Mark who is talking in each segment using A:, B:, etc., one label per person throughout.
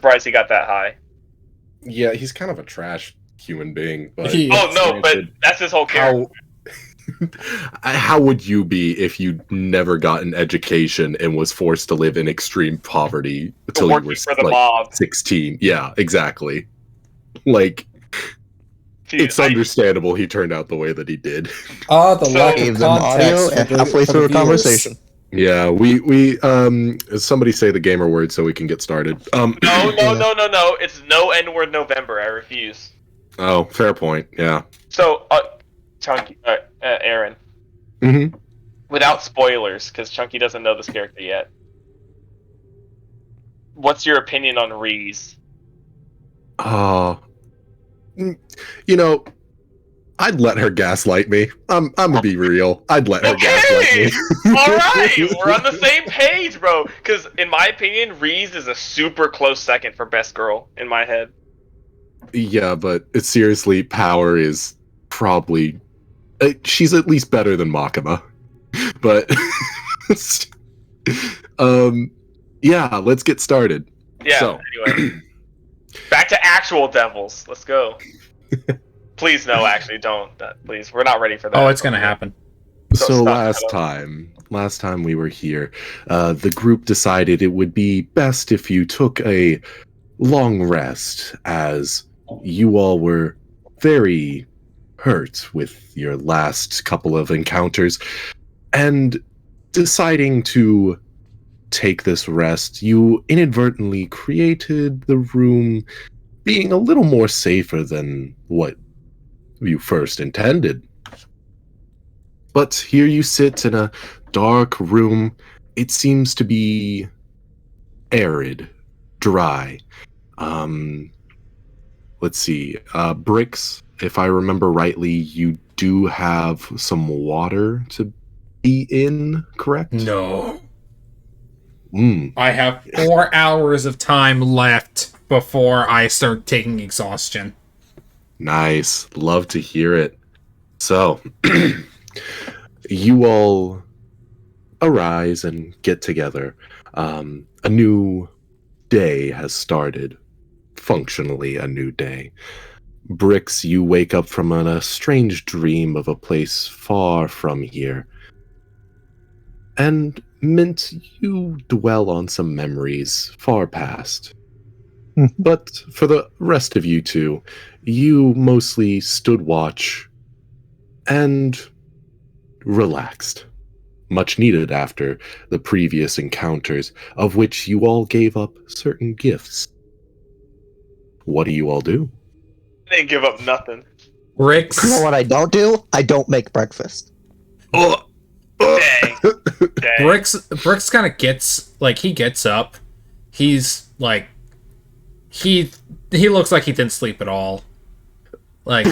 A: surprised he got that high.
B: Yeah, he's kind of a trash human being. But
A: but that's his whole character.
B: How would you be if you never got an education and was forced to live in extreme poverty until you were
A: for the mob.
B: 16? Yeah, exactly. Like, it's understandable he turned out the way that he did.
C: The lack of context
D: and halfway through a conversation.
B: Yeah, we somebody say the gamer word so we can get started.
A: No. It's no N-word November. I refuse.
B: Oh, fair point. Yeah.
A: So, Chunky, Aaron.
B: Mm-hmm.
A: Without spoilers, because Chunky doesn't know this character yet. What's your opinion on Reese?
B: You know, I'd let her gaslight me. I'm gonna be real. I'd let her gaslight me.
A: Alright, we're on the same page, bro. Because, in my opinion, Reese is a super close second for best girl, in my head.
B: Yeah, but seriously, Power is probably... she's at least better than Makima. But... yeah, let's get started.
A: Yeah,
B: so.
A: Anyway. Back to actual devils. Let's go. Please, no, actually, don't. Please, we're not ready for that.
C: Oh, it's gonna happen.
B: So last time we were here, the group decided it would be best if you took a long rest, as you all were very hurt with your last couple of encounters, and deciding to take this rest, you inadvertently created the room being a little more safer than what you first intended. But here you sit in a dark room. It seems to be arid, dry. Let's see. Bricks, if I remember rightly, you do have some water to be in, correct?
C: No. I have 4 hours of time left before I start taking exhaustion.
B: Nice. Love to hear it. So, you all arise and get together. A new day has started. Functionally, a new day. Bricks, you wake up from a strange dream of a place far from here. And Mint, you dwell on some memories far past. But for the rest of you two, you mostly stood watch and relaxed. Much needed after the previous encounters, of which you all gave up certain gifts. What do you all do?
A: They didn't give up nothing.
C: Ricks.
D: You know what I don't do? I don't make breakfast.
A: Dang. Dang.
C: Bricks kind of gets, like, he gets up. He's, like, he looks like he didn't sleep at all. Like,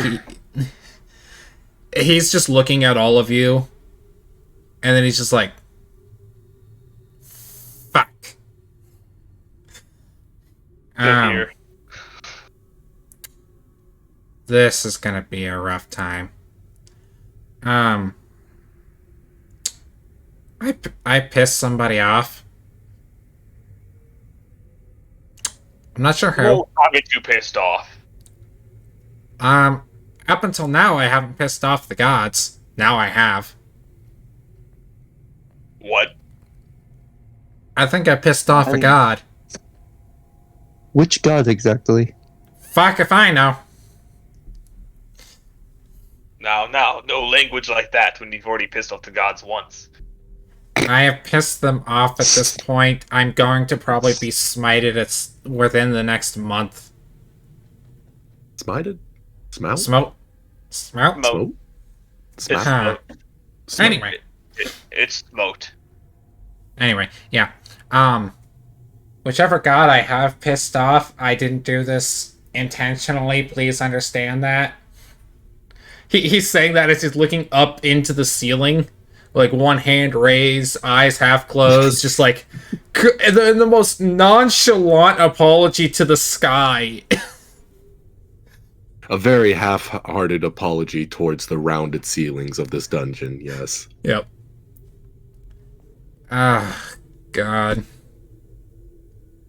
C: he's just looking at all of you. And then he's just like, fuck.
A: Here.
C: This is gonna be a rough time. I pissed somebody off. I'm not sure how.
A: I'll get you pissed off.
C: Up until now, I haven't pissed off the gods. Now I have.
A: What?
C: I think I pissed off a god.
D: Which god exactly?
C: Fuck if I know.
A: Now, no language like that when you've already pissed off the gods once.
C: I have pissed them off at this point. I'm going to probably be smited within the next month.
B: Smited? Smell?
C: Smote?
B: Smote?
A: Smote.
C: Anyway.
A: It's smote.
C: Anyway, yeah. Whichever god I have pissed off, I didn't do this intentionally. Please understand that. He's saying that as he's looking up into the ceiling, like one hand raised, eyes half closed, just like the most nonchalant apology to the sky.
B: A very half-hearted apology towards the rounded ceilings of this dungeon, yes.
C: Yep. Ah, God.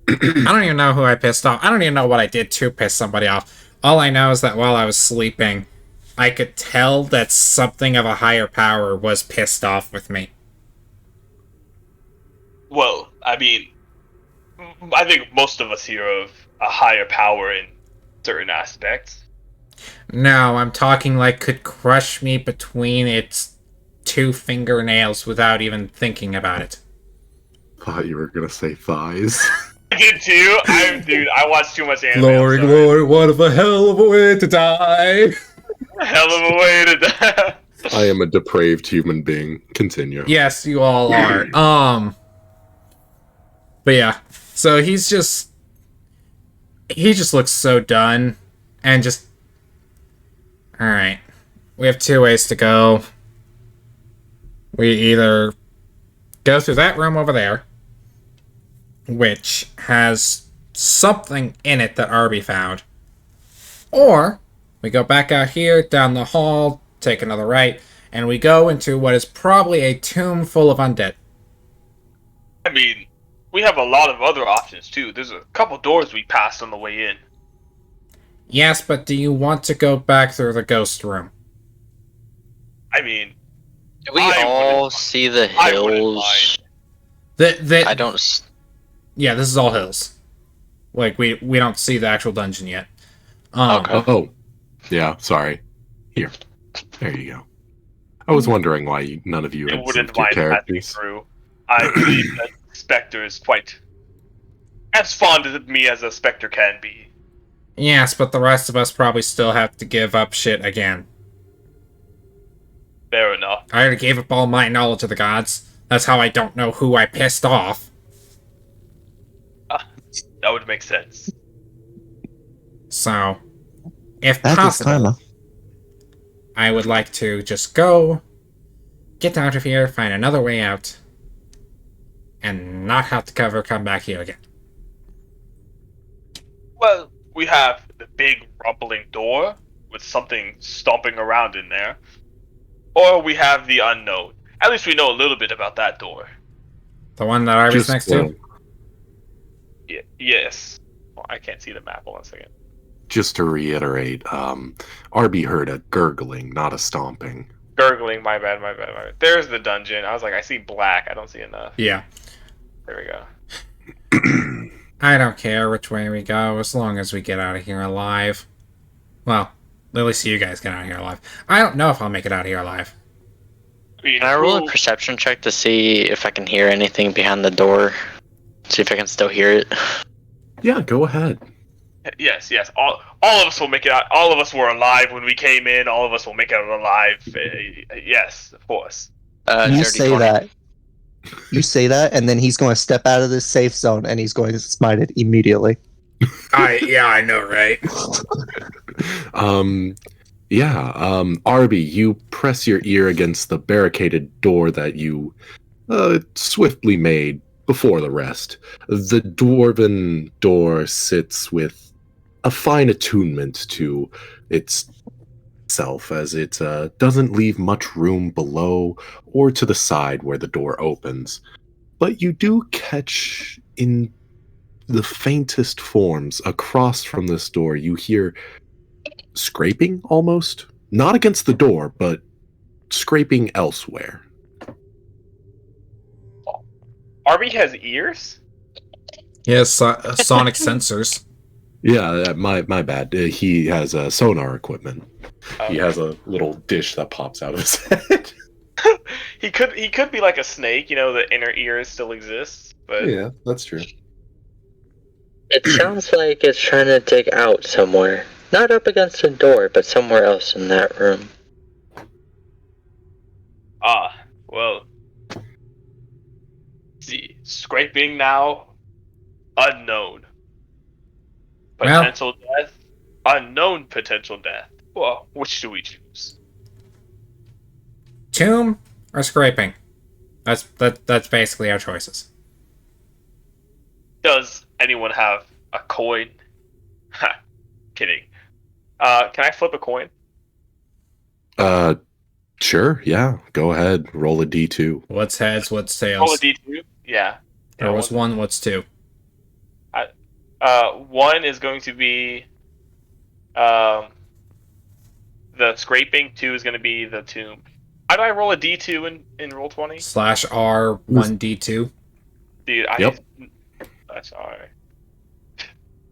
C: I don't even know who I pissed off. I don't even know what I did to piss somebody off. All I know is that while I was sleeping, I could tell that something of a higher power was pissed off with me.
A: Well, I mean, I think most of us hear of a higher power in certain aspects.
C: No, I'm talking like could crush me between its 2 fingernails without even thinking about it.
B: Thought you were gonna say thighs.
A: I did too. Dude, I watched too much anime.
C: Glory, glory, what a hell of a way to die!
A: Hell of a way to die.
B: I am a depraved human being. Continue.
C: Yes, you all are. But yeah, so he just looks so done, and just, alright, we have 2 ways to go. We either go through that room over there, which has something in it that Arby found, or we go back out here, down the hall, take another right, and we go into what is probably a tomb full of undead.
A: I mean, we have a lot of other options too. There's a couple doors we passed on the way in.
C: Yes, but do you want to go back through the ghost room?
A: I mean,
E: Do we
A: I
E: all
A: wouldn't-
E: see the
A: I wouldn't
E: hills? I don't.
C: Yeah, this is all hills. Like, we don't see the actual dungeon yet.
E: Okay.
B: Oh, yeah. Sorry. Here. There you go. I was wondering why none of you
A: I
B: had
A: wouldn't
B: saved your
A: mind passing
B: characters.
A: through. I believe that Spectre is quite as fond of me as a Spectre can be.
C: Yes, but the rest of us probably still have to give up shit again.
A: Fair enough.
C: I already gave up all my knowledge of the gods. That's how I don't know who I pissed off.
A: That would make sense.
C: So, if
D: That is
C: possible,
D: karma.
C: I would like to just go, get out of here, find another way out, and not have to come back here again.
A: Well, we have the big rumbling door with something stomping around in there. Or we have the unknown. At least we know a little bit about that door.
C: The one that Arby's
B: Just,
C: next to?
A: Yes. Well, I can't see the map. Hold on a second.
B: Just to reiterate, Arby heard a gurgling, not a stomping.
A: Gurgling, my bad. There's the dungeon. I was like, I see black. I don't see enough.
C: Yeah.
A: There we go.
C: I don't care which way we go, as long as we get out of here alive. Well, at least you guys get out of here alive. I don't know if I'll make it out of here alive.
E: Can I roll a perception check to see if I can hear anything behind the door? See if I can still hear it.
B: Yeah, go ahead.
A: Yes. All of us will make it out. All of us were alive when we came in. All of us will make it out alive. Yes, of course.
D: You
E: Dirty
D: say
E: 20.
D: that. You say that, and then he's going to step out of this safe zone, and he's going to smite it immediately.
C: I know, right?
B: Arby, you press your ear against the barricaded door that you swiftly made before the rest. The dwarven door sits with a fine attunement to itself, as it doesn't leave much room below or to the side where the door opens. But you do catch in the faintest forms across from this door, you hear scraping almost. Not against the door, but scraping elsewhere.
A: Arby has ears?
C: Yes, sonic sensors.
B: Yeah, my bad. He has sonar equipment. He has a little dish that pops out of his head.
A: He could be like a snake, the inner ears still exists, but
B: Yeah, that's true.
E: It sounds like it's trying to dig out somewhere. Not up against a door, but somewhere else in that room.
A: well. See, scraping now, unknown.
C: Well-
A: Potential death, unknown potential death. Well, which do we choose?
C: Tomb or scraping? That's basically our choices.
A: Does anyone have a coin? Ha, kidding. Can I flip a coin?
B: Sure, yeah. Go ahead. Roll a D2.
C: What's heads, what's
A: Roll a
C: tails?
A: D2? Yeah.
C: There was one, what's two?
A: I One is going to be the scraping. 2 is going to be the tomb. How do I roll a D2 in roll 20?
C: /R1D2.
A: Dude,
B: Yep.
A: That's alright.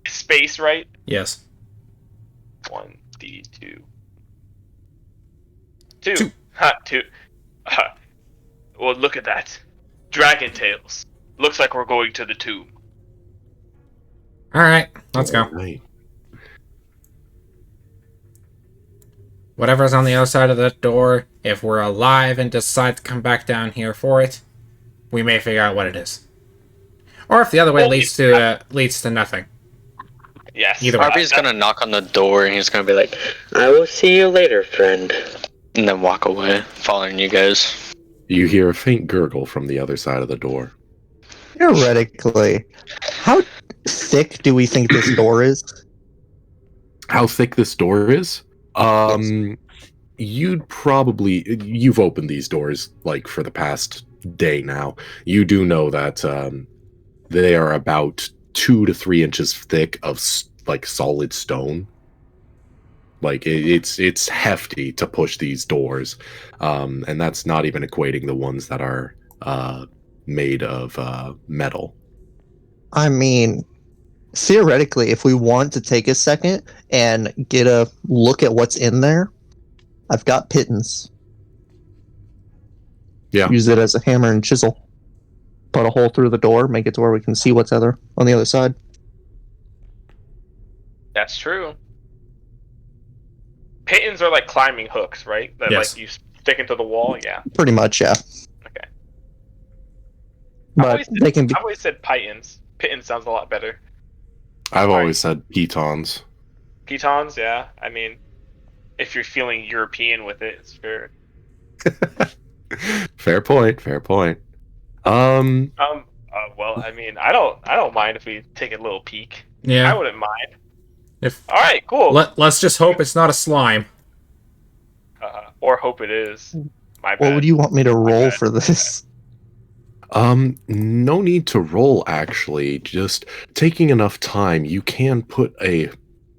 A: Space, right?
C: Yes.
A: 1D2. 2.
C: Two.
A: Ha, 2. Well, look at that. Dragon tails. Looks like we're going to the tomb.
C: Alright, let's go.
B: Right.
C: Whatever's on the other side of that door, if we're alive and decide to come back down here for it, we may figure out what it is. Or if the other way leads to nothing.
A: Yes.
C: Either way.
E: Harvey's gonna knock on the door and he's gonna be like, I will see you later, friend. And then walk away, following you guys.
B: You hear a faint gurgle from the other side of the door.
D: Theoretically, how thick do we think this door is?
B: How thick this door is? You've opened these doors like for the past day now. You do know that they are about 2 to 3 inches thick of like solid stone. Like it's hefty to push these doors, and that's not even equating the ones that are made of metal.
D: I mean, theoretically, if we want to take a second and get a look at what's in there, I've got pittance.
B: Yeah.
D: Use it as a hammer and chisel. Put a hole through the door, make it to where we can see what's on the other side.
A: That's true. Pittons are like climbing hooks, right? That
C: Yes.
A: like you stick into the wall. Yeah.
D: Pretty much, yeah.
A: Okay.
D: But they can be.
A: I've always said pitons. Pittons sounds a lot better.
B: I've
A: Right.
B: always said pitons.
A: Pitons, yeah. I mean, if you're feeling European with it, it's fair.
B: Fair point. Fair point.
A: Well, I mean, I don't mind if we take a little peek. I
C: Yeah.
A: wouldn't mind.
C: If
A: All right, cool.
C: let's just hope it's not a slime.
A: Or hope it is. My bad.
D: What would you want me to roll
A: bad.
D: for this?
B: No need to roll, actually. Just taking enough time, you can put a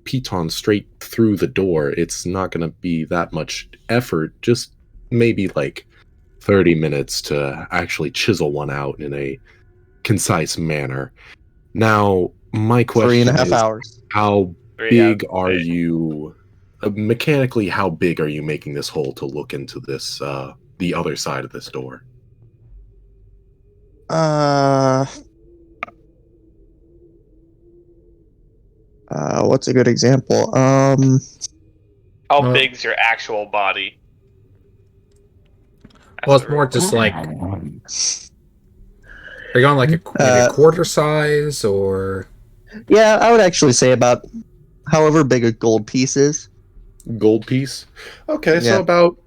B: piton straight through the door. It's not going to be that much effort, just maybe like 30 minutes to actually chisel one out in a concise manner. Now, my question
D: 3.5
B: is,
D: hours.
B: how
A: 3
B: big
A: hours.
B: are you... mechanically, how big are you making this hole to look into this, the other side of this door?
D: What's a good example?
A: How
C: Well-
A: big's your actual body? That's
C: Well, it's
A: the
C: more
A: real-
C: just like, are you going like maybe a quarter size or?
D: Yeah, I would actually say about however big a gold piece is.
B: Gold piece? Okay,
D: Yeah.
B: so about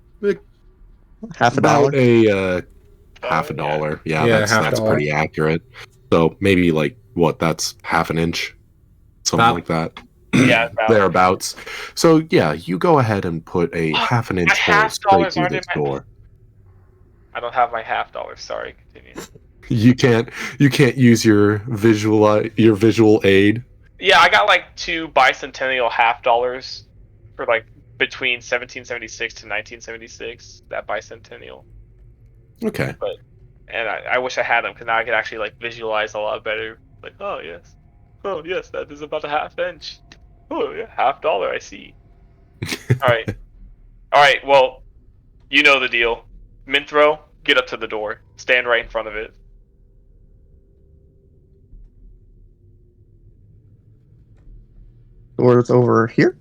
D: Half a
B: about
D: dollar.
B: a half a dollar. Yeah,
C: Yeah,
B: that's
C: half dollar.
B: pretty accurate. So maybe like what? That's half an inch, something
C: About-
B: like that.
A: Yeah, about-
B: Thereabouts. So yeah, you go ahead and put a half an inch
A: my
B: hole
A: half
B: straight
A: dollars
B: through
A: aren't in
B: this
A: my-
B: door.
A: I don't have my $half. Sorry, continue.
B: You can't use your visual aid.
A: Yeah, I got like 2 bicentennial $half for like between 1776 to 1976. That bicentennial,
B: Okay.
A: and I wish I had them because now I could actually like visualize a lot better. Like, oh yes, that is about a half inch. Oh yeah, $half. I see. All right. Well, you know the deal. Minthro, get up to the door. Stand right in front of it.
D: Door's over here.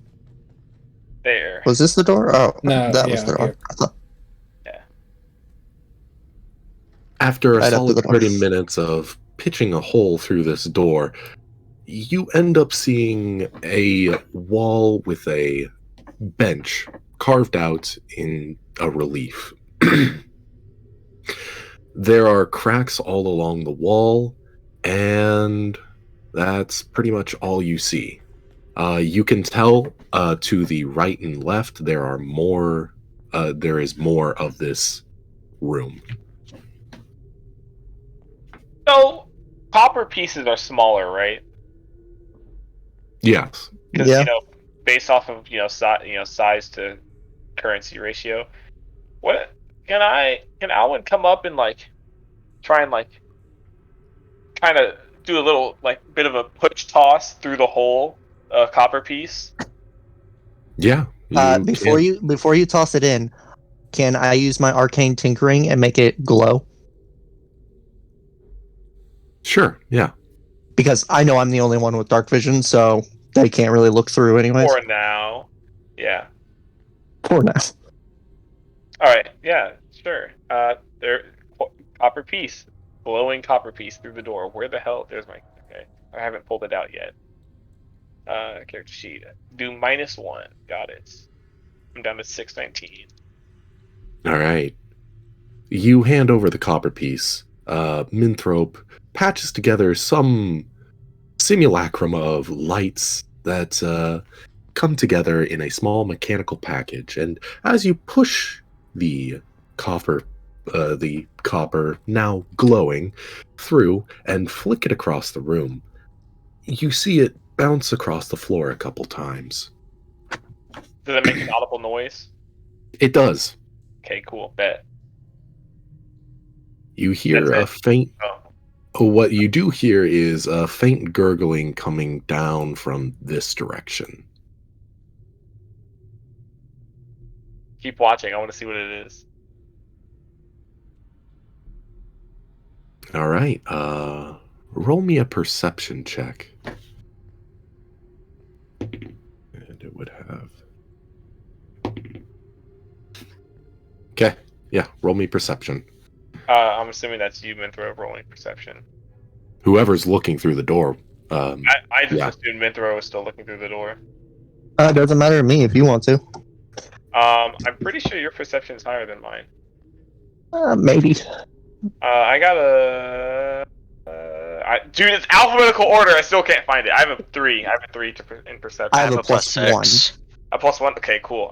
A: There.
D: Was this the door? Oh,
C: No,
D: that was
C: yeah,
D: the door.
C: here.
D: I thought-
B: After a
D: Right up to
B: solid
D: the door.
B: 30 minutes of pitching a hole through this door, you end up seeing a wall with a bench carved out in a relief. There are cracks all along the wall, and that's pretty much all you see. You can tell to the right and left there are more. There is more of this room.
A: So, copper pieces are smaller, right?
B: Yes.
A: Because
D: Yeah.
A: based off of size to currency ratio, what can Alwyn come up and like try and like kind of do a little like bit of a push toss through the whole copper piece?
B: Yeah.
D: Before you toss it in, can I use my arcane tinkering and make it glow?
B: Sure. Yeah.
D: Because I know I'm the only one with dark vision, so they can't really look through anyways.
A: For now, yeah.
D: For now.
A: All right, yeah, sure. There, copper piece, glowing copper piece through the door. Where the hell? There's my. Okay, I haven't pulled it out yet. Character sheet. Do -1. Got it. I'm down to 619.
B: All right. You hand over the copper piece. Minthrope patches together some simulacrum of lights that come together in a small mechanical package. And as you push the copper now glowing through and flick it across the room, you see it bounce across the floor a couple times.
A: Does it make an audible noise?
B: It does.
A: Okay, cool. Bet.
B: You hear
A: That's
B: a
A: it.
B: faint.
A: Oh,
B: What you do hear is a faint gurgling coming down from this direction.
A: keep watching. I want to see what it is.
B: All right. Roll me a perception check. And it would have. Okay. Yeah. Roll me perception.
A: I'm assuming that's you, Minthro, rolling perception.
B: Whoever's looking through the door.
A: I just
B: yeah.
A: assumed Minthro was still looking through the door.
D: It doesn't matter to me if you want to.
A: I'm pretty sure your perception is higher than mine.
D: Maybe.
A: I got a. Dude, it's alphabetical order. I still can't find it. I have a 3. I have a 3 in perception.
D: I have a plus one.
A: A +1. Okay, cool.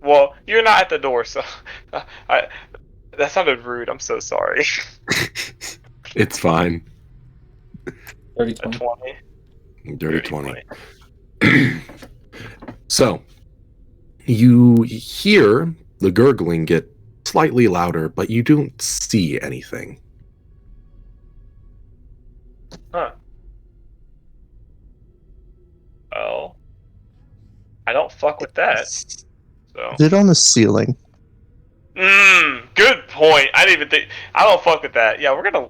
A: Well, you're not at the door, so that sounded rude. I'm so sorry.
B: It's fine.
C: Dirty
A: A
C: 20.
A: 20.
B: Dirty 20. So, you hear the gurgling get slightly louder, but you don't see anything.
A: Huh. Well, I don't fuck with that. So.
D: Is it on the ceiling?
A: Good point. I didn't even think. I don't fuck with that. Yeah, we're gonna.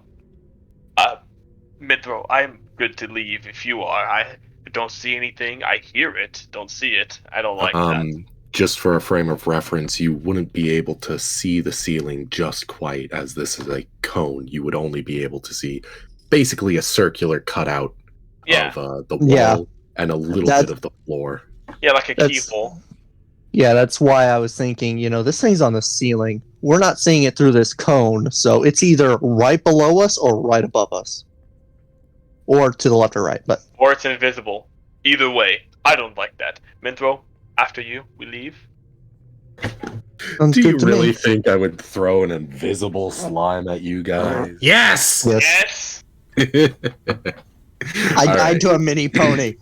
A: Minthro, I'm good to leave if you are. I don't see anything. I hear it. Don't see it. I don't like that.
B: Just for a frame of reference, you wouldn't be able to see the ceiling just quite, as this is a cone. You would only be able to see basically a circular cutout of the wall and a little bit of the floor.
A: Yeah, like a keyhole.
D: Yeah, that's why I was thinking, this thing's on the ceiling. We're not seeing it through this cone, so it's either right below us or right above us. Or to the left or right,
A: Or it's invisible. Either way, I don't like that. Minthro, after you, we leave.
B: Do you really think I would throw an invisible slime at you guys?
C: Yes!
A: Yes!
D: I'd do a mini pony.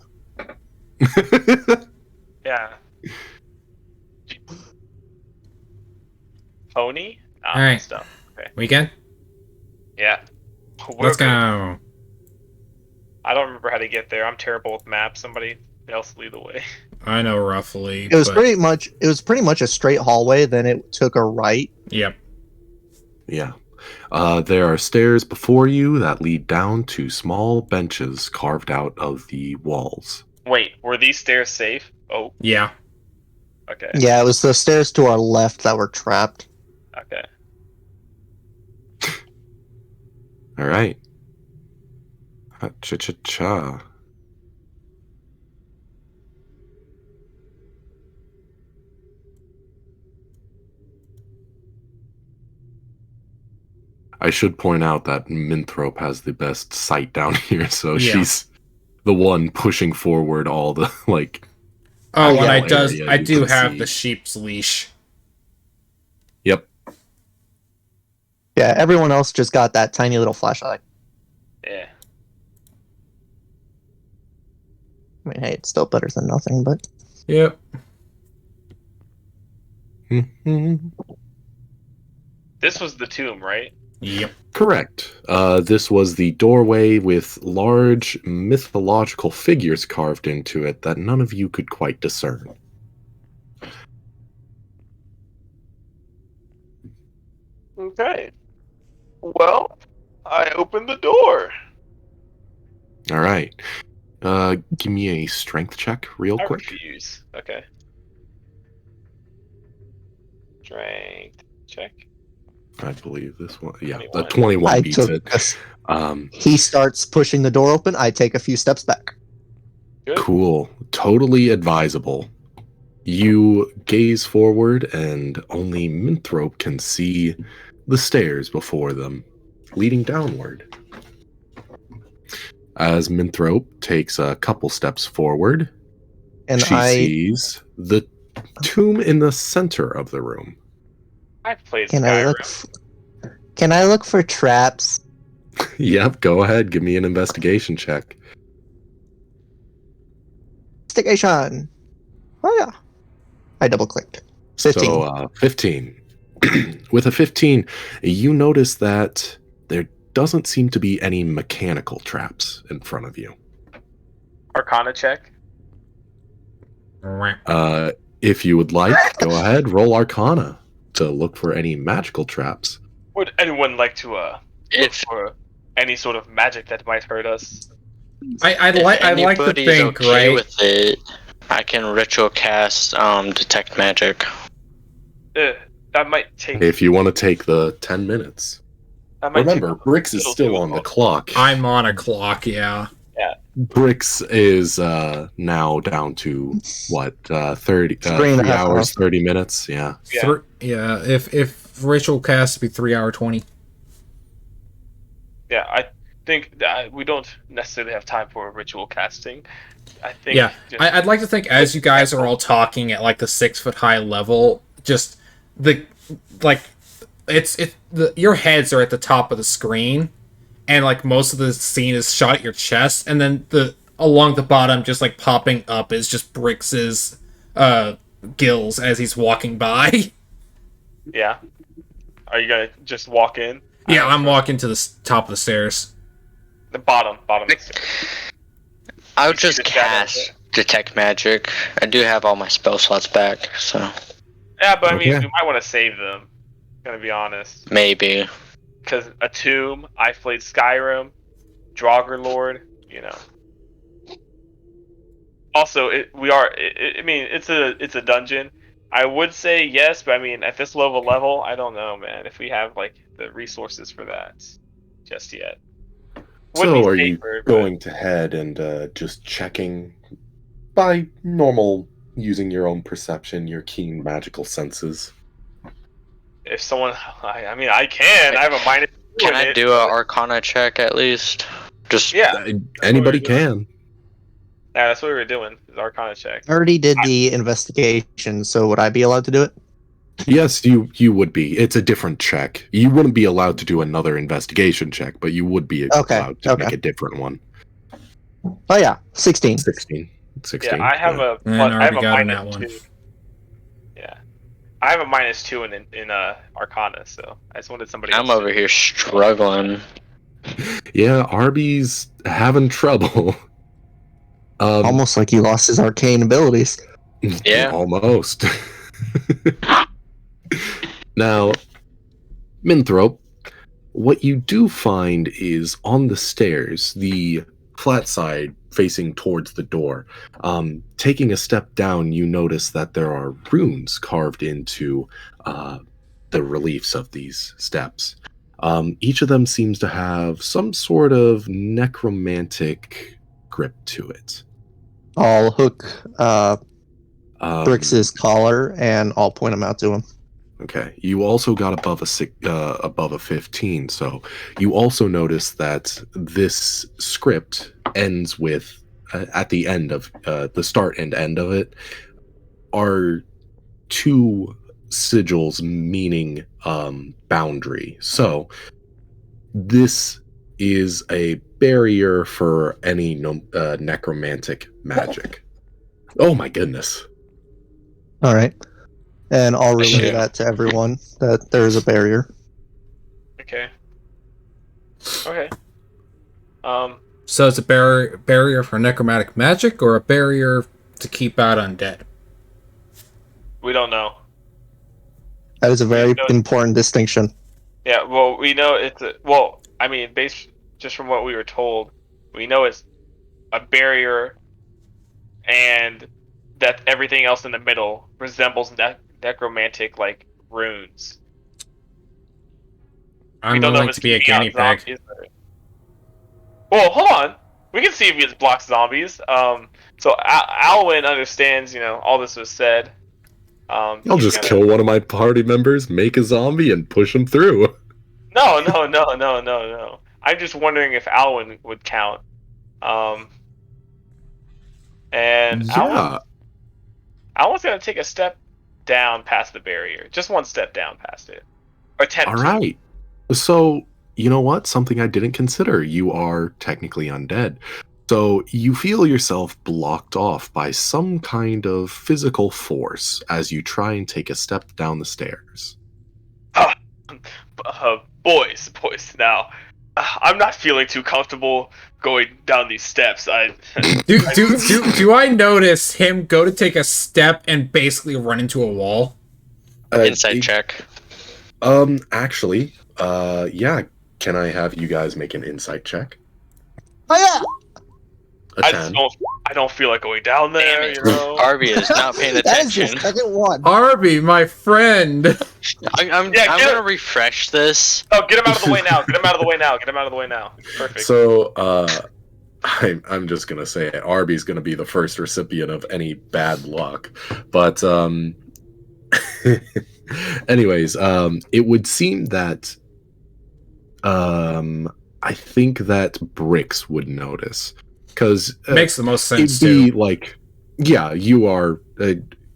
A: Yeah. Pony?
C: All right.
A: Stuff. Okay.
C: We good?
A: Yeah.
C: Let's go.
A: I don't remember how to get there. I'm terrible with maps. Somebody else lead the way.
C: I know roughly.
D: It was pretty much a straight hallway, then it took a right.
C: Yep.
B: Yeah. There are stairs before you that lead down to small benches carved out of the walls.
A: Wait, were these stairs safe? Oh.
C: Yeah.
A: Okay.
D: Yeah, it was the stairs to our left that were trapped.
A: Okay.
B: All right. Cha-cha-cha. I should point out that Minthrope has the best sight down here, so she's the one pushing forward all the,
C: Oh, and I do have
B: see
C: the sheep's leash.
B: Yep.
D: Yeah, everyone else just got that tiny little flashlight.
A: Yeah.
D: I mean, hey, it's still better than nothing, but
C: Yep.
A: This was the tomb, right?
C: Yep.
B: Correct. This was the doorway with large mythological figures carved into it that none of you could quite discern.
A: Okay. Well, I opened the door.
B: All right. Give me a strength check real
A: I
B: quick.
A: refuse. Okay. Strength check.
B: I believe this one. Yeah,
A: 21.
B: the 21
D: I
B: beats
D: took.
B: it.
D: He starts pushing the door open. I take a few steps back.
A: Good.
B: Cool. Totally advisable. You gaze forward, and only Minthrope can see the stairs before them, leading downward. As Minthrope takes a couple steps forward,
D: And
B: she
D: I
B: sees the tomb in the center of the room.
A: I've played
D: can I look.
A: Skyrim.
D: Can I look for traps?
B: Yep, go ahead. Give me an investigation check.
D: Investigation. Oh yeah. I double clicked. 15.
B: So, 15. With a 15, you notice that there doesn't seem to be any mechanical traps in front of you.
A: Arcana check.
B: If you would like, go ahead, roll Arcana to look for any magical traps.
A: Would anyone like to look
E: If
A: for any sort of magic that might hurt us?
C: I'd
E: if
C: like to
E: anybody's
C: think,
E: okay
C: right?
E: with it, I can ritual cast detect magic.
A: That might take.
B: If you want to take the 10 minutes.
A: That might
B: Remember,
A: take
B: Brix is
A: little
B: still
A: too
B: on the
A: long.
B: clock.
C: I'm on a clock, yeah.
B: Brix is now down to, what, 30,
D: 3.5
B: 3 hours,
D: hours.
B: 30 minutes? Yeah.
A: Yeah.
C: If ritual cast would be 3-hour 20.
A: Yeah, I think that we don't necessarily have time for ritual casting. I think.
C: Yeah,
A: just-
C: I'd like to think as you guys are all talking at like the 6-foot high level, just your heads are at the top of the screen, and like most of the scene is shot at your chest, and then along the bottom, just like popping up is just Brix's gills as he's walking by.
A: Yeah. Are you gonna just walk in?
C: Yeah, I'm walking to the top of the stairs.
A: The bottom.
E: I
A: You
E: would
A: see
E: just
A: the shadow of
E: cast detect magic. I do have all my spell slots back, so
A: Yeah, but I mean,
B: Okay.
A: we might want to save them. Gonna be honest,
E: maybe.
A: because a tomb. I played Skyrim, Draugr Lord. You know. Also, I mean, it's a dungeon. I would say yes, but I mean, at this level, I don't know, man. If we have like the resources for that, just yet. Would be
B: So, are you
A: safer, but-
B: going to head and just checking by normal, using your own perception, your keen magical senses?
A: If someone, I mean, I can. I have a minus.
E: Can I do a Arcana check at least? Just
A: Yeah,
B: Anybody
A: What are you
B: can.
A: yeah, that's what we were doing. Is Arcana check.
D: I already did the investigation, so would I be allowed to do it?
B: Yes, you would be. It's a different check. You wouldn't be allowed to do another investigation check, but you would be
D: Okay,
B: allowed to
D: okay.
B: make a different one.
D: Oh yeah, 16.
B: 16.
A: Yeah, I have a.
C: And
A: I have
C: already
A: a
C: got in
A: minus
C: that one.
A: 2. Yeah, I have a -2 in Arcana, so I just wanted somebody.
E: I'm
A: else
E: over here struggling.
B: Yeah, Arby's having trouble.
D: Almost like he lost his arcane abilities.
E: Yeah.
B: Almost. Now, Minthrope, what you do find is on the stairs, the flat side facing towards the door. Taking a step down, you notice that there are runes carved into the reliefs of these steps. Each of them seems to have some sort of necromantic grip to it.
D: I'll hook
B: Um,
D: Brix's collar and I'll point him out to him.
B: Okay. You also got above a 15, so you also notice that this script ends with at the end of the start and end of it are two sigils meaning boundary. So this is a barrier for any necromantic magic. Oh my goodness.
D: All right. And I'll relay
E: Shit.
D: that to everyone that there is a barrier.
A: Okay. Okay.
C: So it's a barrier for necromantic magic or a barrier to keep out undead?
A: We don't know.
D: That is a very
A: No.
D: important distinction.
A: Yeah, well, we know it's well, I mean, based just from what we were told, we know it's a barrier, and that everything else in the middle resembles necromantic like runes.
C: I'm willing to be a guinea pig.
A: Well, hold on. We can see if it blocks zombies. So Alwyn understands. All this was said.
B: I'll
A: he's
B: just
A: gonna-
B: kill one of my party members, make a zombie, and push him through.
A: No. I'm just wondering if Alwyn would count. And
B: Yeah.
A: Alwyn's gonna take a step down past the barrier, just one step down past it, or attempt.
B: All right. So, you know what? Something I didn't consider. You are technically undead. So you feel yourself blocked off by some kind of physical force as you try and take a step down the stairs.
A: Boys. Now, I'm not feeling too comfortable going down these steps.
C: Do I notice him go to take a step and basically run into a wall?
E: Insight check.
B: Actually, yeah. Can I have you guys make an insight check?
D: Oh yeah.
B: A 10.
A: I don't feel like going down there.
E: Arby is not paying
D: That is
E: attention.
D: the second one.
C: Arby, my friend.
E: I'm
A: Yeah,
E: gonna refresh this.
A: Oh, get him out of the way now! Get him out of the way now! Perfect.
B: So, I'm just gonna say it. Arby's gonna be the first recipient of any bad luck. But anyways, it would seem that I think that Bricks would notice, because
C: Makes the most sense
B: it'd be
C: too.
B: like, yeah, you are.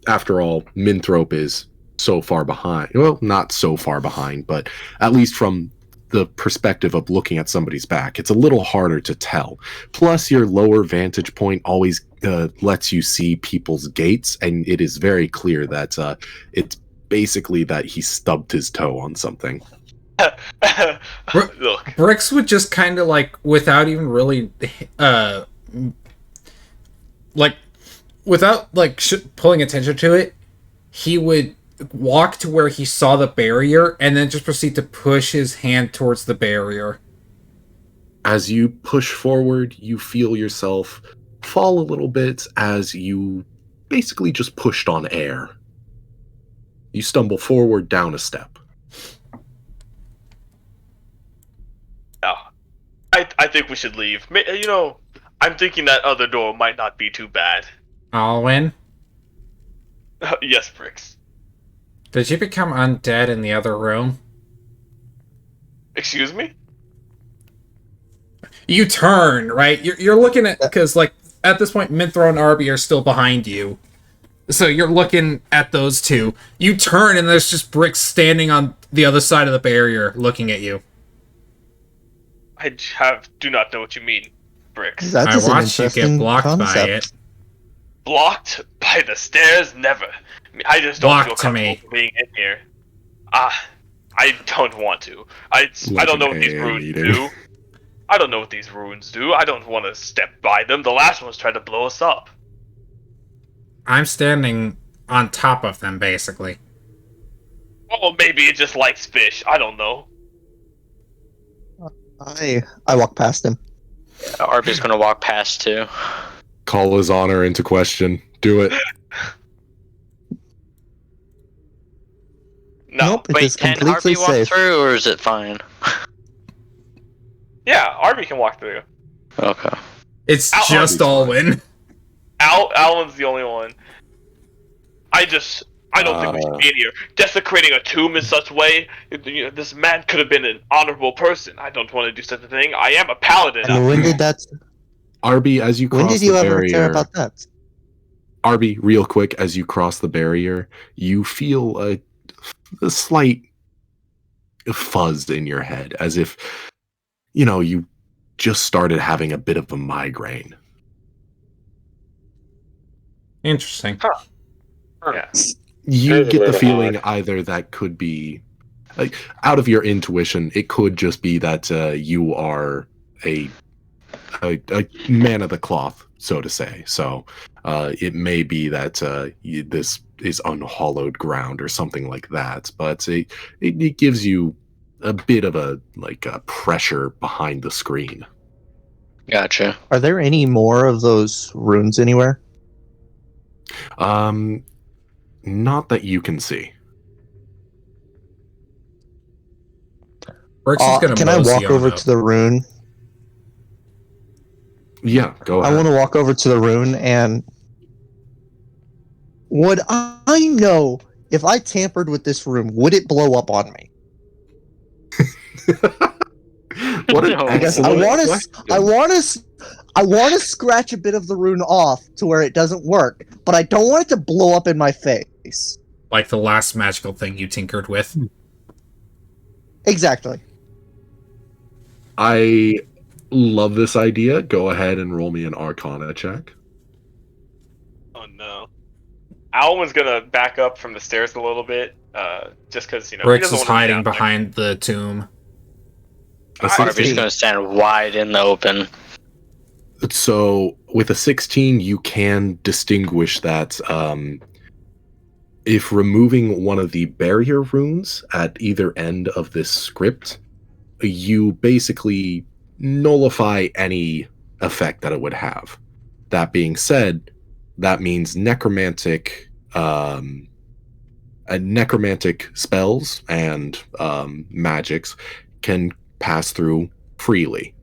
B: After all, Minthrop is so far behind. Well, not so far behind, but at least from the perspective of looking at somebody's back, it's a little harder to tell. Plus, your lower vantage point always lets you see people's gaits, and it is very clear that it's basically that he stubbed his toe on something.
A: Look,
C: Bricks would just kind of like, without even really, without like pulling attention to it, he would walk to where he saw the barrier and then just proceed to push his hand towards the barrier.
B: As you push forward, you feel yourself fall a little bit as you basically just pushed on air. You stumble forward down a step.
A: no. I think we should leave. I'm thinking that other door might not be too bad.
C: Alwyn,
A: Yes, Bricks.
C: did you become undead in the other room?
A: Excuse me?
C: You turn, right? You're looking at, because like at this point, Minthro and Arby are still behind you. So you're looking at those two. You turn and there's just Bricks standing on the other side of the barrier looking at you.
A: I do not know what you mean, Bricks.
D: That
C: I
D: is an
C: watched you get
D: interesting
C: blocked
D: concept.
C: by it.
A: Blocked by the stairs? Never. I just don't
C: Blocked
A: feel
C: to me.
A: comfortable being in here. I don't want to. I don't know what these runes do. I don't know what these runes do. I don't want to step by them. The last one's tried to blow us up.
C: I'm standing on top of them, basically.
A: Well, maybe it just likes fish. I don't know.
D: I walk past him.
E: Arby's gonna walk past too.
B: Call his honor into question. Do it.
A: No.
D: Nope, it
E: Wait,
D: is
E: can
D: completely
E: Arby walk
D: safe.
E: through, or is it fine?
A: Yeah, Arby can walk through.
E: Okay.
C: It's
A: Ow,
C: just
B: Arby's
C: Alwyn.
A: Alan's the only one. I don't think we should be in here desecrating a tomb in such a way. This man could have been an honorable person. I don't want to do such a thing. I am a paladin.
D: And when did that?
B: Arby, as you cross
D: When did you
B: the
D: ever
B: barrier,
D: care about that?
B: Arby, real quick, as you cross the barrier, you feel a slight fuzz in your head, as if, you just started having a bit of a migraine.
C: Interesting.
A: Yeah.
B: You
E: That is a
B: get the
E: little
B: feeling
E: odd.
B: either that could be, like, out of your intuition, it could just be that you are a man of the cloth, so to say. So it may be that this is unhallowed ground or something like that. But it gives you a bit of a pressure behind the screen.
F: Gotcha.
D: Are there any more of those runes anywhere?
B: Not that you can see.
C: Brooks is gonna
D: Can I
C: mosey
D: walk
C: on
D: over
C: up.
D: to the rune?
B: Yeah, go
D: I
B: ahead.
D: want to walk over to the rune, and would I know if I tampered with this rune, would it blow up on me?
B: What an
F: No.
D: Because
B: excellent question.
D: I want to scratch a bit of the rune off to where it doesn't work, but I don't want it to blow up in my face.
C: Like the last magical thing you tinkered with.
D: Exactly.
B: I love this idea. Go ahead and roll me an Arcana check.
A: Oh no. Alwyn's gonna back up from the stairs a little bit, just because he
C: Brooks
A: doesn't
C: is
A: want to be
C: hiding
A: down there.
C: behind the tomb.
B: A
F: Harvey's
B: 16.
F: gonna stand wide in the open.
B: So with a 16, you can distinguish that if removing one of the barrier runes at either end of this script, you basically nullify any effect that it would have. That being said, that means necromantic spells and magics can pass through freely.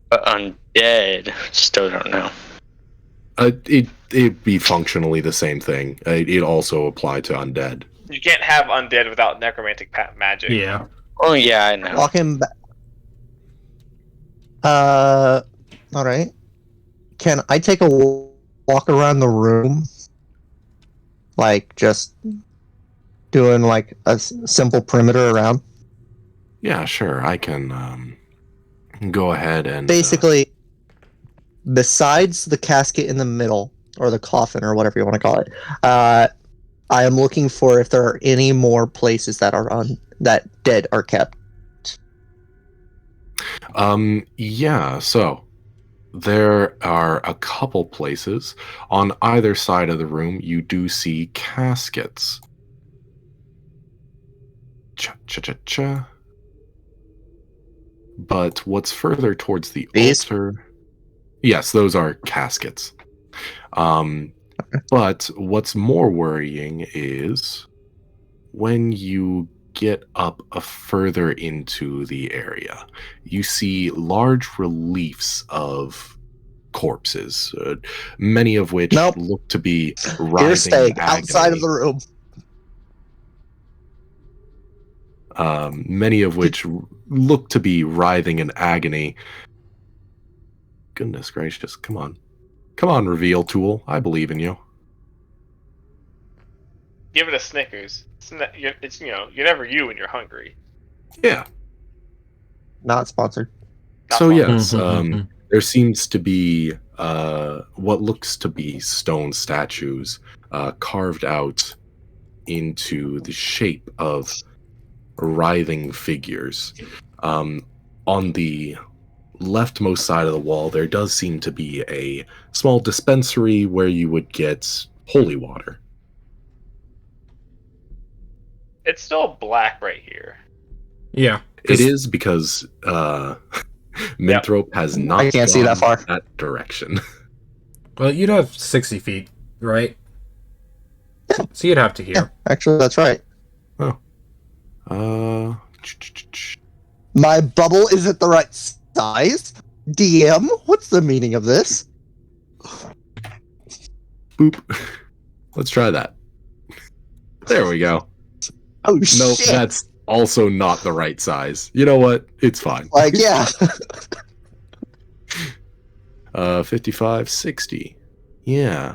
F: But undead, still don't know.
B: It'd be functionally the same thing. It also apply to undead.
A: You can't have undead without necromantic magic.
C: Yeah.
F: Oh yeah, I know.
D: Walk him back. All right. Can I take a walk around the room? Like, just doing, like, a simple perimeter around?
B: Yeah, sure. I can go ahead and
D: Basically, besides the casket in the middle, or the coffin, or whatever you want to call it, I am looking for if there are any more places that are that dead are kept.
B: yeah, so there are a couple places on either side of the room. You do see caskets. Cha. But what's further towards the
D: These?
B: altar? Yes, those are caskets. But what's more worrying is when you get up further into the area, you see large reliefs of corpses, many of which
D: Nope.
B: look to be
D: You're
B: writhing
D: staying
B: in
D: outside of
B: agony.
D: the room.
B: Many of which look to be writhing in agony. Goodness gracious, come on. Come on, reveal tool. I believe in you.
A: Give it a Snickers. It's you're never you when you're hungry.
B: Yeah.
D: Not sponsored.
A: Not
B: So
A: fun.
B: yes, there seems to be what looks to be stone statues carved out into the shape of writhing figures. On the leftmost side of the wall, there does seem to be a small dispensary where you would get holy water.
A: It's still black right here.
C: Yeah.
B: It is because Minthrop has not
D: I can't see that
B: gone
D: far.
B: that direction.
C: Well, you'd have 60 feet, right? So you'd have to hear.
D: Yeah, actually, that's right. My bubble isn't the right size. DM, what's the meaning of this?
B: Boop. Let's try that. There we go.
D: Oh,
B: Nope,
D: shit.
B: that's also not the right size. You know what? It's fine.
D: Like, yeah.
B: 55, 60. Yeah.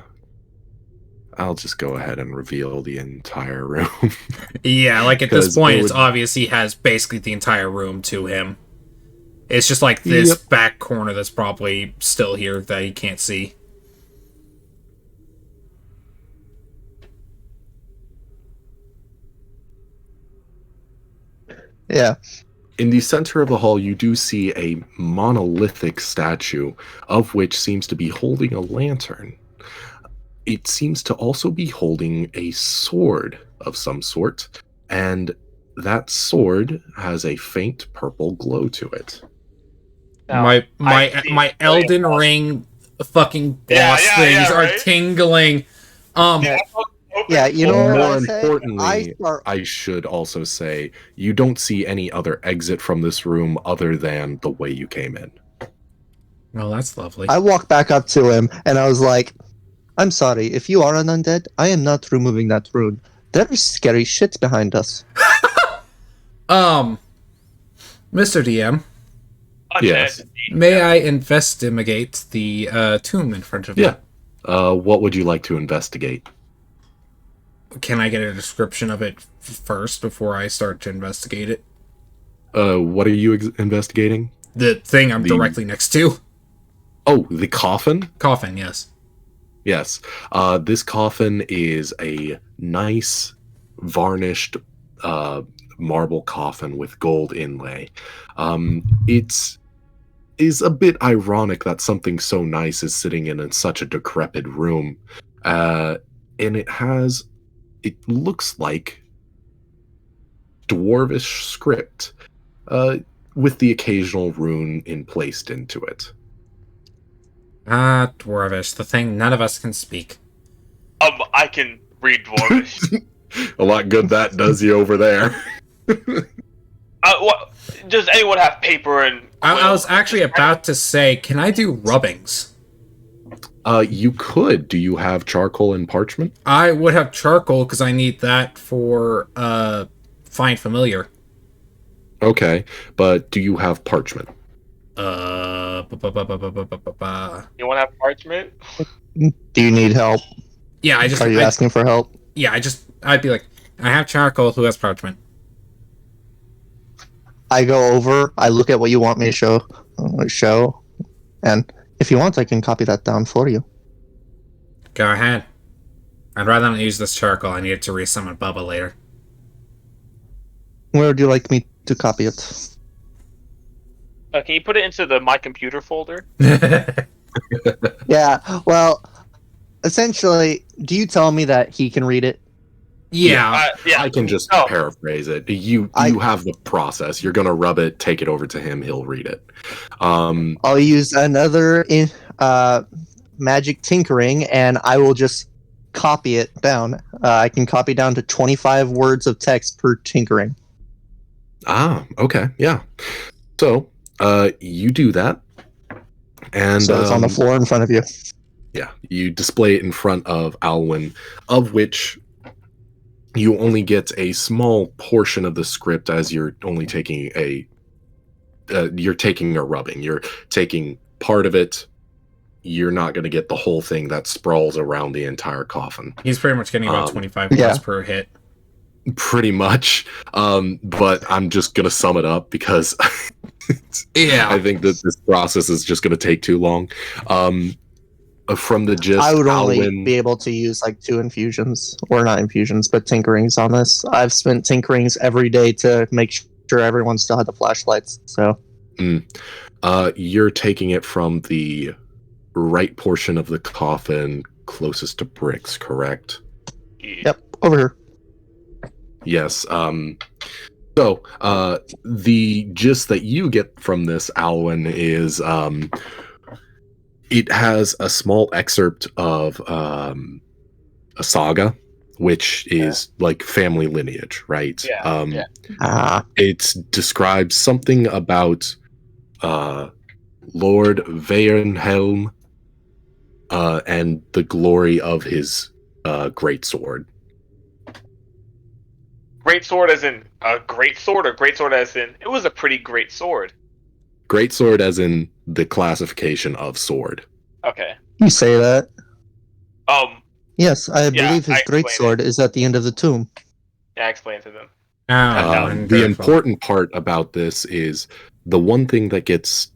B: I'll just go ahead and reveal the entire room.
C: Yeah, like at this
B: 'Cause
C: point,
B: it
C: it's
B: would-
C: obvious he has basically the entire room to him. It's just like this
B: Yep.
C: back corner that's probably still here that he can't see.
D: Yeah.
B: In the center of the hall, you do see a monolithic statue, of which seems to be holding a lantern. It seems to also be holding a sword of some sort, and that sword has a faint purple glow to it.
A: Now,
C: my
A: I see
C: my Elden Ring fucking boss
A: Yeah, yeah,
C: things
A: yeah,
C: are
A: right?
C: tingling.
D: Yeah, you know what
B: More
D: I say?
B: importantly, I should also say, you don't see any other exit from this room other than the way you came in.
C: Oh, that's lovely.
D: I walked back up to him and I was like, I'm sorry, if you are an undead, I am not removing that rune. There's scary shit behind us.
C: Mr. DM,
B: Yes.
C: may I investigate the tomb in front of
B: Yeah. What would you like to investigate?
C: you? Can I get a description of it first before I start to investigate it?
B: What are you investigating?
C: The thing I'm
B: The-
C: directly next to.
B: Oh, the coffin?
C: Coffin, yes.
B: Yes. This coffin is a nice, varnished marble coffin with gold inlay. It is a bit ironic that something so nice is sitting in such a decrepit room. And it looks like dwarvish script, with the occasional rune placed into it.
C: Ah, Dwarvish, the thing none of us can speak.
A: I can read Dwarvish.
B: A lot good that does you over there.
A: What? Does anyone have paper and?
C: I was actually about to say, can I do rubbings?
B: You could. Do you have charcoal and parchment?
C: I would have charcoal because I need that for find familiar.
B: Okay, but do you have parchment?
C: Ba-ba-ba-ba-ba-ba-ba.
A: You want to have parchment?
D: Do you need help?
C: Yeah,
D: Are you asking for help?
C: I'd be like, I have charcoal, who has parchment?
D: I go over, I look at what you want me to show, and if you want, I can copy that down for you.
C: Go ahead. I'd rather not use this charcoal, I need it to resummon Bubba later.
D: Where would you like me to copy it?
A: Can you put it into the my computer folder?
D: Yeah, well, essentially, do you tell me that he can read it?
C: Yeah.
A: Yeah.
B: I can just
A: Oh.
B: paraphrase it. You have the process. You're gonna rub it, take it over to him. He'll read it.
D: I'll use another magic tinkering, and I will just copy it down. I can copy down to 25 words of text per tinkering.
B: Okay, yeah. So, you do that, and
D: So it's on the floor in front of you.
B: yeah, you display it in front of Alwyn, of which you only get a small portion of the script, as you're only taking a rubbing. You're taking part of it. You're not going to get the whole thing that sprawls around the entire coffin.
C: He's pretty much getting about 25
D: yeah.
C: words per hit.
B: Pretty much. But I'm just going to sum it up because
C: Yeah.
B: I think that this process is just going to take too long. From the gist,
D: I would only
B: Alwyn,
D: be able to use like 2 infusions, or not infusions, but tinkerings on this. I've spent tinkerings every day to make sure everyone still had the flashlights. So
B: you're taking it from the right portion of the coffin closest to bricks, correct?
D: yep, over here.
B: Yes. So the gist that you get from this, Alwyn, is it has a small excerpt of a saga, which is like family lineage, right?
A: Yeah, yeah.
B: It describes something about Lord Varenhelm and the glory of his great sword.
A: Great sword as in a great sword, or great sword as in it was a pretty great sword?
B: Great sword as in the classification of sword.
A: Okay.
D: You say that. Yes, I
A: Yeah,
D: believe his
A: I explained
D: greatsword is at the end of the tomb.
A: Yeah, I explained to them.
B: The important part about this is the one thing that gets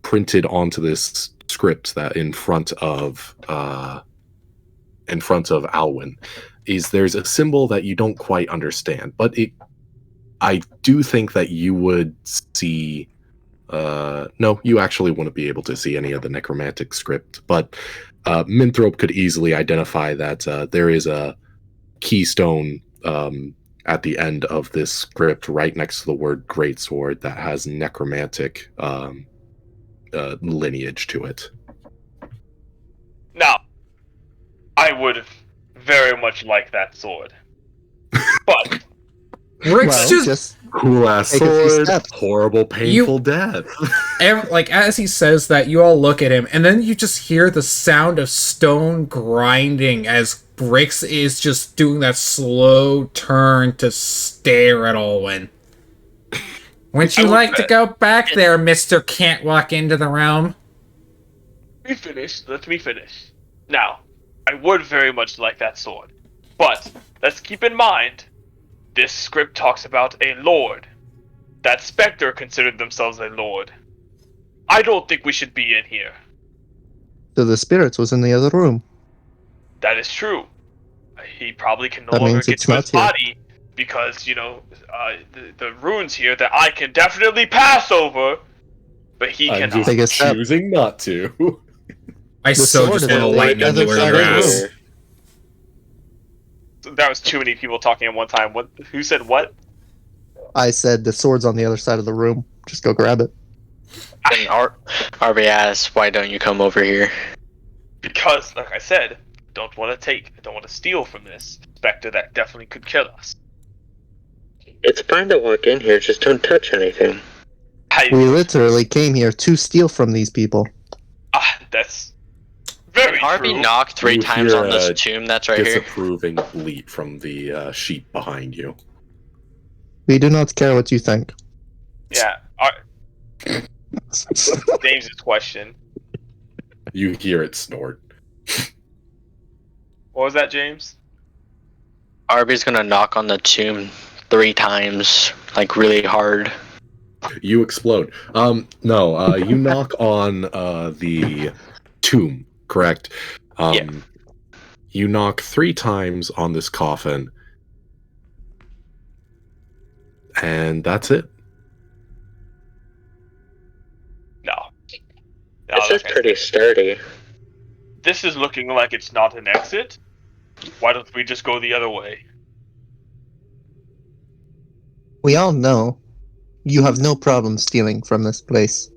B: printed onto this script that in front of Alwyn is there's a symbol that you don't quite understand, but I do think that you would see. No, you actually wouldn't be able to see any of the necromantic script, but Minthrop could easily identify that there is a keystone at the end of this script right next to the word greatsword that has necromantic lineage to it.
A: Now, I would very much like that sword. But
C: Rick's
D: just
B: Cool ass
D: take a few
B: sword,
D: steps.
B: horrible, painful death.
C: like as he says that, you all look at him, and then you just hear the sound of stone grinding as Brix is just doing that slow turn to stare at Olwen. Wouldn't you like to go back there, Mr. Can't Walk into the Realm?
A: let me finish. Now, I would very much like that sword. But, let's keep in mind, this script talks about a lord. That Spectre considered themselves a lord. I don't think we should be in here.
D: So the spirits was in the other room.
A: That is true. He probably can no
D: That
A: longer
D: means
A: get
D: it's
A: to his
D: not here.
A: body because, the runes here that I can definitely pass over, but he
B: I'm
A: cannot.
B: just
D: Take a step.
B: choosing not to.
C: I
D: The
C: so
D: sword
C: just
D: is
C: want to
D: on the
C: lightning
D: other
C: lure
D: side
C: your
D: of the
C: ass.
D: room.
A: That was too many people talking at one time. What? Who said what?
D: I said the sword's on the other side of the room. Just go grab it.
F: And Arby asks, why don't you come over here?
A: Because, like I said, I don't want to steal from this Spectre that definitely could kill us.
E: It's fine to walk in here, just don't touch anything.
D: We literally came here to steal from these people.
A: That's very
F: Arby
A: true.
F: knocked 3
B: You
F: times
B: hear
F: on this
B: a
F: tomb that's right here.
B: Disapproving bleat from the sheep behind you.
D: We do not care what you think.
A: Yeah. James's question.
B: You hear it snort.
A: What was that, James?
F: Arby's gonna knock on the tomb 3 times, like really hard.
B: You explode. No, you knock on the tomb, correct?
F: Yeah.
B: You knock 3 times on this coffin, and that's it.
A: No.
E: This is
A: like I
E: pretty
A: said,
E: sturdy.
A: this is looking like it's not an exit. Why don't we just go the other way?
D: We all know you have no problem stealing from this place.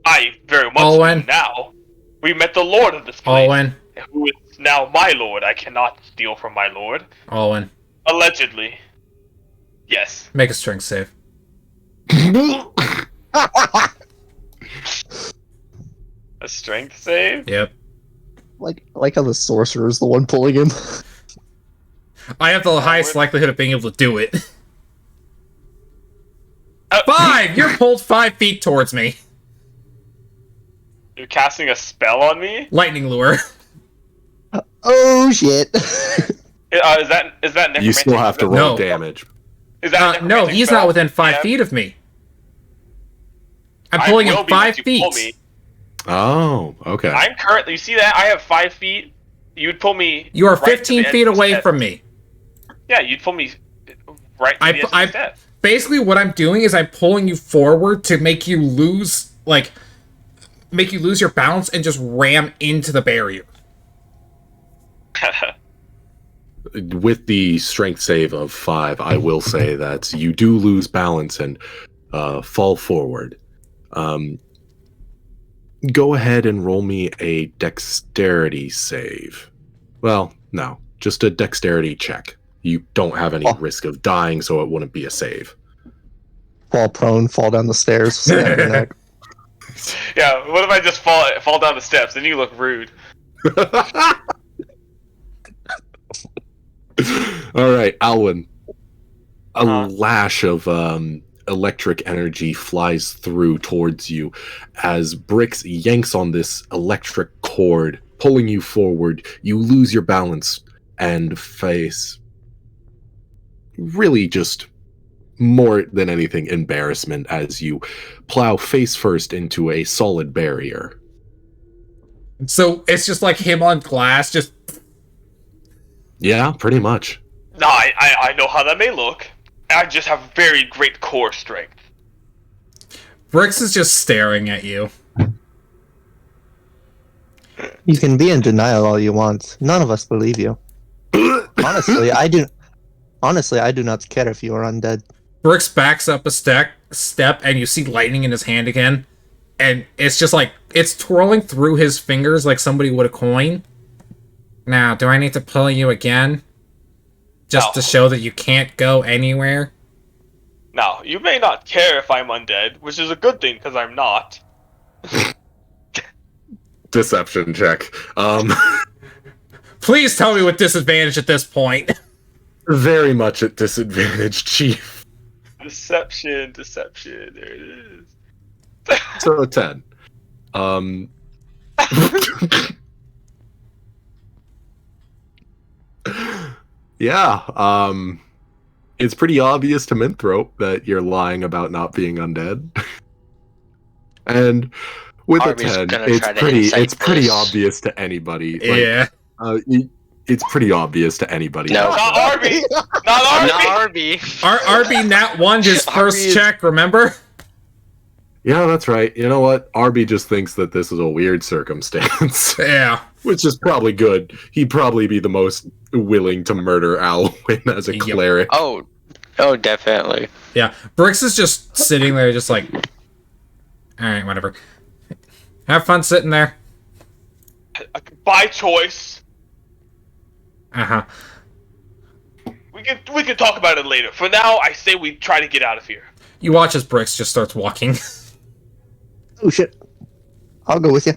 A: I very much
C: Alwyn.
A: do now. We met the lord of this place,
C: Olwen.
A: who is now my lord. I cannot steal from my lord.
C: Olwen.
A: Allegedly. Yes.
C: Make a strength save.
A: A strength save?
C: Yep.
D: like how the sorcerer is the one pulling him.
C: I have the highest likelihood of being able to do it. 5! You're pulled 5 feet towards me.
A: You're casting a spell on me?
C: Lightning lure.
D: Oh shit!
A: Is that necromantic?
B: You still have to roll
C: No.
B: damage.
A: Is that a
C: No,
A: necromantic
C: he's
A: spell?
C: not within 5
A: Yeah.
C: feet of me. I'm
A: I
C: pulling
A: will
C: him
A: be once
C: 5
A: you
C: feet.
A: pull me.
B: Oh, okay.
A: I'm currently. You see that? I have 5 feet. You'd pull me.
C: You are
A: right to the
C: 15
A: edge
C: feet
A: of the
C: away
A: steps.
C: from me.
A: Yeah, you'd pull me right to the edge of the steps.
C: Basically, what I'm doing is I'm pulling you forward to make you lose your balance and just ram into the barrier.
B: With the strength save of 5, I will say that you do lose balance and fall forward. Go ahead and roll me a dexterity save. Well, no, just a dexterity check. You don't have any risk of dying, so it wouldn't be a save.
D: Fall prone, fall down the stairs, snap your neck.
A: Yeah, what if I just fall down the steps? Then you look rude.
B: All right, Alwyn. A
A: Uh-huh.
B: lash of electric energy flies through towards you as Brix yanks on this electric cord, pulling you forward. You lose your balance. and face really just more than anything embarrassment as you plow face first into a solid barrier.
C: So it's just like him on glass, just...
B: Yeah, pretty much.
A: No, I know how that may look. I just have very great core strength.
C: Brix is just staring at you.
D: You can be in denial all you want. None of us believe you. Honestly, I do. Honestly, I do not care if you are undead.
C: Brix backs up a step, and you see lightning in his hand again. And it's just like, it's twirling through his fingers like somebody would a coin. Now, do I need to pull you again? Just to show that you can't go anywhere?
A: Now, you may not care if I'm undead, which is a good thing, because I'm not.
B: Deception check.
C: Please tell me with disadvantage at this point.
B: Very much at disadvantage, Chief.
A: Deception, there it is.
B: So a 10. Yeah, it's pretty obvious to Minthrope that you're lying about not being undead. And with
F: Arby's
B: a 10,
F: gonna try to
B: it's
F: incite
B: pretty
F: this.
B: obvious to anybody.
C: Yeah.
B: It's pretty obvious to anybody.
F: No.
A: Not Arby! Not
F: I'm
A: Arby!
F: not Arby.
C: RB nat 1 his first
F: Arby is-
C: check, remember?
B: Yeah, that's right. You know what? Arby just thinks that this is a weird circumstance.
C: Yeah.
B: Which is probably good. He'd probably be the most willing to murder Alwyn as a
C: Yep.
B: cleric.
F: Oh, definitely.
C: Yeah. Brix is just sitting there just like... Alright, whatever. Have fun sitting there.
A: By choice.
C: Uh-huh.
A: We can talk about it later. For now, I say we try to get out of here.
C: You watch as Brix just starts walking.
D: Oh shit! I'll go with you.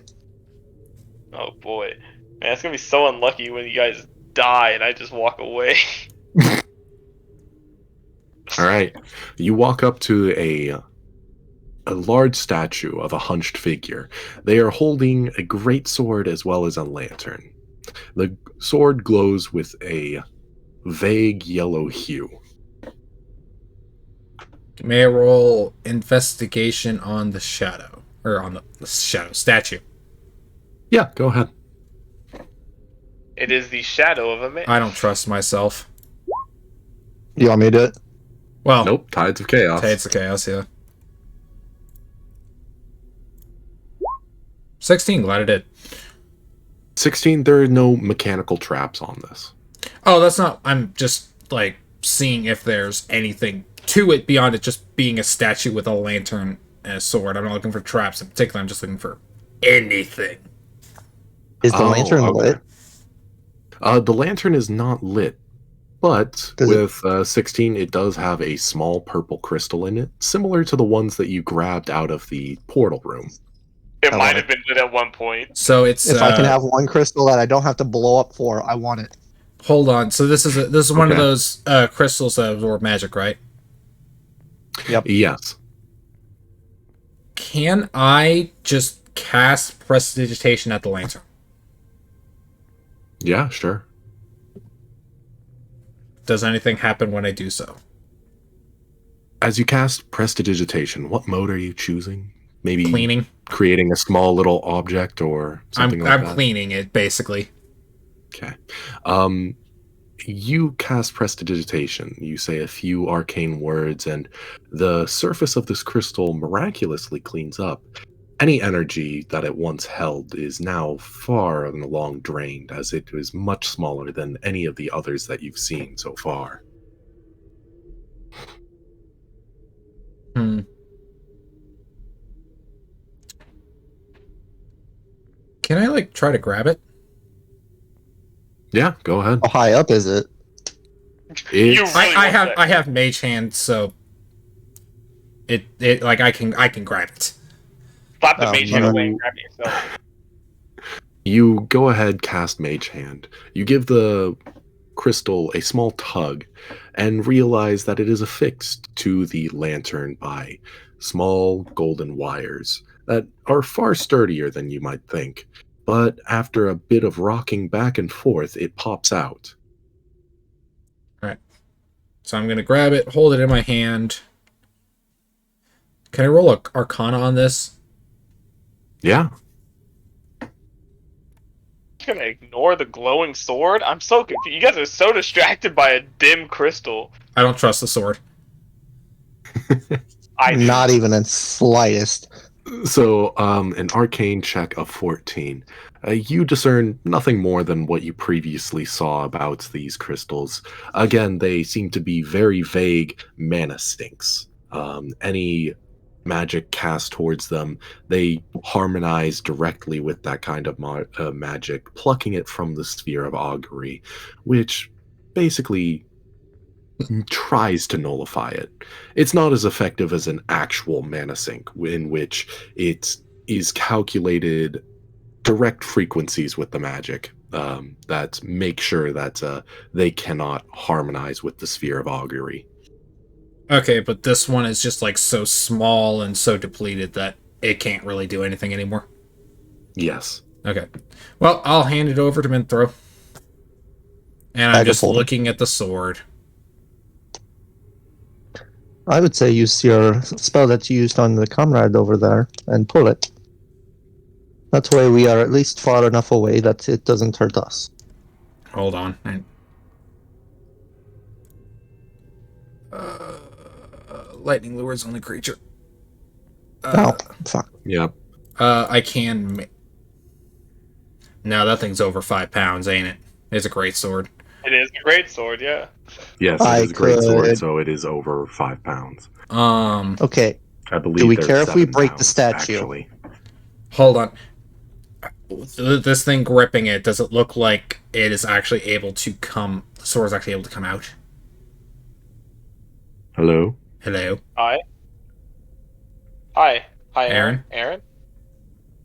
A: Oh boy. Man, it's gonna be so unlucky when you guys die and I just walk away.
B: All right. You walk up to a large statue of a hunched figure. They are holding a great sword as well as a lantern. The sword glows with a vague yellow hue.
C: May I roll investigation on the shadow? Or on the shadow statue.
B: Yeah, go ahead.
A: It is the shadow of a man.
C: I don't trust myself.
D: You want me to do it?
C: Well,
B: Nope, Tides of Chaos.
C: It's the chaos, yeah. 16, glad I did.
B: 16, there are no mechanical traps on this.
C: Oh, that's not... I'm just, like, seeing if there's anything to it beyond it just being a statue with a lantern and a sword. I'm not looking for traps in particular. I'm just looking for anything.
D: Is the lantern lit?
B: The lantern is not lit, but
D: Does
B: with 16, it does have a small purple crystal in it, similar to the ones that you grabbed out of the portal room.
A: It
D: I
A: might
D: want
A: have been lit at one point.
C: So it's...
D: If I can have one crystal that I don't have to blow up for, I want it.
C: Hold on. So this is one of
B: Okay.
C: those crystals that absorb magic, right?
B: Yes.
C: Can I just cast prestidigitation at the lantern?
B: Yeah, sure.
C: Does anything happen when I do so?
B: As you cast Prestidigitation, what mode are you choosing? Maybe
C: Cleaning?
B: creating a small little object or something like
C: I'm
B: that?
C: cleaning it, basically.
B: Okay. You cast Prestidigitation. You say a few arcane words, and the surface of this crystal miraculously cleans up. Any energy that it once held is now far and long drained, as it is much smaller than any of the others that you've seen so far.
C: Hmm. Can I, like, try to grab it?
B: Yeah, go ahead.
D: How high up is it?
A: You
B: It's,
A: really
C: I
A: want
C: have
A: that.
C: I have mage hand, so it like I can grab it.
A: Slap the
D: Oh,
A: mage hand
D: no.
A: away and grab it yourself.
B: you go ahead, cast Mage Hand. You give the crystal a small tug and realize that it is affixed to the lantern by small golden wires that are far sturdier than you might think. But after a bit of rocking back and forth, it pops out.
C: So I'm gonna grab it, hold it in my hand. Can I roll a Arcana on this?
B: Yeah.
A: Gonna ignore the glowing sword? I'm so confused. You guys are so distracted by a dim crystal.
C: I don't trust the sword.
A: I do.
D: Not even in slightest.
B: So, an arcane check of 14. You discern nothing more than what you previously saw about these crystals. Again, they seem to be very vague mana stinks. Any magic cast towards them, they harmonize directly with that kind of magic, plucking it from the sphere of augury, which basically tries to nullify it. It's not as effective as an actual mana sink, in which it is calculated direct frequencies with the magic that make sure that they cannot harmonize with the sphere of augury.
C: Okay, but this one is just like so small and so depleted that it can't really do anything anymore.
B: Yes.
C: Okay. Well, I'll hand it over to Minthro. And I'm just
D: Bag of holding.
C: looking at the sword.
D: I would say use your spell that you used on the comrade over there and pull it. That way we are at least far enough away that it doesn't hurt us.
C: Hold on. Lightning lures only creature.
D: Oh, fuck.
B: Yep.
C: I can. No, that thing's over 5 pounds, ain't it? It's a great sword.
A: It is a great sword, yeah.
B: Yes,
D: I
B: it is a great sword,
D: could-
B: so it is over 5 pounds.
D: Okay,
B: I believe
D: do we
B: there's
D: care if we
B: 7
D: break the
B: pounds,
D: statue?
B: actually.
C: Hold on. This thing gripping it, does it look like it is actually able to come... The sword is actually able to come out?
B: Hello?
C: Hello?
A: Hi. Hi. Hi,
C: Aaron?
A: Aaron?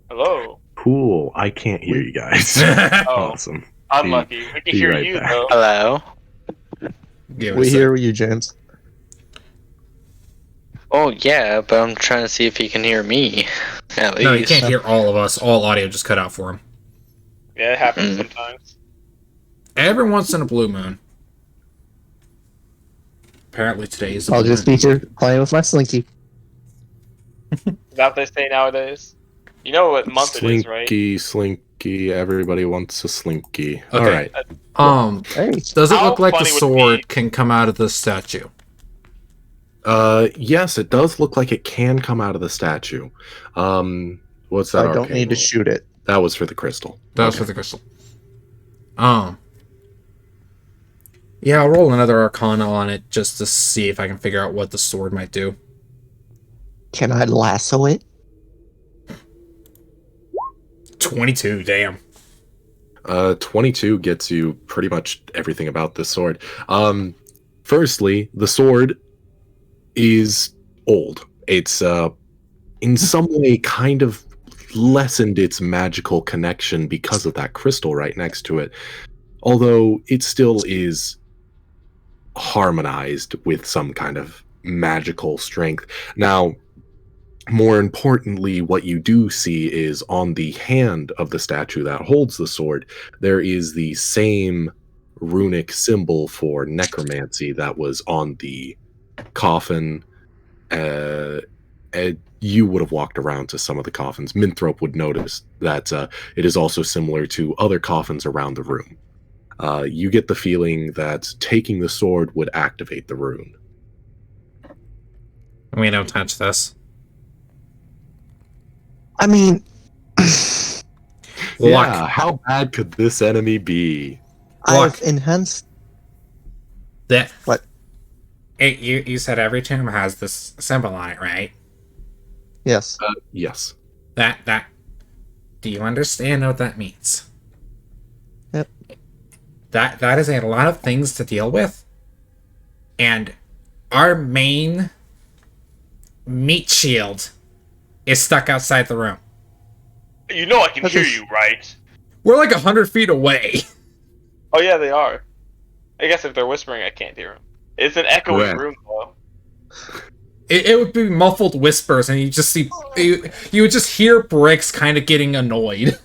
A: Hello.
B: Cool. I can't hear you guys.
A: Oh,
B: Awesome.
A: unlucky. We can
B: be
A: hear
B: right
A: you,
B: back.
A: though.
F: Hello.
C: Give it a
D: we
C: sec.
D: hear you, James.
F: Oh yeah, but I'm trying to see if he can hear me. At least.
C: No, he can't hear all of us. All audio just cut out for him.
A: Yeah, it happens
F: Mm.
A: sometimes.
C: Every once in a blue moon. Apparently today is the
D: I'll
C: blue
D: just
C: moon.
D: be here playing with my slinky.
A: Is that what they say nowadays? You know what month it is, right?
B: Slinky, everybody wants a slinky.
C: Okay.
B: Alright.
D: Hey,
C: Does it
A: How
C: look like the
A: funny would it
C: sword
A: be-
C: can come out of the statue?
B: Yes, it does look like it can come out of the statue. What's that?
D: I don't
B: arcane
D: need to
B: roll?
D: shoot it.
B: That was for the crystal.
C: That was
B: Okay.
C: for the crystal. Yeah, I'll roll another Arcana on it just to see if I can figure out what the sword might do.
D: Can I lasso it?
C: 22, damn.
B: 22 gets you pretty much everything about this sword. Firstly, the sword is old. It's in some way kind of lessened its magical connection because of that crystal right next to it. Although it still is harmonized with some kind of magical strength. Now, more importantly, what you do see is on the hand of the statue that holds the sword, there is the same runic symbol for necromancy that was on the coffin. You would have walked around to some of the coffins. Minthrop would notice that it is also similar to other coffins around the room. You get the feeling that taking the sword would activate the rune.
C: We don't touch this.
D: I mean,
B: Yeah, how bad could this enemy be?
D: I've enhanced.
C: That
D: What?
C: You said every tomb has this symbol on it, right?
D: Yes.
B: Yes.
C: That. Do you understand what that means?
D: Yep.
C: That is a lot of things to deal with, and our main meat shield is stuck outside the room.
A: You know I can
D: That's
A: hear
D: just-
A: you, right?
C: We're like 100 feet away.
A: Oh yeah, they are. I guess if they're whispering, I can't hear them. It's an echoing
B: Correct.
A: room, though.
C: It would be muffled whispers, and you just see you would just hear Bricks kind of getting annoyed.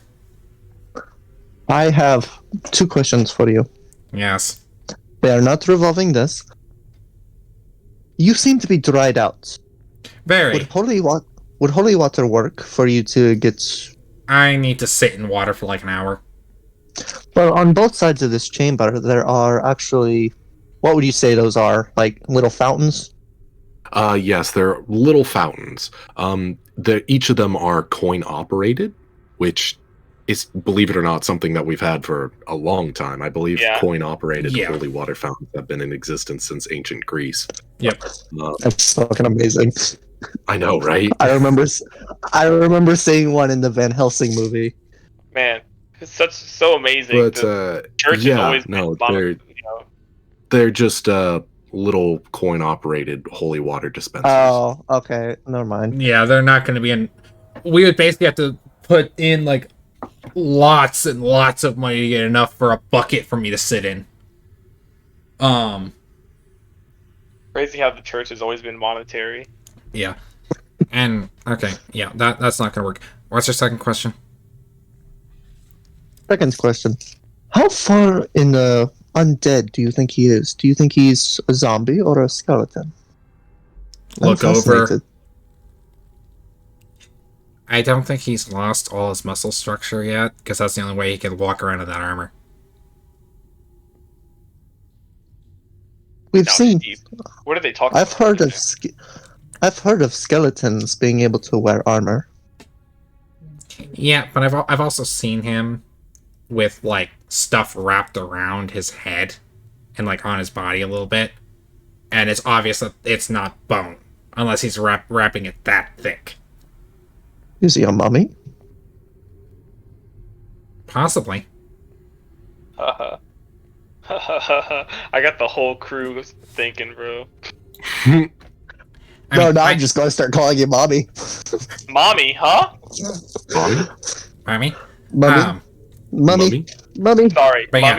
D: I have 2 questions for you.
C: Yes.
D: They are not revolving this. You seem to be dried out.
C: Very.
D: Would holy water work for you to get?
C: I need to sit in water for like an hour.
D: Well, on both sides of this chamber, there are actually. What would you say those are? Like little fountains?
B: Yes, they're little fountains. Each of them are coin operated, which is, believe it or not, something that we've had for a long time. I believe coin operated holy water fountains have been in existence since ancient Greece.
C: Yep.
D: That's fucking amazing.
B: I know, right?
D: I remember seeing one in the Van Helsing movie.
A: Man, it's so amazing.
B: But
A: the church has always been
B: they're just little coin operated holy water dispensers.
D: Oh, okay. Never mind.
C: Yeah, they're not going to be in. We would basically have to put in like lots and lots of money to get enough for a bucket for me to sit in.
A: Crazy how the church has always been monetary.
C: Yeah. And okay, yeah, that's not going to work. What's your second question?
D: Second question: how far in the undead do you think he is? Do you think he's a zombie or a skeleton?
C: Look
D: I'm
C: over.
D: fascinated.
C: I don't think he's lost all his muscle structure yet, because that's the only way he can walk around in that armor.
D: We've
A: Now,
D: seen.
A: Steve, what are they talking
D: I've
A: about?
D: I've heard of skeletons being able to wear armor.
C: Yeah, but I've also seen him with like stuff wrapped around his head and like on his body a little bit, and it's obvious that it's not bone unless he's wrapping it that thick.
D: Is he a mummy?
C: Possibly.
A: I got the whole crew thinking, bro.
D: I'm just gonna start calling you mommy.
A: Mommy, huh?
C: Mommy?
D: Mummy. Mummy.
A: Sorry,
C: But yeah.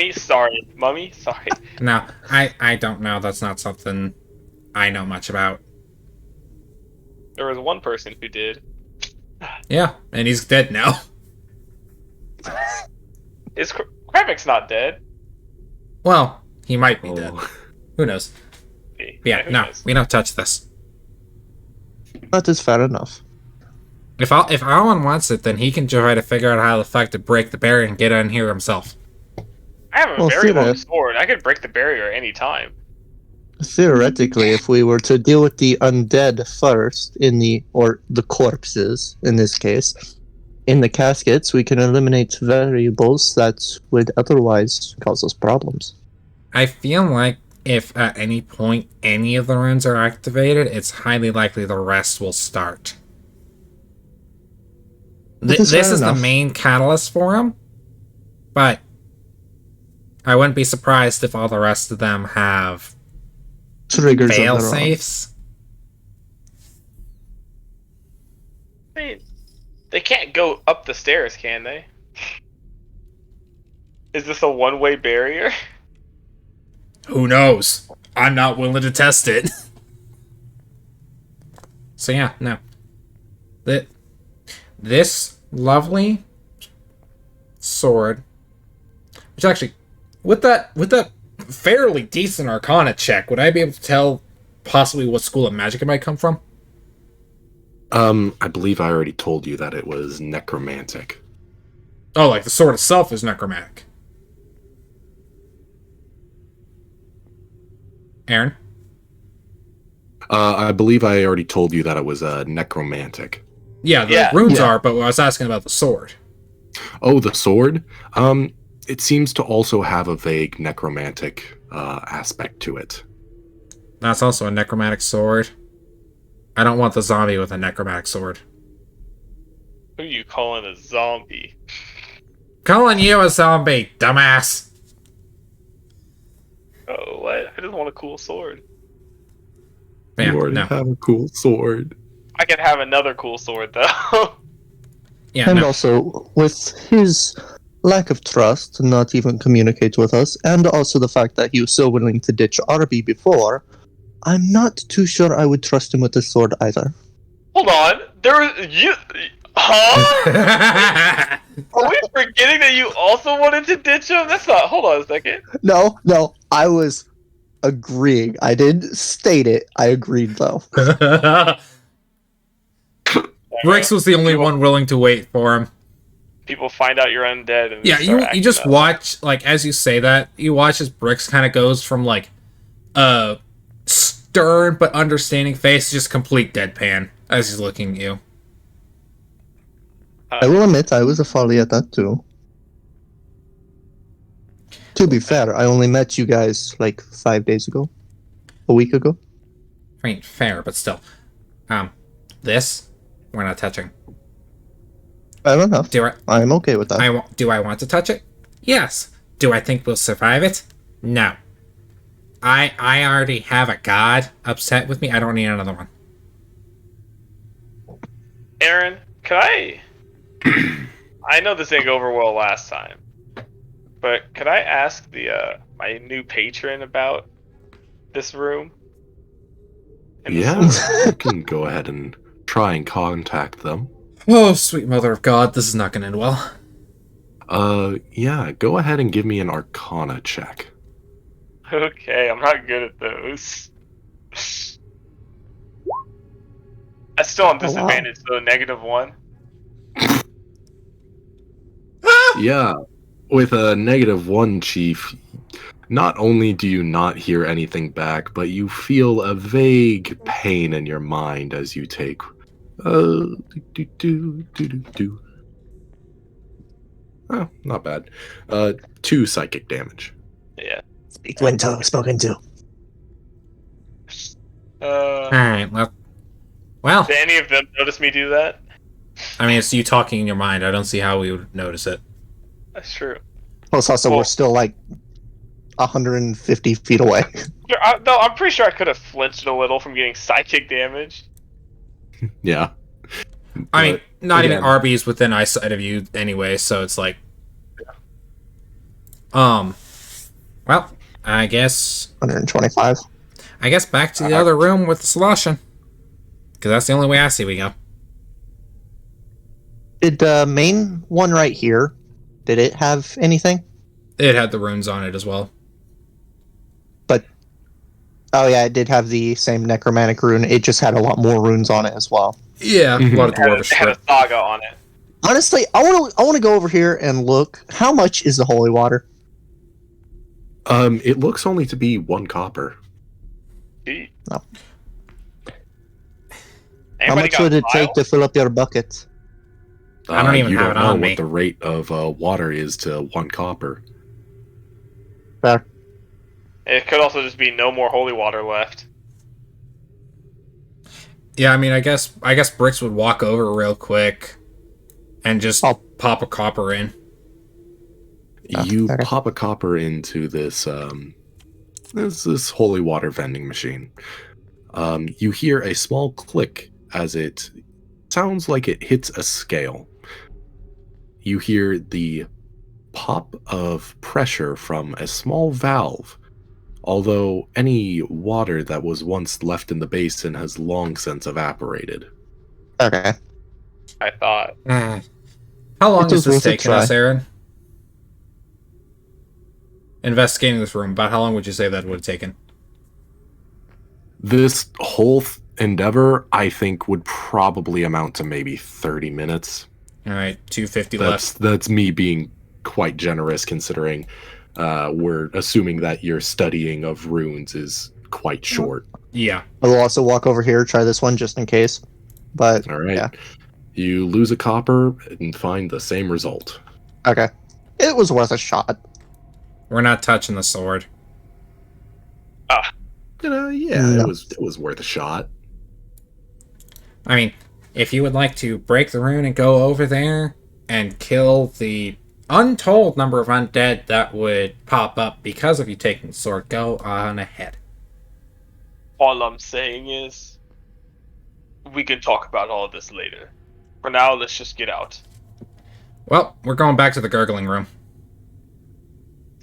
A: Mummy, sorry.
C: No, I don't know. That's not something I know much about.
A: There was one person who did.
C: Yeah, and he's dead now.
A: Is Kravic's not dead?
C: Well, he might be dead. Who knows? Yeah,
A: who
C: no,
A: knows?
C: we don't touch this.
D: That is fair enough.
C: If Alan wants it, then he can try to figure out how the fuck to break the barrier and get in here himself.
A: I have a very long sword. I could break the barrier any time.
D: Theoretically, if we were to deal with the undead first, or the corpses in this case, in the caskets, we can eliminate variables that would otherwise cause us problems.
C: I feel like if at any point any of the runes are activated, it's highly likely the rest will start. This is the main catalyst for them, but I wouldn't be surprised if all the rest of them have
D: Triggers
C: fail safes.
A: I mean, they can't go up the stairs, can they? Is this a one-way barrier?
C: Who knows? I'm not willing to test it. So yeah, no. This lovely sword, which actually, with that fairly decent Arcana check, would I be able to tell possibly what school of magic it might come from?
B: I believe I already told you that it was necromantic.
C: Oh, like the sword itself is necromantic. Aaron?
B: I believe I already told you that it was necromantic.
C: Yeah, the runes are, but I was asking about the sword.
B: Oh, the sword? It seems to also have a vague necromantic aspect to it.
C: That's also a necromantic sword. I don't want the zombie with a necromantic sword.
A: Who are you calling a zombie?
C: Calling you a zombie, dumbass.
A: Oh, what? I just want a cool sword.
C: Yeah,
B: you already
C: no.
B: have a cool sword.
A: I could have another cool sword, though.
C: Yeah,
D: And
C: no.
D: also, with his lack of trust to not even communicate with us, and also the fact that he was so willing to ditch RB before, I'm not too sure I would trust him with the sword either.
A: Hold on. Huh? Are we forgetting that you also wanted to ditch him? That's not... Hold on a second.
D: No, I was agreeing. I didn't state it. I agreed though.
C: Bricks was the only one willing to wait for him.
A: People find out you're undead and
C: Yeah,
A: start
C: you
A: acting
C: just
A: up.
C: watch, like, as you say that, you watch as Bricks kind of goes from, like, stern but understanding face to just complete deadpan as he's looking at you.
D: I will admit I was a folly at that too. To be fair, I only met you guys like 5 days ago. A week ago.
C: I mean, fair, but still. This, we're not touching.
D: Fair enough.
C: Do I?
D: I'm okay with that.
C: Do I want to touch it? Yes. Do I think we'll survive it? No. I already have a god upset with me. I don't need another one.
A: Aaron, can I? I know this didn't go over well last time, but could I ask the my new patron about this room? And this
B: Yeah, you can go ahead and try and contact them.
C: Oh, sweet mother of God, this is not going to end well.
B: Yeah, go ahead and give me an Arcana check.
A: Okay, I'm not good at those. I'm still on disadvantage, so -1.
B: Yeah, with a -1, Chief, not only do you not hear anything back, but you feel a vague pain in your mind as you take oh, not bad. 2 psychic damage.
A: Yeah.
D: Speak when spoken to.
C: Alright, well,
A: Did any of them notice me do that?
C: I mean, it's you talking in your mind. I don't see how we would notice it.
A: That's true.
D: Plus, also, we're still like 150 feet away.
A: No, I'm pretty sure I could have flinched a little from getting psychic damage.
B: Yeah.
C: I mean, not even
B: again-
C: Arby's within eyesight of you anyway, so it's like... Well, I guess
D: 125.
C: back to the other room with the solution. Because that's the only way I see we go.
D: Did the main one right here, did it have anything?
C: It had the runes on it as well.
D: Oh yeah, it did have the same necromantic rune. It just had a lot more runes on it as well.
C: Yeah,
B: Mhm.
C: a lot of
A: It had,
C: dwarvish
A: it had a
C: shit.
A: saga on it.
D: Honestly, I want to go over here and look. How much is the holy water?
B: It looks only to be 1 copper.
A: Gee.
D: No. How
A: Anybody
D: much
A: got
D: would it
A: a
D: take
A: vial?
D: to fill up your bucket?
C: I don't even
B: you
C: have
B: don't
C: it
B: know
C: on
B: what
C: me.
B: the rate of water is to 1 copper.
D: Fair.
A: It could also just be no more holy water left.
C: Yeah, I mean, I guess Bricks would walk over real quick and just
D: Oh.
C: pop a copper in.
B: You
D: okay.
B: pop a copper into this this holy water vending machine. You hear a small click as it sounds like it hits a scale. You hear the pop of pressure from a small valve, although any water that was once left in the basin has long since evaporated.
D: Okay.
A: I thought.
C: How long
D: It
C: has
D: was
C: this
D: worth a
C: taken us,
D: try.
C: Aaron? Investigating this room, about how long would you say that would have taken?
B: This whole endeavor, I think, would probably amount to maybe 30 minutes.
C: Alright, 250 left.
B: That's me being quite generous, considering we're assuming that your studying of runes is quite short.
C: Yeah.
D: I will also walk over here, try this one just in case. But
B: All right.
D: Yeah.
B: You lose a copper and find the same result.
D: okay, it was worth a shot.
C: We're not touching the sword.
B: Yeah,
D: No.
B: it was worth a shot.
C: I mean, if you would like to break the rune and go over there and kill the untold number of undead that would pop up because of you taking the sword, go on ahead.
A: All I'm saying is, we can talk about all of this later. For now, let's just get out.
C: Well, we're going back to the gurgling room.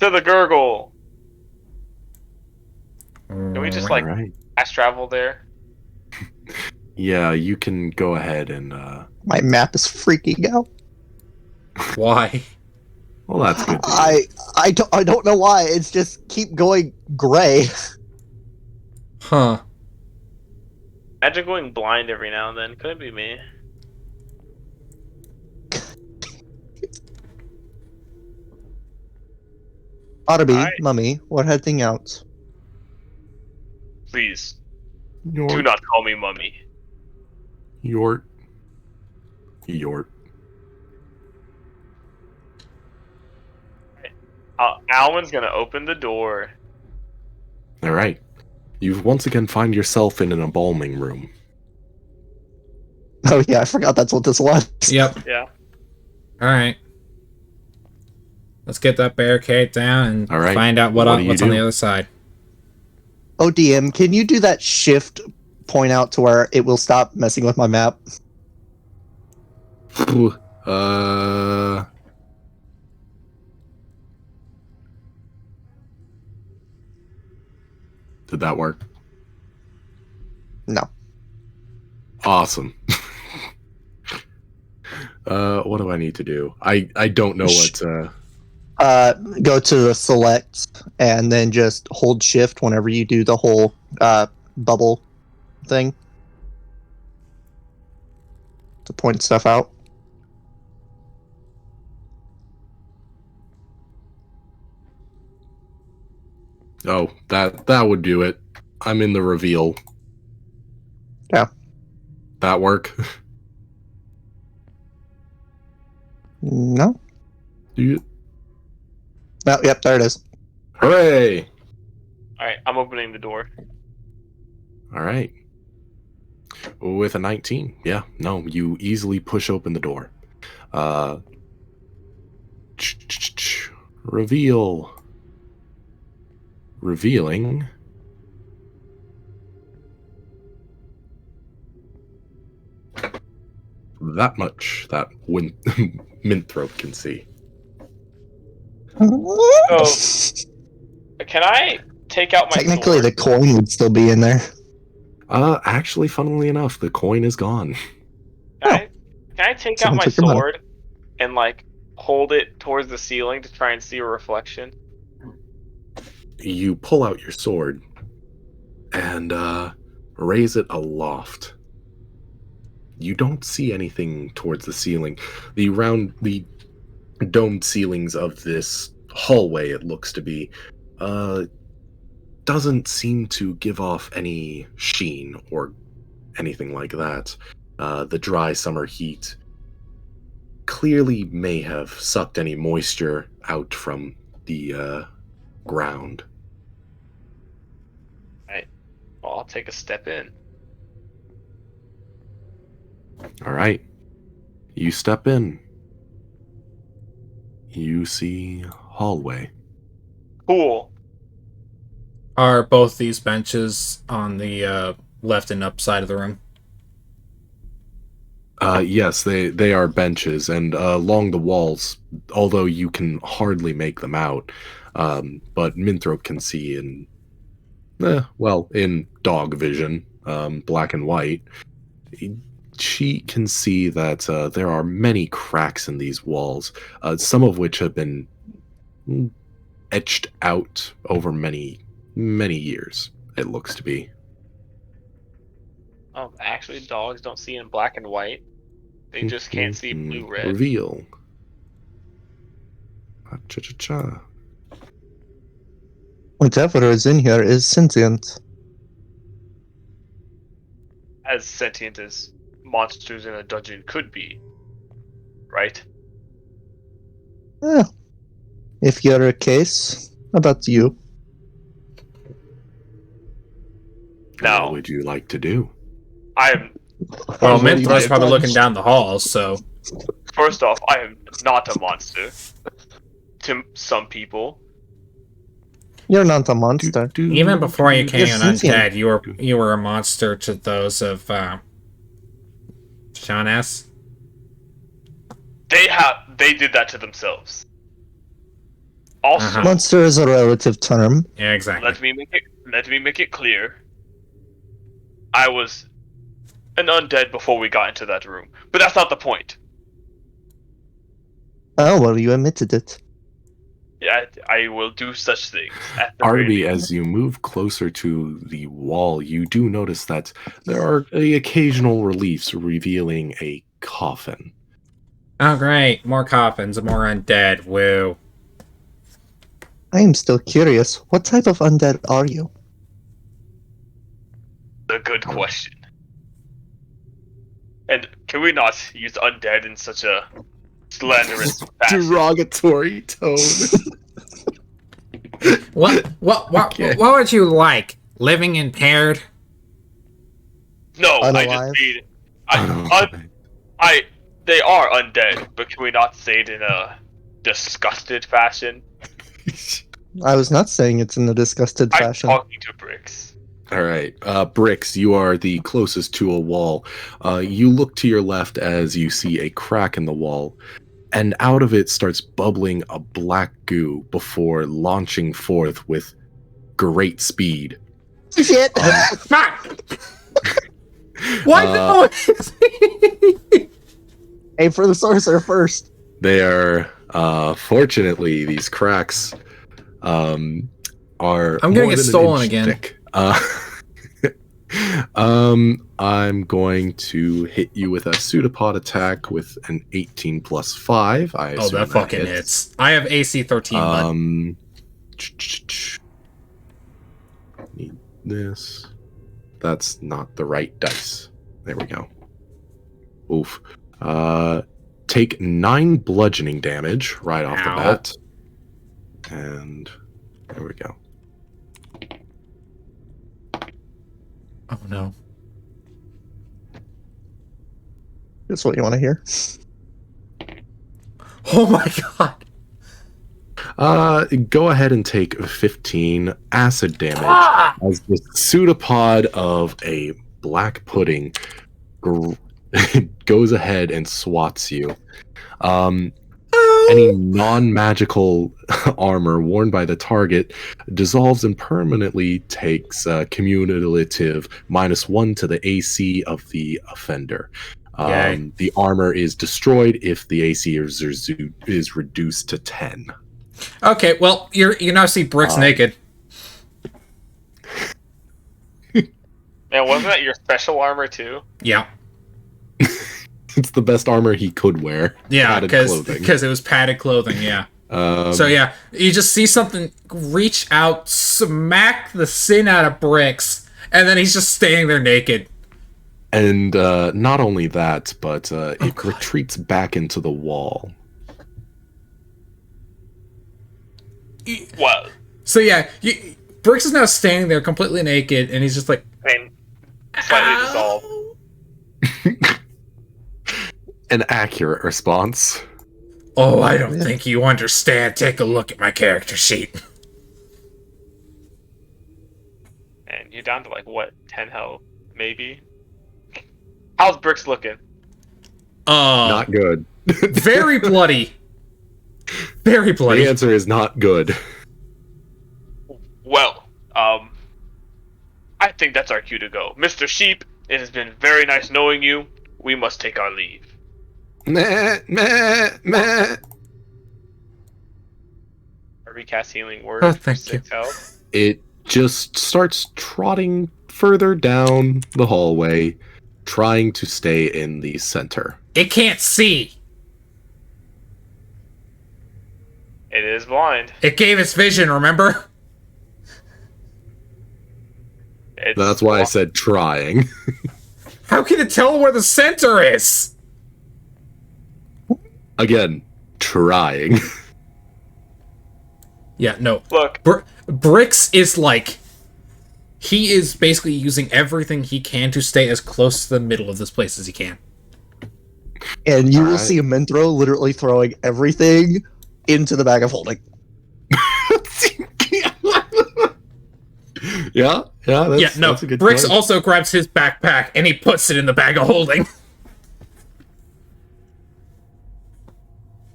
A: To the gurgle. Can we just, like,
B: All right.
A: fast travel there?
B: Yeah, you can go ahead and.
D: My map is freaking out.
C: Why?
B: Well, that's good.
D: I don't know why. It's just keep going gray.
C: Huh.
A: Imagine going blind every now and then. Couldn't be me.
D: Oughta be,
A: Alright.
D: mummy, we're heading out.
A: Please, do
B: Yort.
A: not call me mummy.
B: Yort. Yort.
A: Alwyn's gonna open the door.
B: All right. You once again find yourself in an embalming room.
D: Oh yeah, I forgot that's what this was.
C: Yep.
A: Yeah.
C: Alright. Let's get that barricade down and
B: All right.
C: find out
B: What do you
C: what's on
B: do?
C: the other side.
D: Oh, DM, can you do that shift point out to where it will stop messing with my map?
B: Ooh, Did that work?
D: No.
B: Awesome. What do I need to do? I don't know what.
D: Go to the select and then just hold shift whenever you do the whole bubble thing to point stuff out.
B: Oh, that would do it. I'm in the reveal.
D: Yeah.
B: That work?
D: No.
B: You...
D: No. Yep. There it is.
B: Hooray!
A: Alright, I'm opening the door.
B: All right. With a 19, yeah, no, you easily push open the door. Reveal. Revealing. That much that Minthrope can see.
A: Can I take out my
D: Technically,
A: sword?
D: the coin would still be in there.
B: Actually, funnily enough, the coin is gone.
A: Can I take out
D: Someone
A: my
D: took your money.
A: sword and like hold it towards the ceiling to try and see a reflection?
B: You pull out your sword and raise it aloft. You don't see anything towards the ceiling. The domed ceilings of this hallway, it looks to be, doesn't seem to give off any sheen or anything like that. The dry summer heat clearly may have sucked any moisture out from the ground.
A: Well, I'll take a step in.
B: All right. You step in. You see hallway.
A: Cool.
C: Are both these benches on the left and up side of the room?
B: Yes, they are benches, and along the walls, although you can hardly make them out, but Minthrope can see in, in dog vision, black and white. She can see that there are many cracks in these walls, some of which have been etched out over many years, it looks to be.
A: Actually, dogs don't see in black and white. They just can't see blue-red.
B: Reveal. Cha-cha-cha.
D: Whatever is in here is sentient.
A: As sentient as monsters in a dungeon could be. Right?
D: If you're a case, about you.
A: Now,
B: What would you like to do?
A: I am.
C: Well,
D: What do you
C: Minthrop's
D: do?
C: probably looking down the hall, so...
A: First off, I am not a monster. To some people.
D: You're not a monster.
C: Even before you came
D: You're
C: in
D: sentient.
C: undead, you were a monster to those of Sean S.
A: They did that to themselves. Also,
C: Uh-huh.
D: Monster is a relative term.
C: Yeah, exactly.
A: let me make it clear. I was an undead before we got into that room, but that's not the point.
D: Oh, well, you admitted it.
A: I will do such things. At the
B: Arby,
A: very least.
B: as you move closer to the wall, you do notice that there are the occasional reliefs revealing a coffin.
C: Oh, great. More coffins, more undead. Woo.
D: I am still curious. What type of undead are you?
A: A good question. And can we not use undead in such a slanderous fashion?
B: Derogatory tone.
C: What
B: Okay.
C: what would you like? Living impaired?
A: No, I
D: Unalive?
A: just mean they are undead, but can we not say it in a disgusted fashion?
D: I was not saying it's in a disgusted
A: I'm
D: fashion.
A: talking to Bricks.
B: All right, Bricks, you are the closest to a wall. You look to your left as you see a crack in the wall, and out of it starts bubbling a black goo before launching forth with great speed.
D: Shit!
C: Fuck! What? No!
D: Aim for the sorcerer first.
B: They are, fortunately, these cracks are.
C: I'm gonna
B: more
C: get
B: than an
C: stolen
B: inch
C: again.
B: thick. I'm going to hit you with a pseudopod attack with an 18 plus 5. I
C: Oh,
B: assume
C: that fucking hits. I have AC 13, bud.
B: Need this. That's not the right dice. There we go. Oof. Take 9 bludgeoning damage right off the
C: Ow.
B: bat. And there we go.
C: Oh no.
D: That's what you want to hear.
C: Oh my god.
B: Go ahead and take 15 acid damage
C: Ah!
B: as the pseudopod of a black pudding goes ahead and swats you. Any non-magical armor worn by the target dissolves and permanently takes cumulative -1 to the AC of the offender.
C: Yay.
B: The armor is destroyed if the AC is reduced to 10.
C: Okay, well, you now see Bricks naked.
A: Man, wasn't that your special armor too?
C: Yeah.
B: It's the best armor he could wear.
C: Yeah,
B: Padded clothing.
C: because it was padded clothing, yeah. So yeah, you just see something reach out, smack the sin out of Bricks, and then he's just standing there naked.
B: And not only that, but it
C: God.
B: retreats back into the wall.
A: Well,
C: So yeah, Bricks is now standing there completely naked, and he's just like,
A: and slightly
C: "Ow."
A: dissolved.
B: An accurate response.
C: Oh, I don't think you understand. Take a look at my character sheet.
A: And you're down to like what, 10 health, maybe? How's Bricks looking?
B: Not good.
C: Very bloody. Very
B: The
C: bloody.
B: answer is not good.
A: Well, I think that's our cue to go. Mr. Sheep, it has been very nice knowing you. We must take our leave.
B: Meh, meh, meh.
A: A recast healing word
C: Oh,
A: for
C: thank
A: 6 health.
B: It just starts trotting further down the hallway, trying to stay in the center.
C: It can't see.
A: It is blind.
C: It gave its vision, remember?
A: It's
B: That's why I said trying.
C: How can it tell where the center is?
B: Again, trying.
C: Yeah, no.
A: Look,
C: Bricks is like... He is basically using everything he can to stay as close to the middle of this place as he can.
D: And you will
B: Alright.
D: see Minthro literally throwing everything into the bag of holding.
B: Yeah,
C: Yeah, no.
B: that's a good
C: Bricks
B: point.
C: also grabs his backpack and he puts it in the bag of holding.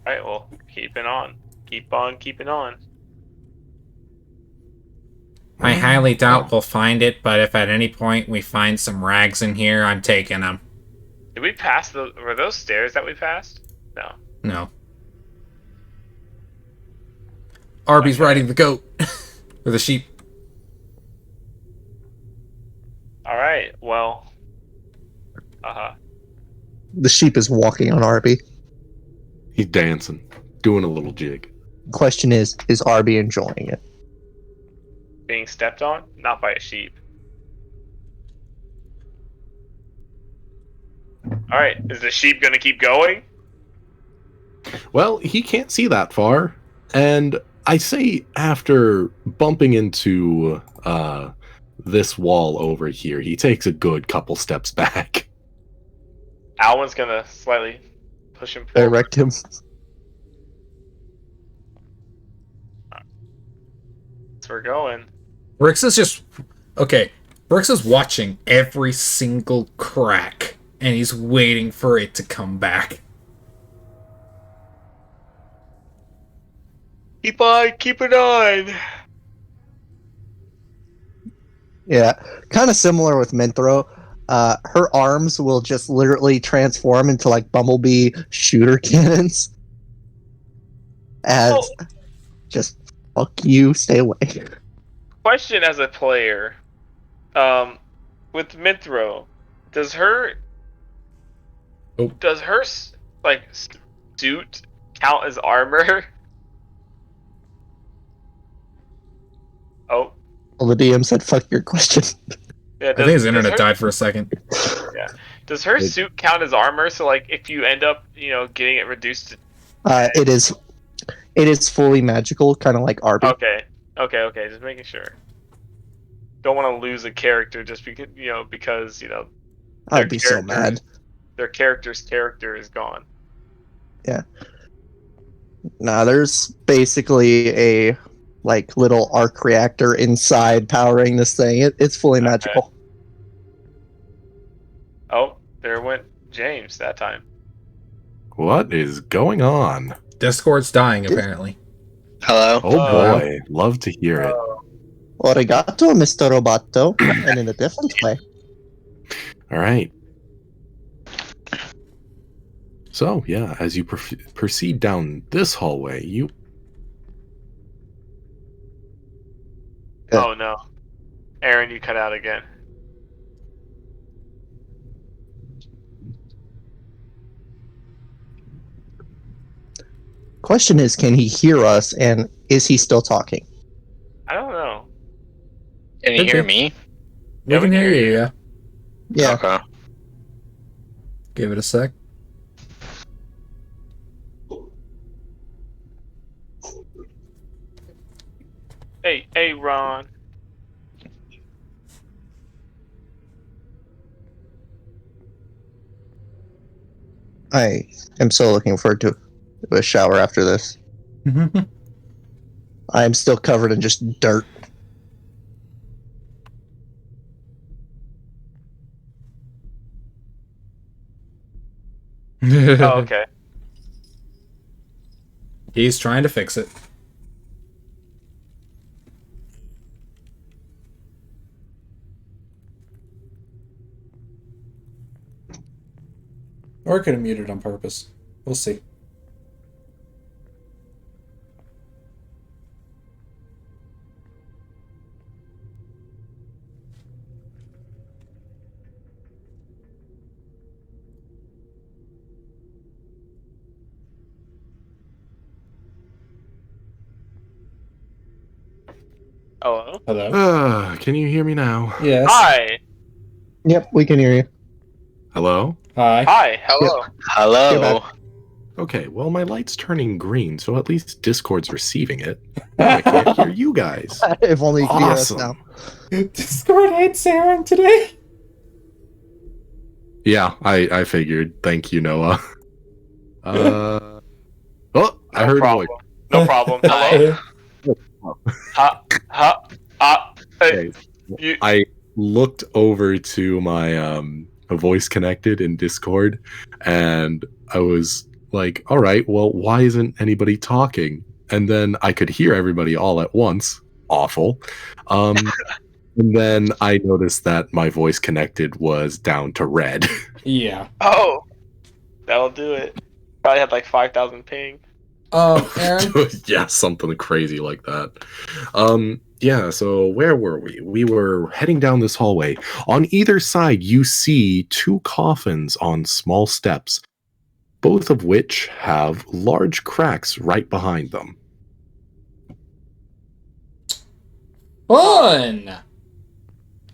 A: alright, well, keeping on. Keep on keeping on.
C: I highly doubt we'll find it, but if at any point we find some rags in here, I'm taking them.
A: Did we pass the... Were those stairs that we passed? No.
C: No. Arby's riding the goat. Or the sheep.
A: Alright, well. Uh-huh.
D: The sheep is walking on Arby.
B: He's dancing, doing a little jig.
D: Question is Arby enjoying it?
A: Being stepped on? Not by a sheep. Alright, is the sheep gonna keep going?
B: Well, he can't see that far, and I say after bumping into this wall over here, he takes a good couple steps back.
A: Alwyn's gonna slightly push him forward.
D: Direct him.
A: So we're going.
C: Brix is just... Okay, Brix is watching every single crack, and he's waiting for it to come back.
A: Keep on, keep it on!
D: Yeah, kind of similar with Minthro. Her arms will just literally transform into like Bumblebee shooter cannons. As just fuck you, stay away.
A: Question as a player. With Minthro, does her like suit count as armor? Oh.
D: Well, the DM said fuck your question.
A: Yeah,
C: I think his internet died for a second.
A: Yeah. Does her suit count as armor? So like if you end up, getting it reduced to
D: It is fully magical, kind of like Arby.
A: Okay, just making sure. Don't want to lose a character just because
D: I'd be so mad.
A: Their character's character is gone.
D: Yeah. Nah, there's basically a like little arc reactor inside powering this thing. It's fully magical.
A: Oh, there went James that time.
B: What is going on?
C: Discord's dying, apparently.
F: Hello?
B: Oh boy, love to hear it.
D: Arigato, Mr. Roboto, and in a different way.
B: All right. So, yeah, as you proceed down this hallway, you...
A: Oh no. Aaron, you cut out again.
D: Question is, can he hear us, and is he still talking?
A: I don't know.
F: Can you hear me?
C: We can hear you, yeah.
D: Yeah.
F: Okay.
C: Give it a sec.
A: Hey, Ron.
D: I am so looking forward to a shower after this. I am still covered in just dirt.
A: Oh, okay.
C: He's trying to fix it. Or I could have muted on purpose. We'll see.
A: Hello?
C: Hello?
B: Can you hear me now?
C: Yes.
A: Hi!
D: Yep, we can hear you.
B: Hello?
C: Hi.
A: Hi, hello.
F: Hello?
B: Okay, well, my light's turning green, so at least Discord's receiving it. I can't hear you guys.
D: If only you could hear us
B: Awesome.
D: now.
C: Discord hates Aaron today.
B: Yeah, I figured. Thank you, Noah. Oh, I heard a voice.
A: No problem. Hello? Hey,
B: Okay. I looked over to my voice connected in Discord, and I was like, all right, well, why isn't anybody talking? And then I could hear everybody all at once. Awful. And then I noticed that my voice connected was down to red.
C: Yeah.
A: Oh! That'll do it. Probably had like 5,000 ping.
C: Aaron?
B: Yeah, something crazy like that. Yeah, so where were we? We were heading down this hallway. On either side, you see two coffins on small steps, both of which have large cracks right behind them.
C: Fun!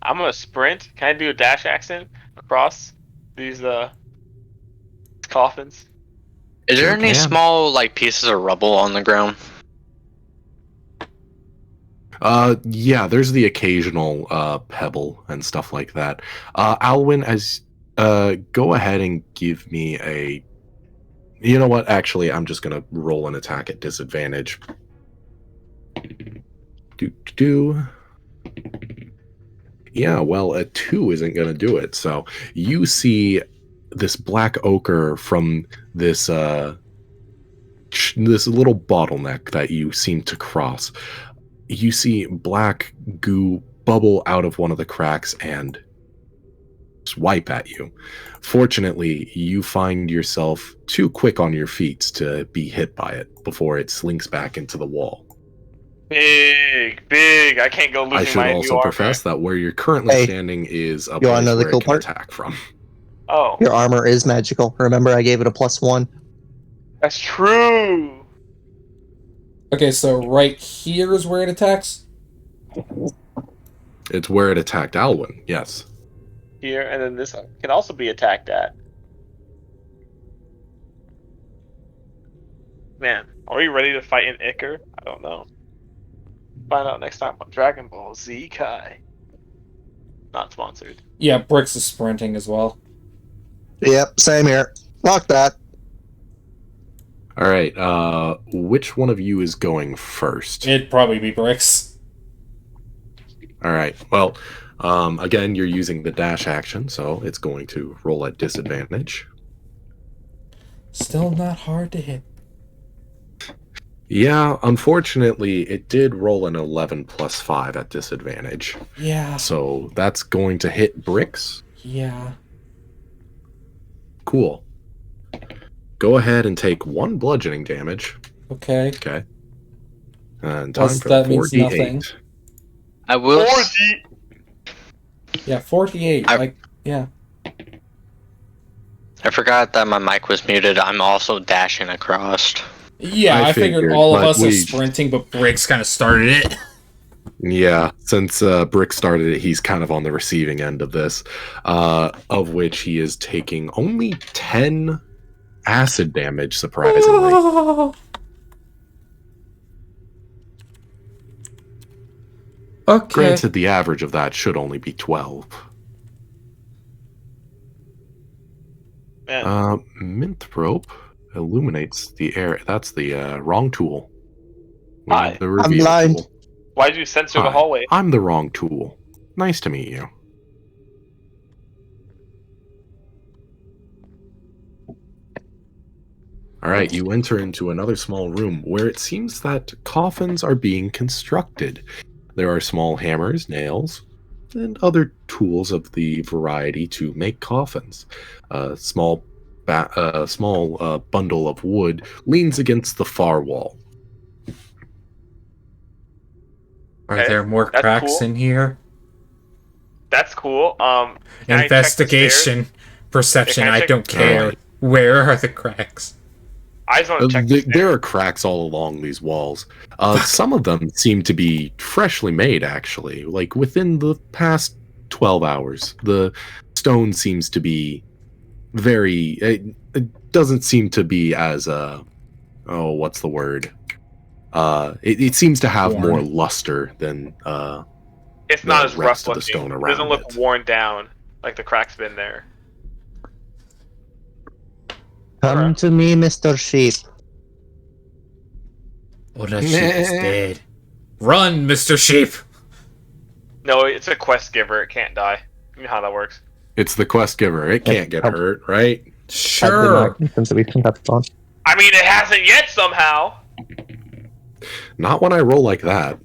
A: I'm gonna sprint. Can I do a dash action across these coffins?
F: Is there
B: Sure
F: any
B: can.
F: small like pieces of rubble on the ground?
B: Yeah, there's the occasional pebble and stuff like that. Alwyn, go ahead and give me a. You know what? Actually, I'm just gonna roll an attack at disadvantage. Do. Yeah, well, a 2 isn't gonna do it. So you see this black ochre from this this little bottleneck that you seem to cross. You see black goo bubble out of one of the cracks and swipe at you. Fortunately, you find yourself too quick on your feet to be hit by it before it slinks back into the wall.
A: Big. I can't go
B: I
A: losing
B: should
A: my
B: also
A: new
B: profess that where you're currently
D: Hey,
B: standing is a
D: you
B: place
D: wanna know the
B: where
D: cool
B: it can
D: part?
B: attack from.
A: armor. Oh,
D: Your armor is magical. Remember, I gave it a +1.
A: that's true.
C: Okay, so right here is where it attacks?
B: It's where it attacked Alwyn, yes.
A: Here, and then this can also be attacked at. Man, are we ready to fight an Icker? I don't know. Find out next time on Dragon Ball Z Kai. Not sponsored.
C: Yeah, Bricks is sprinting as well.
D: Yep, same here. Fuck that.
B: All right, which one of you is going first?
C: It'd probably be Bricks.
B: All right, well, again, you're using the dash action, so it's going to roll at disadvantage.
C: Still not hard to hit.
B: Yeah, unfortunately, it did roll an 11 plus 5 at disadvantage.
C: Yeah.
B: So that's going to hit Bricks.
C: Yeah.
B: Cool. Go ahead and take 1 bludgeoning damage.
C: Okay.
B: Okay. And time
C: Plus,
B: for
C: that
B: the
C: means
B: 4d8.
C: nothing.
F: I will.
A: 4D.
C: Yeah, 48. Yeah.
F: I forgot that my mic was muted. I'm also dashing across.
C: Yeah,
B: I
C: I figured
B: figured,
C: all of
B: but
C: us are
B: we-
C: sprinting, but Briggs kind of started it.
B: Yeah, since Brick started it, he's kind of on the receiving end of this, of which he is taking only 10 acid damage, surprisingly.
C: Okay.
B: Granted, the average of that should only be 12.
A: Man,
B: Mint rope illuminates the air. That's the wrong tool. We
A: Hi,
B: need the reveal
D: blind.
B: tool.
A: why'd you censor the
B: Hi,
A: hallway?
B: I'm the wrong tool. Nice to meet you. All right, you enter into another small room where it seems that coffins are being constructed. There are small hammers, nails, and other tools of the variety to make coffins. A small bundle of wood leans against the far wall.
C: Are
A: Okay,
C: there more
A: that's
C: cracks
A: cool.
C: in here?
A: That's cool. Can I check the stairs?
C: Investigation. Perception,
A: Can I
C: I
A: check-
C: don't care.
B: Alright.
C: Where are the cracks?
A: I just want to check the
B: There
A: stairs.
B: are cracks all along these walls. Some of them seem to be freshly made, actually. Like within the past 12 hours, the stone seems to be very. It doesn't seem to be as what's the word? It seems to have
C: Worn.
B: more luster than
A: It's
B: the
A: not as rough
B: rest of the
A: looking.
B: stone
A: It doesn't
B: around
A: look
B: it.
A: worn down like the crack's been there.
D: Come
A: Alright.
D: to me, Mr. Sheep.
C: Oh, that sheep is dead. Run, Mr. Sheep!
A: No, it's a quest giver. It can't die. You know how that works.
B: It's the quest giver. It can't get hurt, right?
C: Sure.
D: Since we can have fun.
A: I mean, it hasn't yet somehow.
B: Not when I roll like that.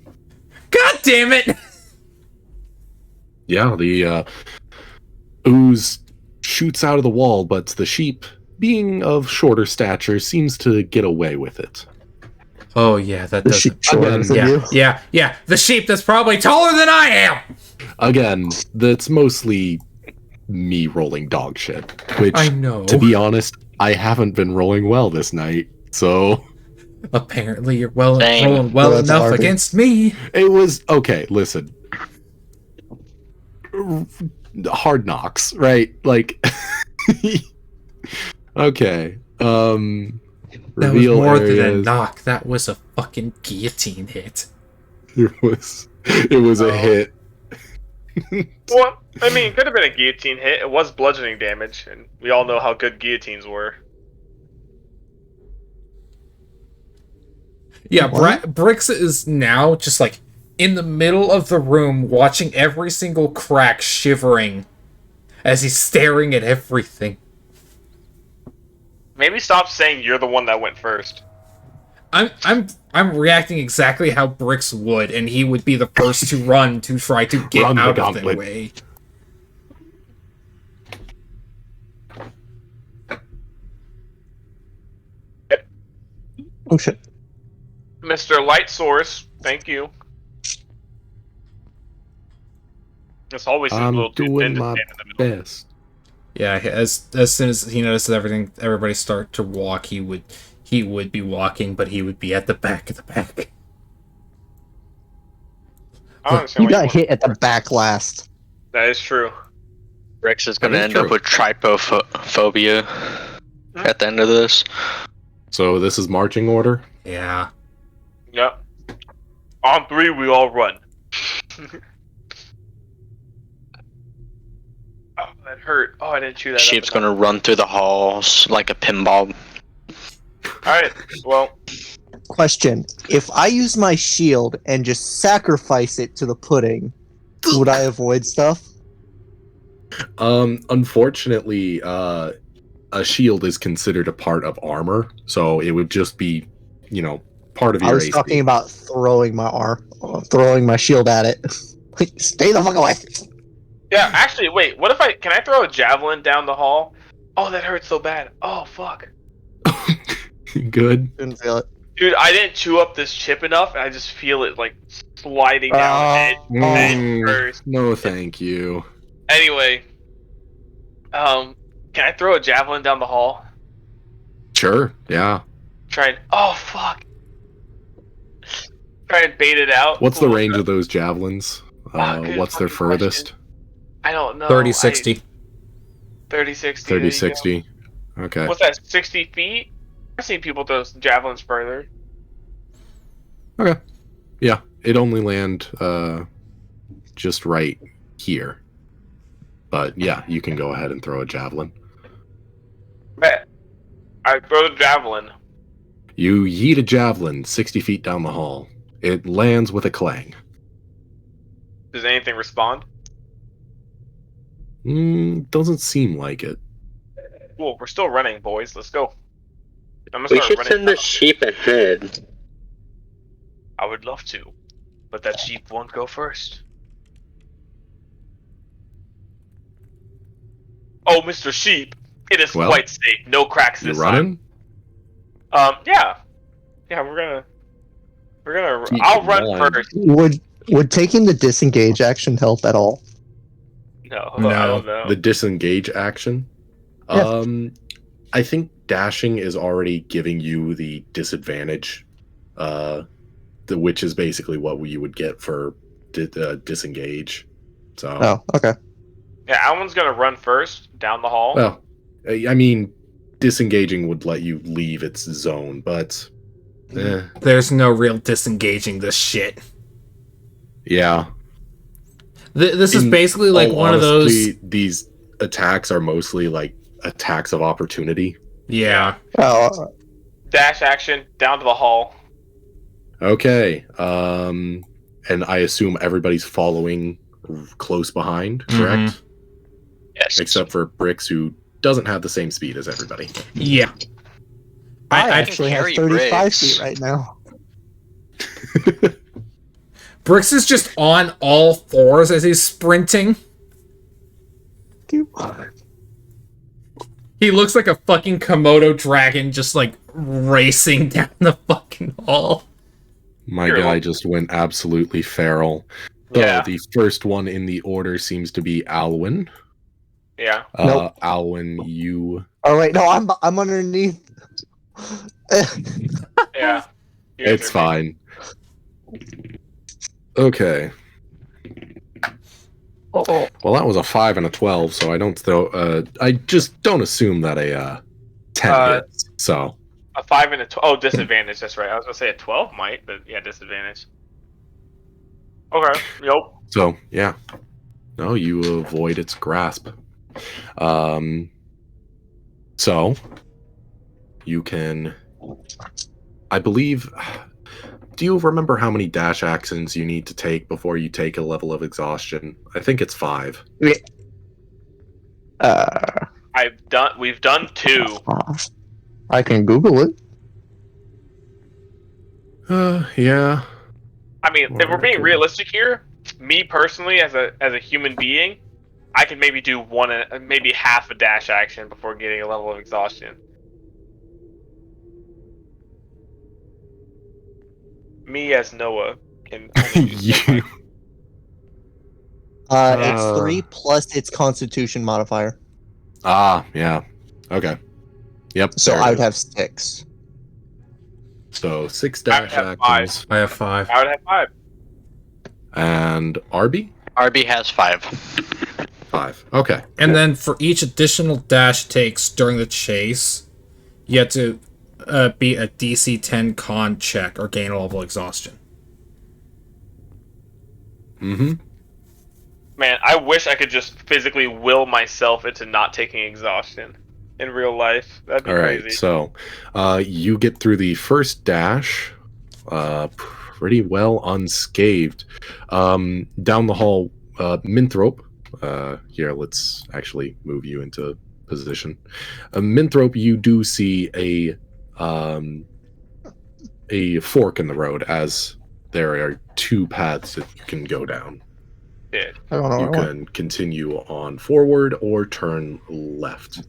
C: God damn it!
B: Yeah, the ooze shoots out of the wall, but the sheep, being of shorter stature, seems to get away with it.
C: Oh yeah, that
D: The
C: doesn't.
D: sheep shorter than you.
C: Yeah. The sheep that's probably taller than I am.
B: Again, that's mostly me rolling dog shit. Which,
C: I know.
B: to be honest, I haven't been rolling well this night. So
C: Apparently, you're
F: Same.
C: rolling well
D: Well, that's
C: enough
D: Arby.
C: against me.
B: it was okay. Listen, hard knocks, right? Like, okay.
C: That was
B: Reveal
C: more than a
B: areas.
C: knock. That was a fucking guillotine hit.
B: It was a hit.
A: Well, I mean, it could have been a guillotine hit. It was bludgeoning damage, and we all know how good guillotines were.
C: Yeah,
D: What?
C: Brix is now just like in the middle of the room, watching every single crack, shivering as he's staring at everything.
A: Maybe stop saying you're the one that went first.
C: I'm reacting exactly how Brix would, and he would be the first to run to try to get
B: Run the
C: out of their
B: gauntlet.
C: way.
D: Oh shit.
A: Mr. Light Source, thank you. This always seems a
B: I'm
A: little too thin
B: doing
A: to
B: my
A: stand in the middle.
B: best.
C: Yeah, as soon as he notices everybody start to walk, he would be walking, but he would be at the back of the pack.
A: I don't understand
D: You
A: why
D: got
A: want-
D: hit at the back last.
A: That is true.
F: Rex is gonna
B: That is
F: end up
B: true.
F: with trypophobia at the end of this.
B: So this is marching order.
C: Yeah.
A: Yep. On 3, we all run. Oh, that hurt. Oh, I didn't chew that
F: Sheep's
A: up.
F: gonna run through the halls like a pinball.
A: Alright, well,
D: Question: if I use my shield and just sacrifice it to the pudding, would I avoid stuff?
B: Unfortunately, a shield is considered a part of armor, so it would just be, part of
D: I
B: your
D: was
B: AC.
D: talking about throwing my shield at it. Like, stay the fuck away.
A: yeah, actually, wait, can I throw a javelin down the hall? Oh, that hurts so bad. Oh, fuck.
B: Good.
D: Didn't feel it.
A: Dude, I didn't chew up this chip enough, and I just feel it, like, sliding down the edge.
B: Mm,
A: First.
B: no, thank you.
A: Anyway, can I throw a javelin down the hall?
B: Sure. Yeah.
A: Try and oh fuck! Try and bait it out.
B: What's the range of those javelins?
A: Good
B: What's their
A: fucking
B: furthest?
A: I don't know.
C: 30-60.
A: 30-60.
B: 30, 60. Okay.
A: What's that? 60 feet? I've seen people throw javelins further.
B: Okay. Yeah, it only land just right here. But yeah, you can go ahead and throw a javelin.
A: Bet. I throw the javelin.
B: You yeet a javelin 60 feet down the hall. It lands with a clang.
A: Does anything respond?
B: Doesn't seem like it.
A: Cool. We're still running, boys. Let's go. I'm gonna
E: We
A: start
E: should
A: running.
E: send the sheep ahead.
A: I would love to, but that sheep won't go first. Oh, Mr. Sheep, it is
B: Well,
A: quite safe. No cracks
B: You
A: this
B: running?
A: time. Yeah, we're gonna.
B: Keep
A: I'll
B: in
A: run
B: mind.
A: first.
D: Would taking the disengage action help at all?
A: No,
C: No.
A: I don't know.
B: The disengage action?
D: Yeah.
B: I think dashing is already giving you the disadvantage, which is basically what you would get for disengage. So,
D: Oh, okay.
A: Yeah, Alan's gonna run first down the hall.
B: well, I mean, disengaging would let you leave its zone, but
C: There's no real disengaging this shit.
B: yeah.
C: This is
B: In
C: basically like
B: all
C: one of those.
B: honesty, these attacks are mostly like attacks of opportunity.
C: Yeah.
D: Oh,
A: Dash action down to the hall.
B: Okay. And I assume everybody's following close behind, correct?
F: Yes.
B: Except for Brix, who doesn't have the same speed as everybody.
C: Yeah.
D: I
C: I
D: actually have
F: carry
D: 35
F: Briggs.
D: feet right now.
C: Brix is just on all fours as he's sprinting. He looks like a fucking Komodo dragon just like racing down the fucking fucking hall.
B: My
A: Here,
B: guy
A: look.
B: just went absolutely feral. So
A: Yeah.
B: the first one in the order seems to be Alwyn.
A: Yeah.
D: Nope.
B: Alwyn, you.
D: Oh wait, no, I'm underneath.
A: Yeah. You guys
B: It's
A: are
B: fine. Okay.
D: Oh,
B: Well, that was a 5 and a 12, so I don't throw. I just don't assume that a 10 hits. So
A: a 5 and a 12. Oh, disadvantage. That's right. I was gonna say a 12 might, but yeah, disadvantage. Okay. Yep.
B: yeah. No, you avoid its grasp. So you can, I believe. Do you remember how many dash actions you need to take before you take a level of exhaustion? I think it's 5.
A: We've done 2.
D: I can Google it.
B: Yeah.
A: I mean, if we're being
B: Okay.
A: realistic here, me personally, as a human being, I can maybe do maybe half a dash action before getting a level of exhaustion. Me as Noah can only do so much.
D: It's 3 plus its Constitution modifier,
B: Yeah. Okay. Yep.
D: so
B: there it
D: I would
B: is.
D: have 6.
B: So 6
A: I would
B: dash
A: have
B: actions.
C: I have 5.
A: I would have 5.
B: And Arby?
F: RB has 5.
B: 5. Okay.
C: And then for each additional dash takes during the chase, you have to beat a DC 10 con check or gain a level of exhaustion.
B: Mm-hmm.
A: Man, I wish I could just physically will myself into not taking exhaustion in real life. That'd be
B: All right.
A: crazy.
B: So you get through the first dash pretty well unscathed. Down the hall, Minthrope. Here, let's actually move you into position. Minthrope, you do see a fork in the road, as there are 2 paths that you can go down.
A: Yeah.
D: I don't know.
B: You can continue on forward or turn left.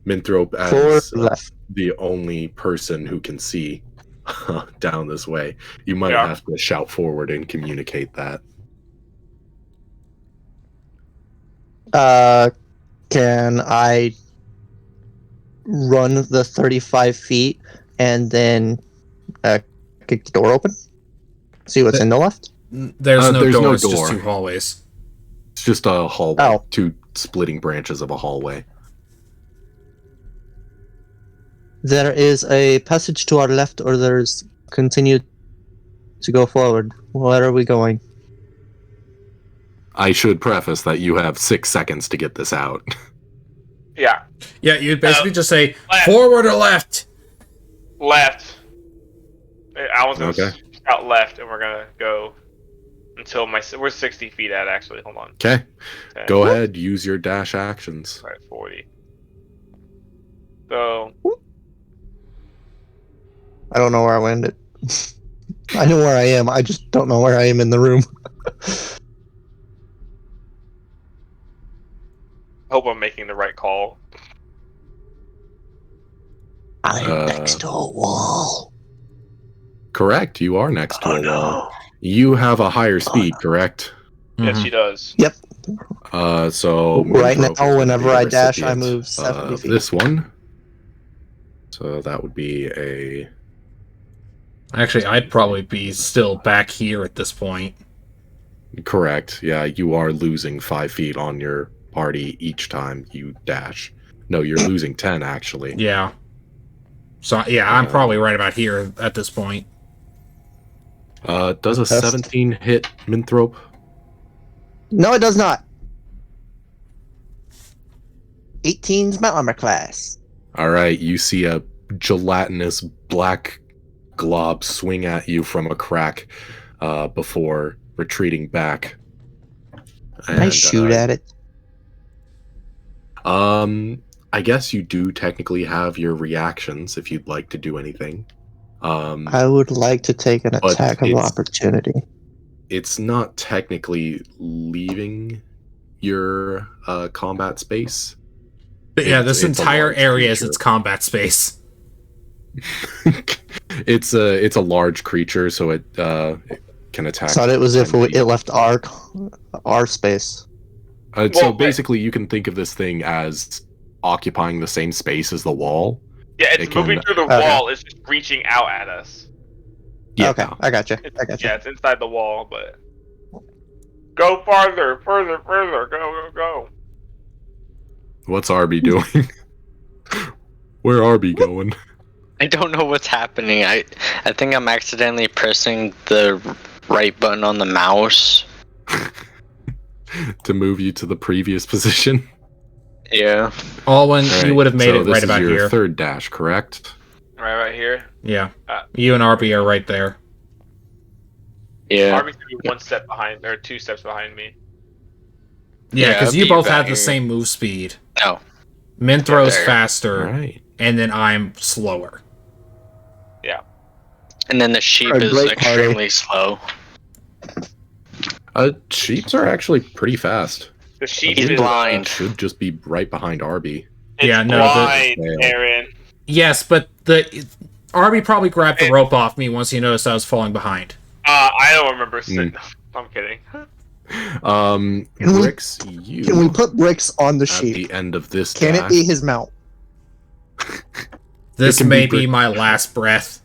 B: Minthrope, as
D: Forward, left.
B: the only person who can see down this way, you might
A: Yeah.
B: have to shout forward and communicate that.
D: Can I run the 35 feet and then kick the door open? See what's in the left?
C: There's no
B: there's
C: door,
B: no
C: it's just
B: door.
C: 2 hallways.
B: It's just a hallway,
D: Oh.
B: 2 splitting branches of a hallway.
D: There is a passage to our left, or there's continue to go forward. Where are we going?
B: I should preface that you have 6 seconds to get this out.
A: Yeah.
C: Yeah, you'd basically just say,
A: left.
C: forward or left?
A: Left. Alan's gonna
B: Okay.
A: shout left, and we're gonna go until we're 60 feet at actually. Hold on.
B: Okay,
A: 10,
B: go ahead. Use your dash actions.
A: Right, 40. So
D: I don't know where I landed. I know where I am. I just don't know where I am in the room.
A: I hope I'm making the right call.
D: I'm next to a wall.
B: Correct. You are next to
D: Oh
B: a wall.
D: no.
B: You have a higher speed, correct?
A: Yes, she does.
B: So
D: Right
B: Minthrope is
D: now,
B: gonna
D: whenever
B: be the
D: I dash, I
B: recipient
D: move 70
B: of
D: feet.
B: this one. So that would be a
C: Actually, I'd probably be still back here at this point.
B: correct. Yeah, you are losing 5 feet on your party each time you dash. No, you're losing 10 actually.
C: Yeah. So, yeah, I'm probably right about here at this point.
B: Does a
D: Test.
B: 17 hit Minthrope?
D: No, it does not. 18's my armor class.
B: All right, you see a gelatinous black glob swing at you from a crack before retreating back.
D: Can I shoot at it?
B: I guess you do technically have your reactions if you'd like to do anything.
D: I would like to take an
B: But
D: attack of
B: it's-
D: opportunity.
B: It's not technically leaving your combat space.
C: But yeah,
B: It's-
C: this
B: it's a
C: entire
B: large
C: area is
B: creature.
C: its combat space.
B: It's a large creature, so it can attack.
D: Thought it was if
B: 10 feet.
D: it left our space.
B: So
A: Well,
B: basically, you can think of this thing as occupying the same space as the wall.
A: Yeah, it's
B: It can-
A: moving through the
D: Okay.
A: wall. It's just reaching out at us.
B: Yeah.
D: Okay, I gotcha.
A: Yeah, it's inside the wall, but go farther, further. Go.
B: What's Arby doing? Where Arby going?
F: I don't know what's happening. I think I'm accidentally pressing the right button on the mouse.
B: To move you to the previous position.
F: Yeah.
C: Alwyn,
B: All
C: you would have made
B: so
C: it
B: this
C: right
B: is
C: about
B: your
C: here.
B: third dash, correct?
A: Right here.
C: Yeah.
A: Uh,
C: You and Arby are right there.
F: Yeah.
A: Arby's gonna be 1 step behind, or 2 steps behind me.
C: Yeah,
F: Yeah,
C: because
F: I'd
C: you
F: be
C: both have
F: back
C: the
F: here.
C: same move speed.
F: No.
C: Minthro's
F: there.
C: faster,
B: All right.
C: and then I'm slower.
F: And then the sheep
D: A
F: is
D: great
F: extremely slow.
B: Sheeps are actually pretty fast.
A: The sheep
F: He's
A: is
F: blind.
B: Should just be right behind Arby.
A: It's
C: Yeah, no,
A: blind,
B: the-
A: Aaron.
C: Yes, but Arby probably grabbed the rope off me once he noticed I was falling behind.
A: I don't remember. I'm kidding.
D: Can we-
B: Bricks, you
D: Can we put bricks on the
B: at
D: sheep?
B: the end of this
D: Can it
B: dash.
D: be his mount?
C: This
B: can
C: may
B: be
C: be my last breath.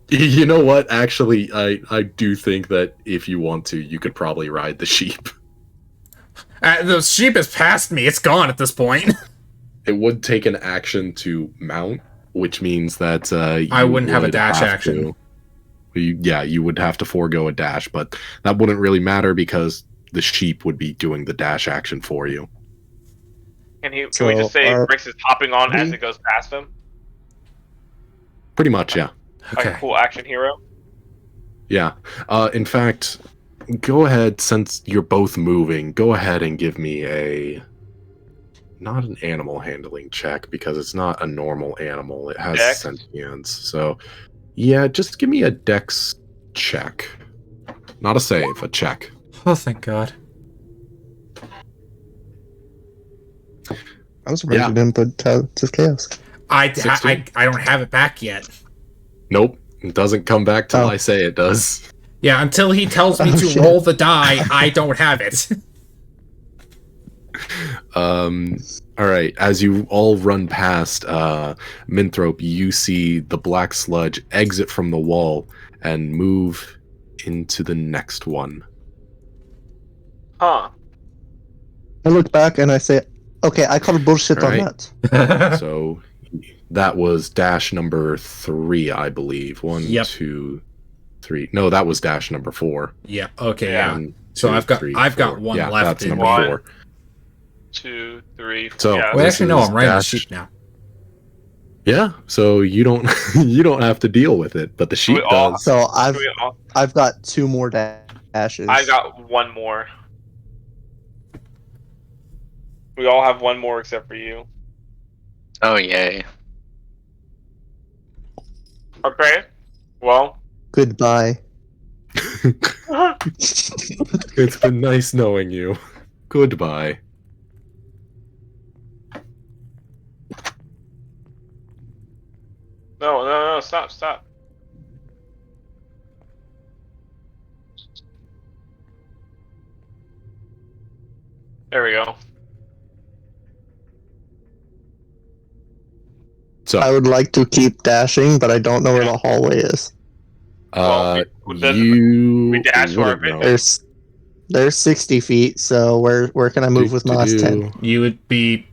B: You know what? Actually, I do think that if you want to, you could probably ride the sheep.
C: The sheep is past me. It's gone at this point.
B: It would take an action to mount, which means that
C: I wouldn't have a
B: would
C: dash
B: have
C: action.
B: you would have to forego a dash, but that wouldn't really matter because the sheep would be doing the dash action for you.
A: Can we
D: So,
A: just say
D: are
A: Brix is hopping on as
D: we-
A: it goes past him?
B: Pretty much, yeah.
A: Like a
C: Okay.
A: cool action hero?
B: Yeah. In fact, go ahead, since you're both moving, go ahead and give me not an animal handling check, because it's not a normal animal. It has
A: Dex?
B: sentience. So, yeah, just give me a dex check. Not a save, a check.
C: Oh, thank God.
D: I'm surprised
B: Yeah.
D: you didn't put Talents of Chaos.
C: I
B: 16?
C: don't have it back yet.
B: Nope. It doesn't come back till
D: Oh.
B: I say it does.
C: Yeah, until he tells me
D: Oh,
C: to
D: shit.
C: roll the die, I don't have it.
B: All right. As you all run past Minthrop, you see the black sludge exit from the wall and move into the next one.
A: Huh.
D: I look back and I say, okay, I called bullshit on
B: Right.
D: that.
B: So that was dash number 3, I believe. One,
C: Yep.
B: 2, 3. No, that was dash number 4.
C: Yeah. Okay.
A: Yeah.
C: Yeah.
B: One,
C: So
B: two,
C: I've got-
B: three,
C: I've got
B: four.
C: one
B: yeah,
C: left
B: That's
C: in
B: number
A: one.
B: 4.
A: 2, 3, 4.
B: So-
A: yeah.
C: Well,
B: This
C: actually, no.
B: is
C: I'm riding the
B: dash-
C: sheep now.
B: Yeah. So you don't you don't have to deal with it, but the sheep
A: We all-
B: does.
D: So
A: We
D: I've got 2 more dashes.
A: I got 1 more. We all have 1 more except for you.
F: Oh, yay.
A: Okay. Well.
D: Goodbye.
B: It's been nice knowing you. Goodbye.
A: No, stop. There we go.
B: So
D: I would like to keep dashing, but I don't know where the hallway is.
A: Well, then
B: you
A: we dash or
B: wouldn't
A: we-
B: know.
D: There's 60 feet, so where can I move with my last 10?
C: You would be.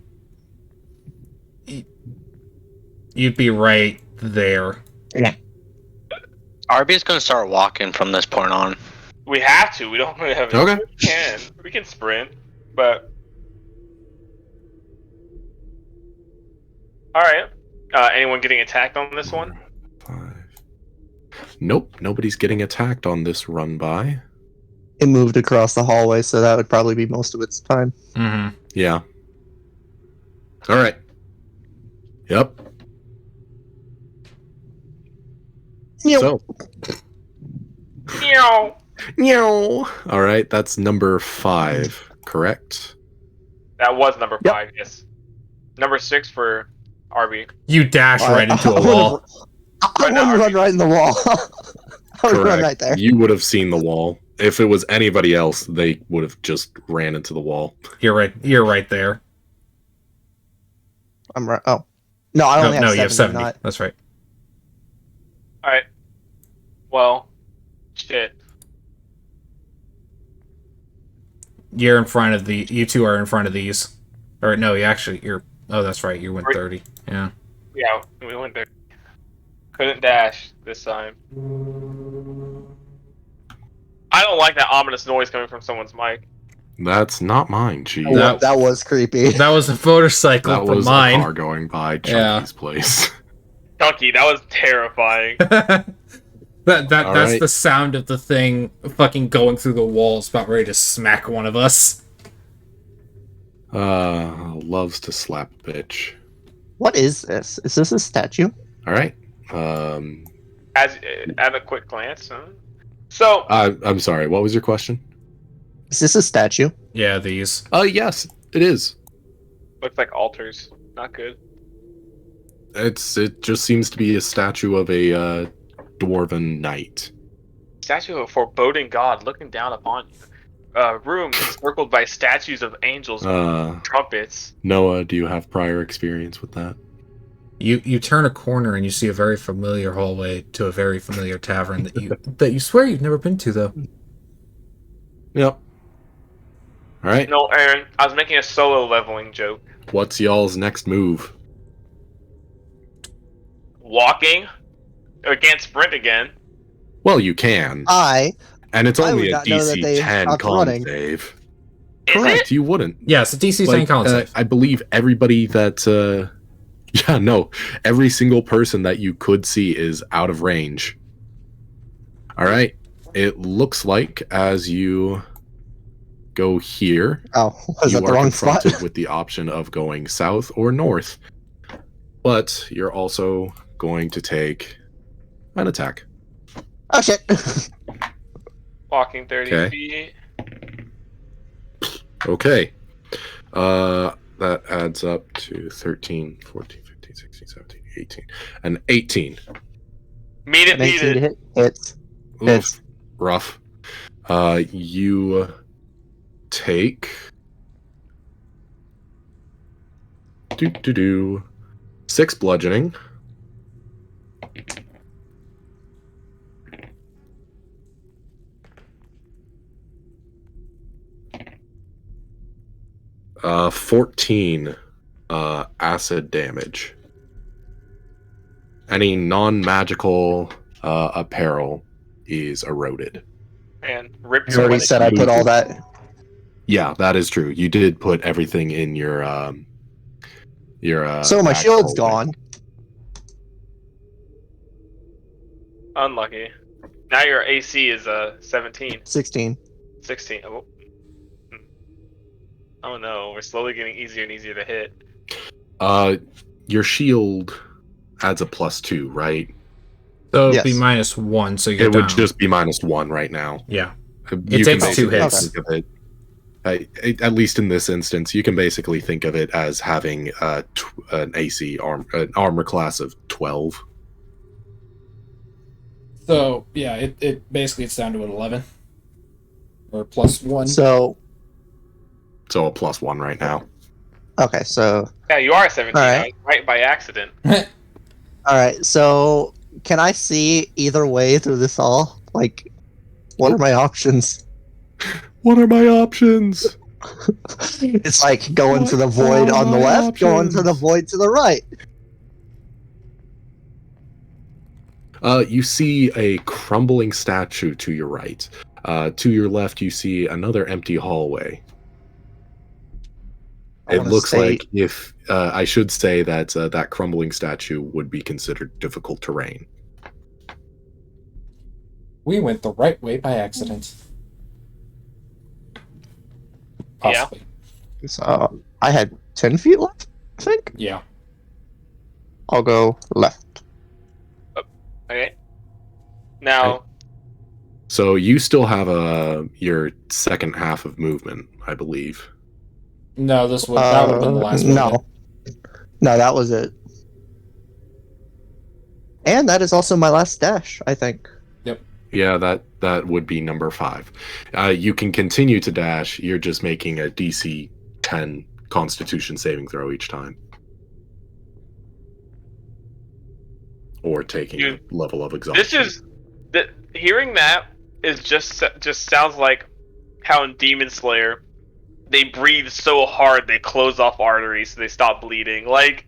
C: You'd be right there.
F: Arby's gonna start walking from this point on.
A: We have to. We don't really have.
B: Okay.
A: We can sprint, but. All right. Anyone getting attacked on this one?
B: 5. Nope, nobody's getting attacked on this run by.
D: It moved across the hallway, so that would probably be most of its time.
C: Mm-hmm.
B: Yeah. All right. Yep. So.
A: Meow.
B: Meow. All right, that's number 5, correct?
A: That was number
D: Yep.
A: 5. Yes. Number 6 for RB.
C: You dash right into a wall.
D: I wouldn't run right in the wall. I would run right there.
B: You would have seen the wall. If it was anybody else, they would have just ran into the wall.
C: You're right. You're right there.
D: I'm right. Oh. No, I only have 70.
C: You have 70.
D: Not...
C: That's right.
A: Alright. Well, shit.
C: You're in front of the. You two are in front of these. Or no, you're. Oh, that's right. You went 30. Yeah.
A: Yeah, we went there. Couldn't dash this time. I don't like that ominous noise coming from someone's mic.
B: That's not mine, Chief.
D: That was creepy.
C: That was a motorcycle
B: That
C: from
B: was
C: mine.
B: a car going by Chunky's place.
A: Chunky, that was terrifying.
C: That's
B: right.
C: the sound of the thing fucking going through the walls, about ready to smack one of us.
B: Loves to slap a bitch.
D: What is this? Is this a statue?
B: All right.
A: As at a quick glance, huh? So
B: I'm sorry. What was your question?
D: Is this a statue?
C: Yeah, these.
B: Yes, it is.
A: looks like altars. Not good.
B: It just seems to be a statue of a dwarven knight.
A: Statue of a foreboding god looking down upon you. Room encircled by statues of angels with trumpets.
B: Noah, do you have prior experience with that?
C: You turn a corner and you see a very familiar hallway to a very familiar tavern that you swear you've never been to, though.
B: Yep. All right.
A: No, Aaron, I was making a solo leveling joke.
B: What's y'all's next move?
A: Walking? Or can't sprint again.
B: Well, you can. And it's
D: I
B: only
D: would
B: a
D: not know that
B: DC
D: they
B: 10
D: stopped
B: con
D: running.
B: save.
A: Is
B: Correct,
A: it?
B: you wouldn't.
C: Yeah, it's a DC 10 con save.
B: I believe everybody that every single person that you could see is out of range. All right. It looks like as you go here,
D: was
B: you
D: that the
B: are
D: wrong spot?
B: confronted with the option of going south or north. But you're also going to take an attack.
D: Oh shit!
A: Walking 30
B: Okay.
A: feet.
B: Okay. That adds up to 13, 14, 15, 16, 17, 18. And 18.
A: Meet it,
D: 18 to hit. Hits.
B: Oof,
D: Hits.
B: rough. You take 6 bludgeoning. Uh, 14 acid damage. Any non-magical apparel is eroded.
A: And rip
D: You already said I put all that.
B: Yeah, that is true. You did put everything in your
D: So my
B: back
D: shield's
B: hallway.
D: gone.
A: Unlucky. Now your AC is 17.
D: 16.
A: 16. Oh. Oh no, we're slowly getting easier and easier to hit.
B: Your shield adds a +2, right?
C: So it'd
D: Yes.
C: be -1, so you're
B: It
C: down.
B: would just be -1 right now.
C: Yeah.
B: You can
C: takes 2
B: basically
C: hits.
B: think of it, at least in this instance, you can basically think of it as having an AC an armor class of 12.
C: So, yeah, it basically it's down to an 11. Or +1.
D: So
B: So a +1 right now.
D: okay, so
A: Yeah, you are 17.
D: All right.
A: Right by accident.
D: all right, so can I see either way through this all? Like, what are my options?
B: What are my options?
D: It's like going to the
B: What
D: void
B: are
D: on the
B: my
D: left, going to the
B: options?
D: void to the right.
B: You see a crumbling statue to your right. To your left, you see another empty hallway.
D: I
B: It
D: wanna
B: looks
D: say-
B: like if I should say that that crumbling statue would be considered difficult terrain.
C: We went the right way by accident.
A: Yeah.
C: Possibly.
D: So I had 10 feet left, I think.
C: Yeah.
D: I'll go left.
A: Okay. Now,
B: So you still have your second half of movement, I believe.
C: No, that would have been the last one.
D: No, that was it. And that is also my last dash, I think.
B: Yeah, that would be number 5. You can continue to dash. You're just making a DC 10 Constitution saving throw each time, or taking
A: Dude,
B: a level of exhaustion.
A: This is hearing that is just sounds like how in Demon Slayer they breathe so hard they close off arteries so they stop bleeding. Like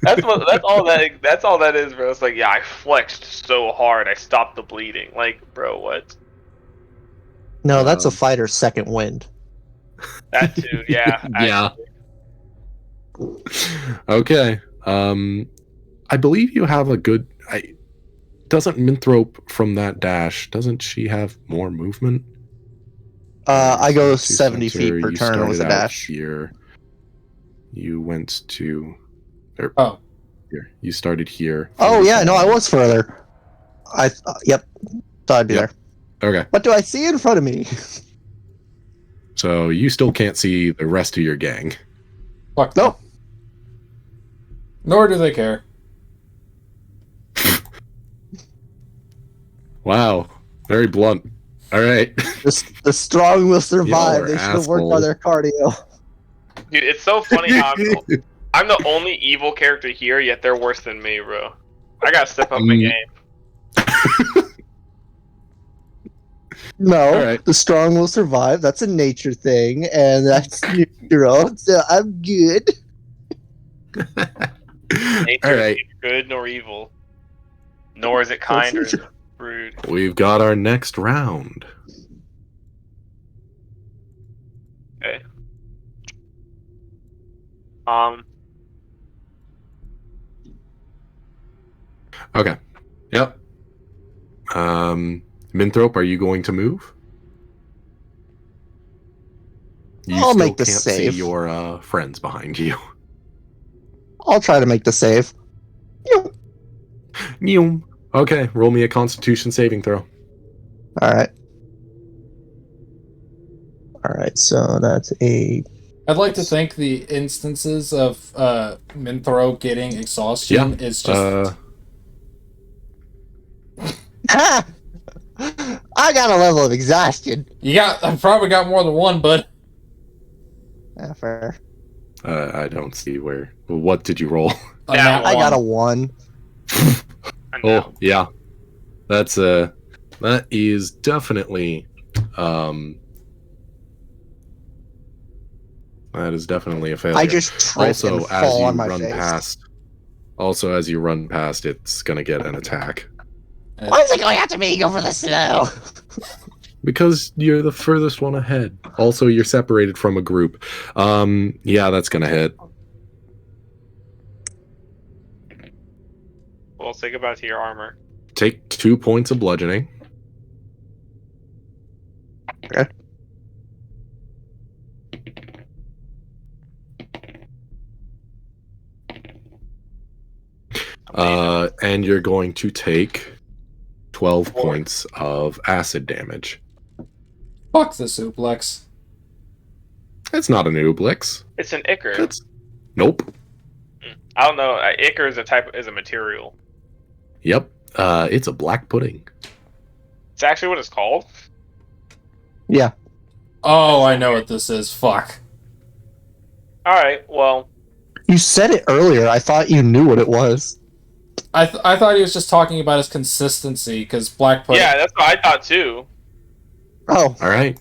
A: that's all that is, bro. It's like, yeah, I flexed so hard I stopped the bleeding. Like, bro, what?
D: No, that's a fighter's second wind.
A: That too, yeah.
B: Yeah. Okay. I believe you have a good. Doesn't Minthrope from that dash? Doesn't she have more movement?
D: I go
B: To
D: 70
B: center,
D: feet per
B: you
D: turn with a
B: started out
D: dash.
B: Here. You went to.
C: Oh.
B: Here. You started here.
D: Oh yeah, no, I was further. Yep, thought I'd be
B: Yep.
D: there.
B: Okay.
D: What do I see in front of me?
B: So you still can't see the rest of your gang.
C: Fuck
D: Nope.
C: them. Nor do they care.
B: Wow. Very blunt. All right.
D: The strong will survive.
B: Y'all are
D: They should have worked on
B: assholes.
D: their cardio.
A: Dude, it's so funny how I'm the only evil character here, yet they're worse than me, bro. I gotta step up my game.
D: No,
B: Alright.
D: the strong will survive. That's a nature thing, and that's neutral. So I'm good.
A: Nature
B: All right.
A: is neither good nor evil. Nor is it kind or rude.
B: We've got our next round.
A: Okay.
B: Okay. Yep. Minthrope, are you going to move? You
D: I'll
B: still
D: make the
B: can't
D: save.
B: see your friends behind you.
D: I'll try to make the save.
B: Neum. Okay, roll me a Constitution saving throw.
D: Alright. Alright, so that's a...
C: I'd like to think the instances of Minthro getting exhaustion is just...
D: Ha! I got a level of exhaustion.
C: I've probably got more than one, but...
D: Yeah, fair.
B: I don't see where. What did you roll?
C: on
A: Yeah,
C: that
D: I got a
C: one.
D: 1.
A: I know.
B: Oh, yeah. That is definitely that is definitely a failure.
D: I just trip
B: also
D: and
B: as
D: fall
B: you
D: on my
B: run
D: face.
B: past, it's gonna get an attack.
D: Why is it going after me? Go for the snow.
B: Because you're the furthest one ahead. Also, you're separated from a group. Yeah, that's gonna hit.
A: Well, say goodbye to your armor.
B: Take 2 points of bludgeoning.
D: Okay.
B: And you're going to take 12 points of acid damage.
C: Fuck the suplex.
B: It's not an Ooblix.
A: It's an ichor.
B: Nope.
A: I don't know. Ichor is a material.
B: Yep. It's a black pudding.
A: It's actually what it's called.
D: Yeah.
C: Oh, I know what this is. Fuck.
A: All right. Well,
D: You said it earlier. I thought you knew what it was.
C: I thought he was just talking about his consistency, because black pudding...
A: yeah, that's what I thought too.
D: Oh.
B: All right.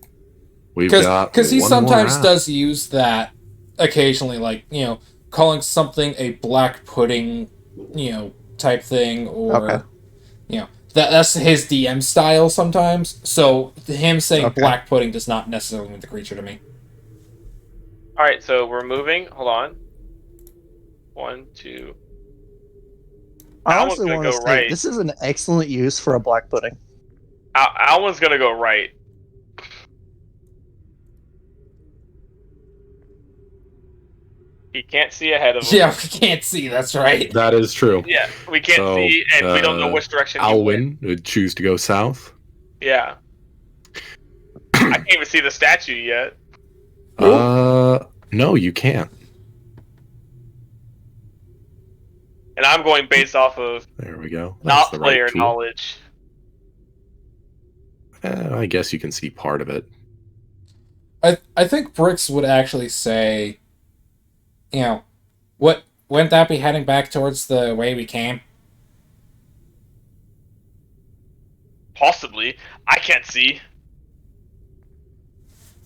B: We've got
C: Because he
B: one
C: sometimes
B: more round.
C: does use that occasionally, like, calling something a black pudding, type thing, or,
D: Okay.
C: that's his DM style sometimes. So him saying
D: Okay.
C: black pudding does not necessarily mean the creature to me.
A: All right, so we're moving. Hold on. 1, 2.
D: I
A: Al's
D: honestly
A: gonna
D: want to
A: go
D: say
A: right.
D: this is an excellent use for a black pudding.
A: Alwyn's gonna go right. He can't see ahead of him.
C: Yeah, we can't see, that's right.
B: That is true.
A: Yeah, we can't
B: So,
A: see, and we don't know which direction he went.
B: Alwyn would choose to go south.
A: Yeah. I can't even see the statue yet.
B: No, you can't.
A: And I'm going based off of
B: There we go. That's
A: not
B: the
A: player
B: right tool.
A: knowledge.
B: I guess you can see part of it.
C: I think Bricks would actually say, you know, wouldn't that be heading back towards the way we came?
A: Possibly. I can't see.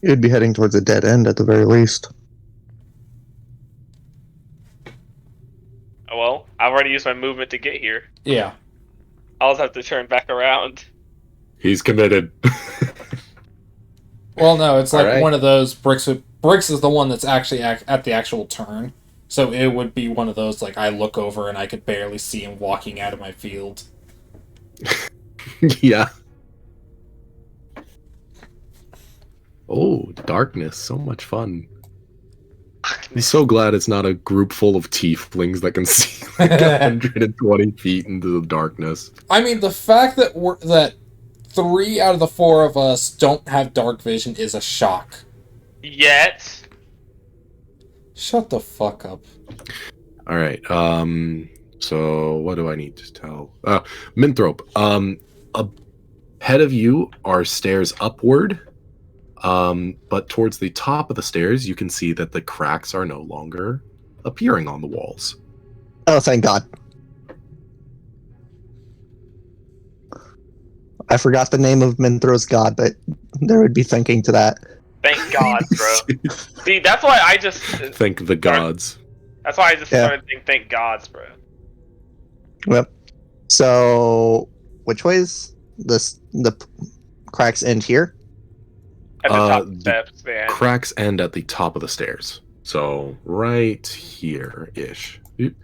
D: You'd be heading towards a dead end at the very least.
A: Oh, well, I've already used my movement to get here.
C: Yeah.
A: I'll just have to turn back around.
B: He's committed.
C: Well, no, it's like
B: Alright.
C: one of those Bricks is the one that's actually at the actual turn. So it would be one of those, like, I look over and I could barely see him walking out of my field.
B: Yeah. Oh, darkness. So much fun. I'm so glad it's not a group full of tieflings that can see like 120 feet into the darkness.
C: I mean, the fact that 3 out of the 4 of us don't have dark vision is a shock.
A: Yet.
C: Shut the fuck up.
B: All right. So what do I need to tell? Minthrop. Ahead of you are stairs upward. But towards the top of the stairs, you can see that the cracks are no longer appearing on the walls.
D: Oh, thank God. I forgot the name of Minthro's god, but there would be thinking to that.
A: Thank God, bro. See, that's why I just...
B: Thank the gods.
A: That's why I just started saying thank gods, bro.
D: Yep. So, which ways? The cracks end here?
A: At the top of
B: The
A: the steps, man.
B: Cracks end at the top of the stairs. So right here-ish. Oop.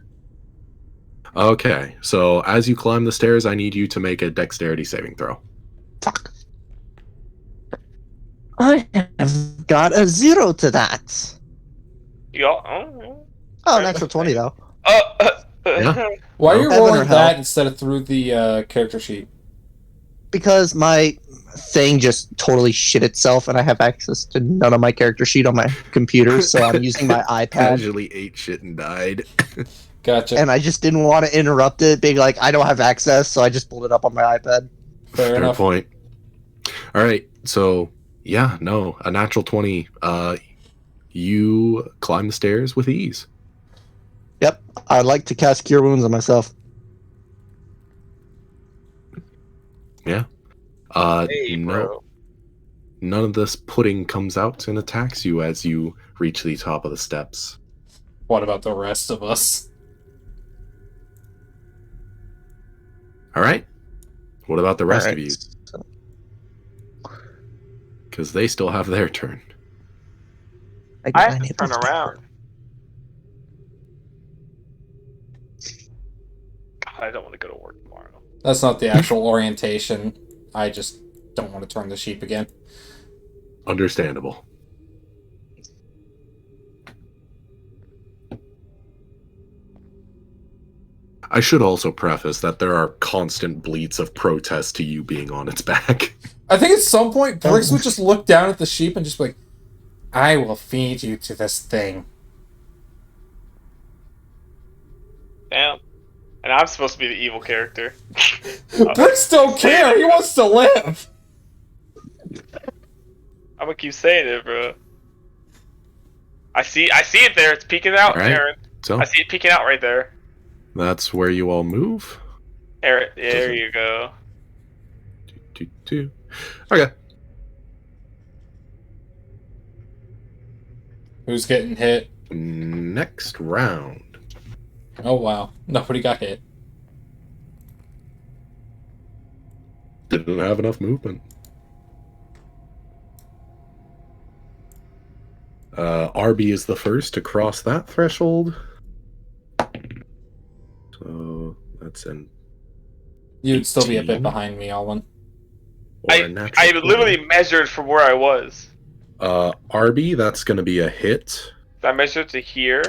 B: Okay, so as you climb the stairs, I need you to make a dexterity saving throw.
D: Fuck. I have got a 0 to that.
A: You all...
D: Oh, an extra 20, though.
B: Yeah.
C: Why are you
D: Heaven or
C: rolling
D: hell?
C: that instead of through the character sheet?
D: Because my thing just totally shit itself, and I have access to none of my character sheet on my computer, so I'm using my iPad.
B: Casually ate shit and died.
C: Gotcha.
D: And I just didn't want to interrupt it, being like, I don't have access, so I just pulled it up on my iPad.
C: Fair enough.
B: point. All right, so yeah, no, a natural 20. You climb the stairs with ease.
D: Yep, I'd like to cast Cure Wounds on myself.
B: Yeah.
A: Hey, bro.
B: None of this pudding comes out and attacks you as you reach the top of the steps.
C: What about the rest of us?
B: All right. What about the rest of
D: Alright.
B: you? Because they still have their turn.
A: I have to turn around. God, I don't want to go to work tomorrow.
C: That's not the actual orientation. I just don't want to turn the sheep again.
B: Understandable. I should also preface that there are constant bleats of protest to you being on its back.
C: I think at some point, Briggs would just look down at the sheep and just be like, I will feed you to this thing.
A: Damn. And I'm supposed to be the evil character.
C: Briggs don't care! He wants to live!
A: I'm gonna keep saying it, bro. I see it there. It's peeking out,
B: Alright.
A: Aaron.
B: So
A: I see it peeking out right there.
B: that's where you all move.
A: Aaron, there you go.
B: Okay.
C: Who's getting hit?
B: Next round.
C: Oh wow, nobody got hit.
B: Didn't have enough movement. RB is the first to cross that threshold. So that's an
C: You'd still be a bit
B: 18.
C: behind me, Alwyn.
B: or a natural
A: I
B: 20.
A: literally measured from where I was.
B: RB, that's going to be a hit.
A: I measured to here,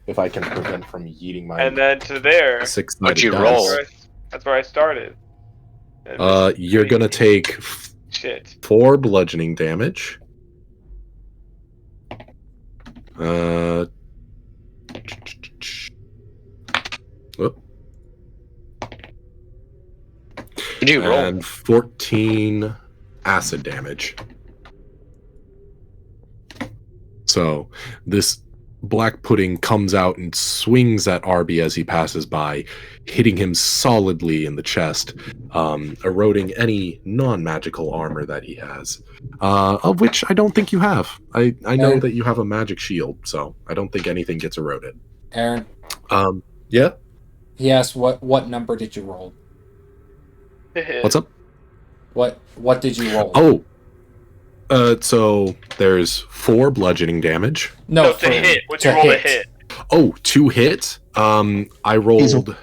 B: If I can prevent from yeeting my
A: and then to there.
B: six-sided
F: What'd you
B: dice.
F: roll?
A: That's where I started. And
B: You're going to take
A: shit.
B: 4 bludgeoning damage.
F: What'd you roll?
B: and 14 acid damage. So this black pudding comes out and swings at Arby as he passes by, hitting him solidly in the chest, eroding any non-magical armor that he has, of which I don't think you have. I know that you have a magic shield, so I don't think anything gets eroded.
C: Aaron,
B: Yeah?
C: he asked what number did you roll?
B: What's up?
C: What did you roll?
B: Oh, so there's 4 bludgeoning damage.
A: No, to hit. What'd you roll to hit?
B: Oh, 2 hits. I rolled,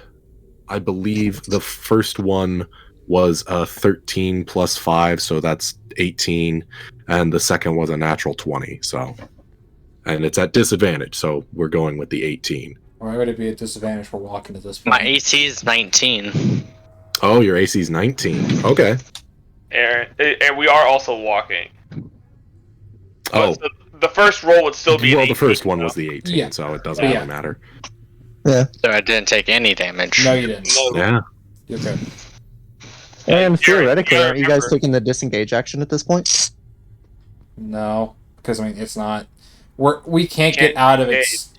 B: I believe the first one was 13 plus 5, so that's 18, and the second was a natural 20. So, and it's at disadvantage, so we're going with the 18.
C: Why would it be a disadvantage for walking at this point?
F: My AC is 19.
B: Oh, your AC is 19. Okay.
A: Aaron, and we are also walking.
B: Oh,
A: So the first roll would still be.
B: well,
A: an
B: the first
A: 18,
B: one
A: though.
B: was the 18,
C: Yeah.
B: so it doesn't
C: Yeah.
B: really matter.
F: So I didn't take any damage.
C: No, you didn't.
A: No,
B: Yeah.
C: You're good.
D: And
A: Aaron,
D: theoretically,
A: Aaron,
D: aren't you guys
A: remember-
D: taking the disengage action at this point?
C: No, because I mean it's not. We can't get out of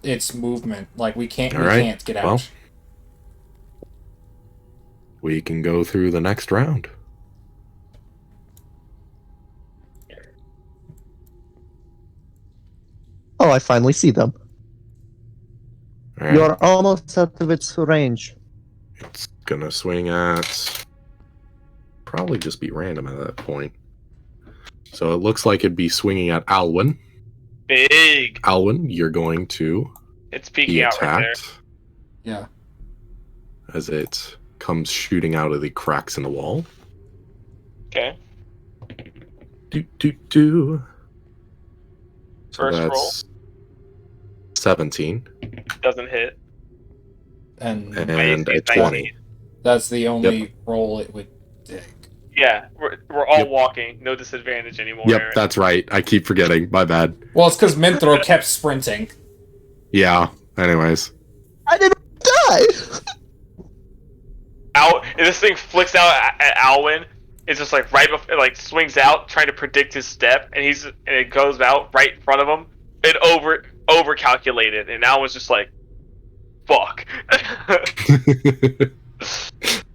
C: its movement. Like we can't.
B: All
C: We
B: right.
C: can't get out.
B: Well. We can go through the next round.
D: Oh, I finally see them.
B: All right.
D: You're almost out of its range.
B: It's gonna swing at, probably just be random at that point. So it looks like it'd be swinging at Alwyn.
A: Big.
B: Alwyn, you're going to
A: It's
B: be
A: peeking out right there.
B: attacked
C: Yeah.
B: as it comes shooting out of the cracks in the wall.
A: Okay.
B: Do. So
A: First roll
B: that's 17
A: doesn't hit.
C: And
B: and
A: AC
B: a
A: is
B: 20.
A: 19.
C: that's the only roll it would take.
A: Yeah, we're all
B: Yep.
A: walking. No disadvantage anymore.
B: Yep,
A: Aaron.
B: that's right. I keep forgetting. My bad.
C: Well, it's because Minthro kept sprinting.
B: Yeah. Anyways.
D: I didn't die!
A: Out. And this thing flicks out at Alwyn. It's just like right before, it like swings out, trying to predict his step, and it goes out right in front of him. It over calculated, and Alwyn's just like, "Fuck."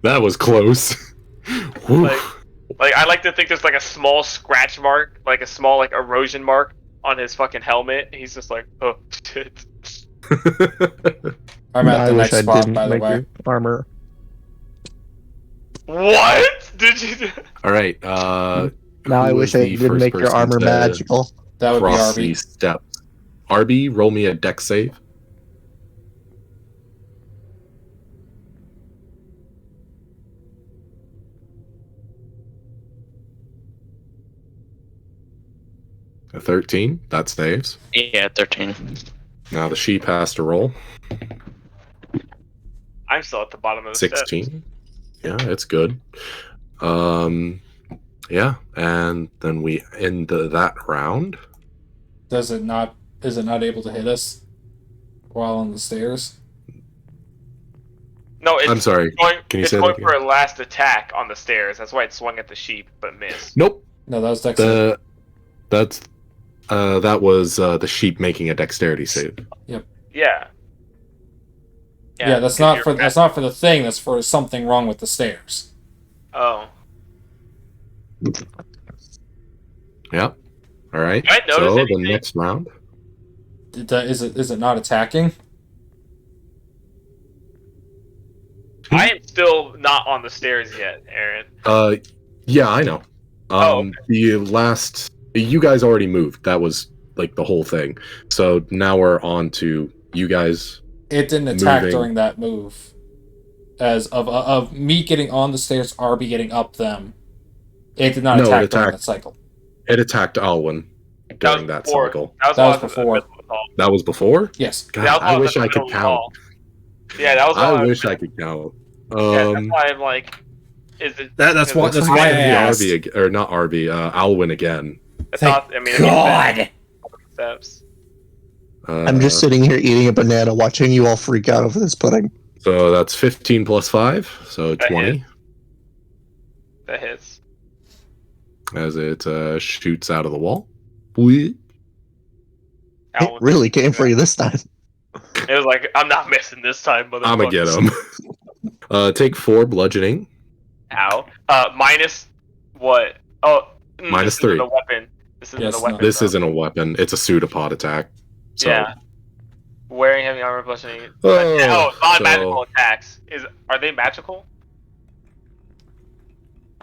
B: That was close. Whew.
A: Like I like to think there's like a small scratch mark, like a small like erosion mark on his fucking helmet. He's just like, "Oh shit."
C: I'm at
D: I
C: the
D: wish
C: next
D: I
C: spot,
D: didn't
C: by the
D: make
C: way.
D: your armor.
A: What did you do?
B: All right.
D: Now
B: who
D: I
B: was
D: wish I
B: the
D: didn't
B: first
D: make your
B: person
D: armor
B: to
D: magical.
C: That would be
B: cross
C: Arby.
B: these steps? Arby, roll me a dex save. A 13. That saves.
F: Yeah, 13.
B: Now the sheep has to roll.
A: I'm still at the bottom of the steps.
B: 16. Yeah, it's good. Yeah, and then we end that round.
C: Is it not able to hit us while on the stairs?
A: No, it's
B: I'm sorry.
A: going,
B: Can you
A: it's
B: say that
A: going
B: again?
A: for a last attack on the stairs. That's why it swung at the sheep, but missed.
B: Nope.
C: No, that was Dex.
B: That was the sheep making a dexterity save.
A: Yeah.
C: Yeah, that's not for the thing. That's for something wrong with the stairs.
A: Oh.
B: Yep. All right.
A: Did I notice
B: So the
A: anything?
B: next round.
C: Is it not attacking?
A: I am still not on the stairs yet, Aaron.
B: Yeah, I know.
A: Oh,
B: The last, you guys already moved. That was like the whole thing. So now we're on to you guys.
C: It didn't attack
B: Moving.
C: during that move. As of me getting on the stairs, Arby getting up them. It did not
B: No, it
C: attack during
B: attacked.
C: that cycle.
B: It attacked Alwyn during that
A: before.
B: cycle.
C: That was before.
B: That was before?
C: Yes.
B: God,
A: That was
B: I
A: on
B: wish
A: the
B: I could
A: middle
B: count.
A: wall. Yeah, that was.
B: I wish I could count.
A: Yeah, that's why I'm like, is it?
C: That's
A: is
C: why-
A: it-
C: that's
B: It's
C: why I
B: gonna be
C: asked.
B: Arby, or not Arby, Alwyn again.
A: It's not, I mean, it makes sense. Steps.
D: I'm just sitting here eating a banana, watching you all freak out over this pudding.
B: So that's 15 plus 5, so
A: That
B: 20.
A: That hits.
B: As it shoots out of the wall. Whee!
D: It really came for you this time.
A: It was like, I'm not missing this time, motherfucker.
B: I'ma get him. Take 4 bludgeoning.
A: Ow. Minus what? Oh,
B: Minus
A: this
B: 3.
A: Isn't a weapon. This isn't
C: Yes,
A: a
C: no.
A: weapon.
B: This
A: though.
B: isn't a weapon. It's a pseudopod attack. So,
A: Yeah. Wearing heavy armor, bludgeoning.
B: Oh,
A: non-magical
B: so-
A: attacks. Are they magical?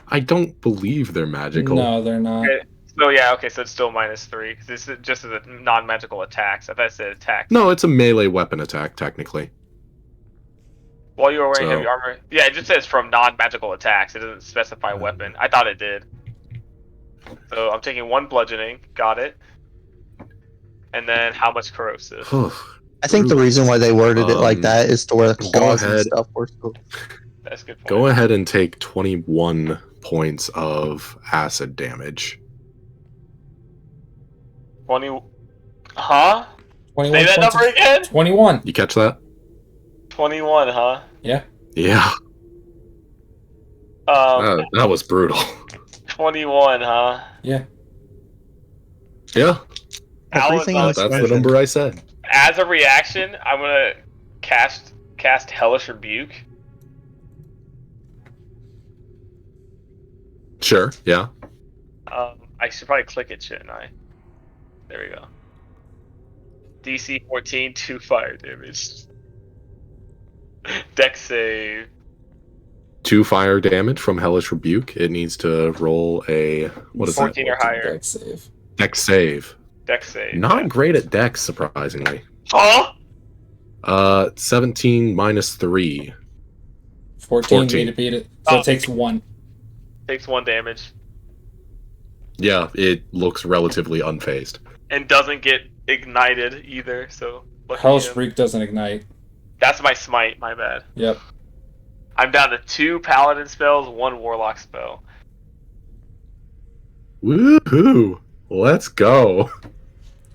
B: I don't believe they're magical.
C: No, they're not.
A: Okay. So yeah, okay, so it's still -3 because this is just as a non-magical attacks. I thought it said attacks.
B: No, it's a melee weapon attack, technically.
A: While you were wearing
B: So-
A: heavy armor, yeah, it just says from non-magical attacks. It doesn't specify weapon. I thought it did. So I'm taking 1 bludgeoning. Got it. And then how much corrosive?
D: I think the reason why they worded it like that is to where the
B: go
D: claws and
B: ahead.
D: stuff were.
A: That's a good point.
B: Go ahead and take 21 points of acid damage.
A: 20. Huh?
C: 21
A: Say that
C: points
A: number
C: of-
A: again.
C: 21.
B: You catch that?
A: 21, huh?
C: Yeah.
B: Yeah. That was brutal.
A: 21, huh?
B: Yeah.
D: Everything
A: Alan,
D: else-
B: That's the number I said.
A: as a reaction, I'm gonna cast Hellish Rebuke.
B: Sure, yeah.
A: I should probably click it, shouldn't I? There we go. DC 14, 2 fire damage. Dex save.
B: 2 fire damage from Hellish Rebuke. It needs to roll a... What is
A: 14
B: that?
A: or higher.
C: Dex save.
B: Dex save.
A: Dex save.
B: Not great at Dex, surprisingly.
A: Huh?
B: 17 minus 3.
C: 14
B: 14.
C: me to beat it. So
A: Oh.
C: it takes 1.
A: Takes 1 damage.
B: Yeah, it looks relatively unfazed.
A: And doesn't get ignited either, so... lucky
C: Hellish
A: him.
C: Reek doesn't ignite.
A: That's my smite, my bad.
C: Yep.
A: I'm down to 2 paladin spells, 1 warlock spell.
B: Woohoo! Let's go.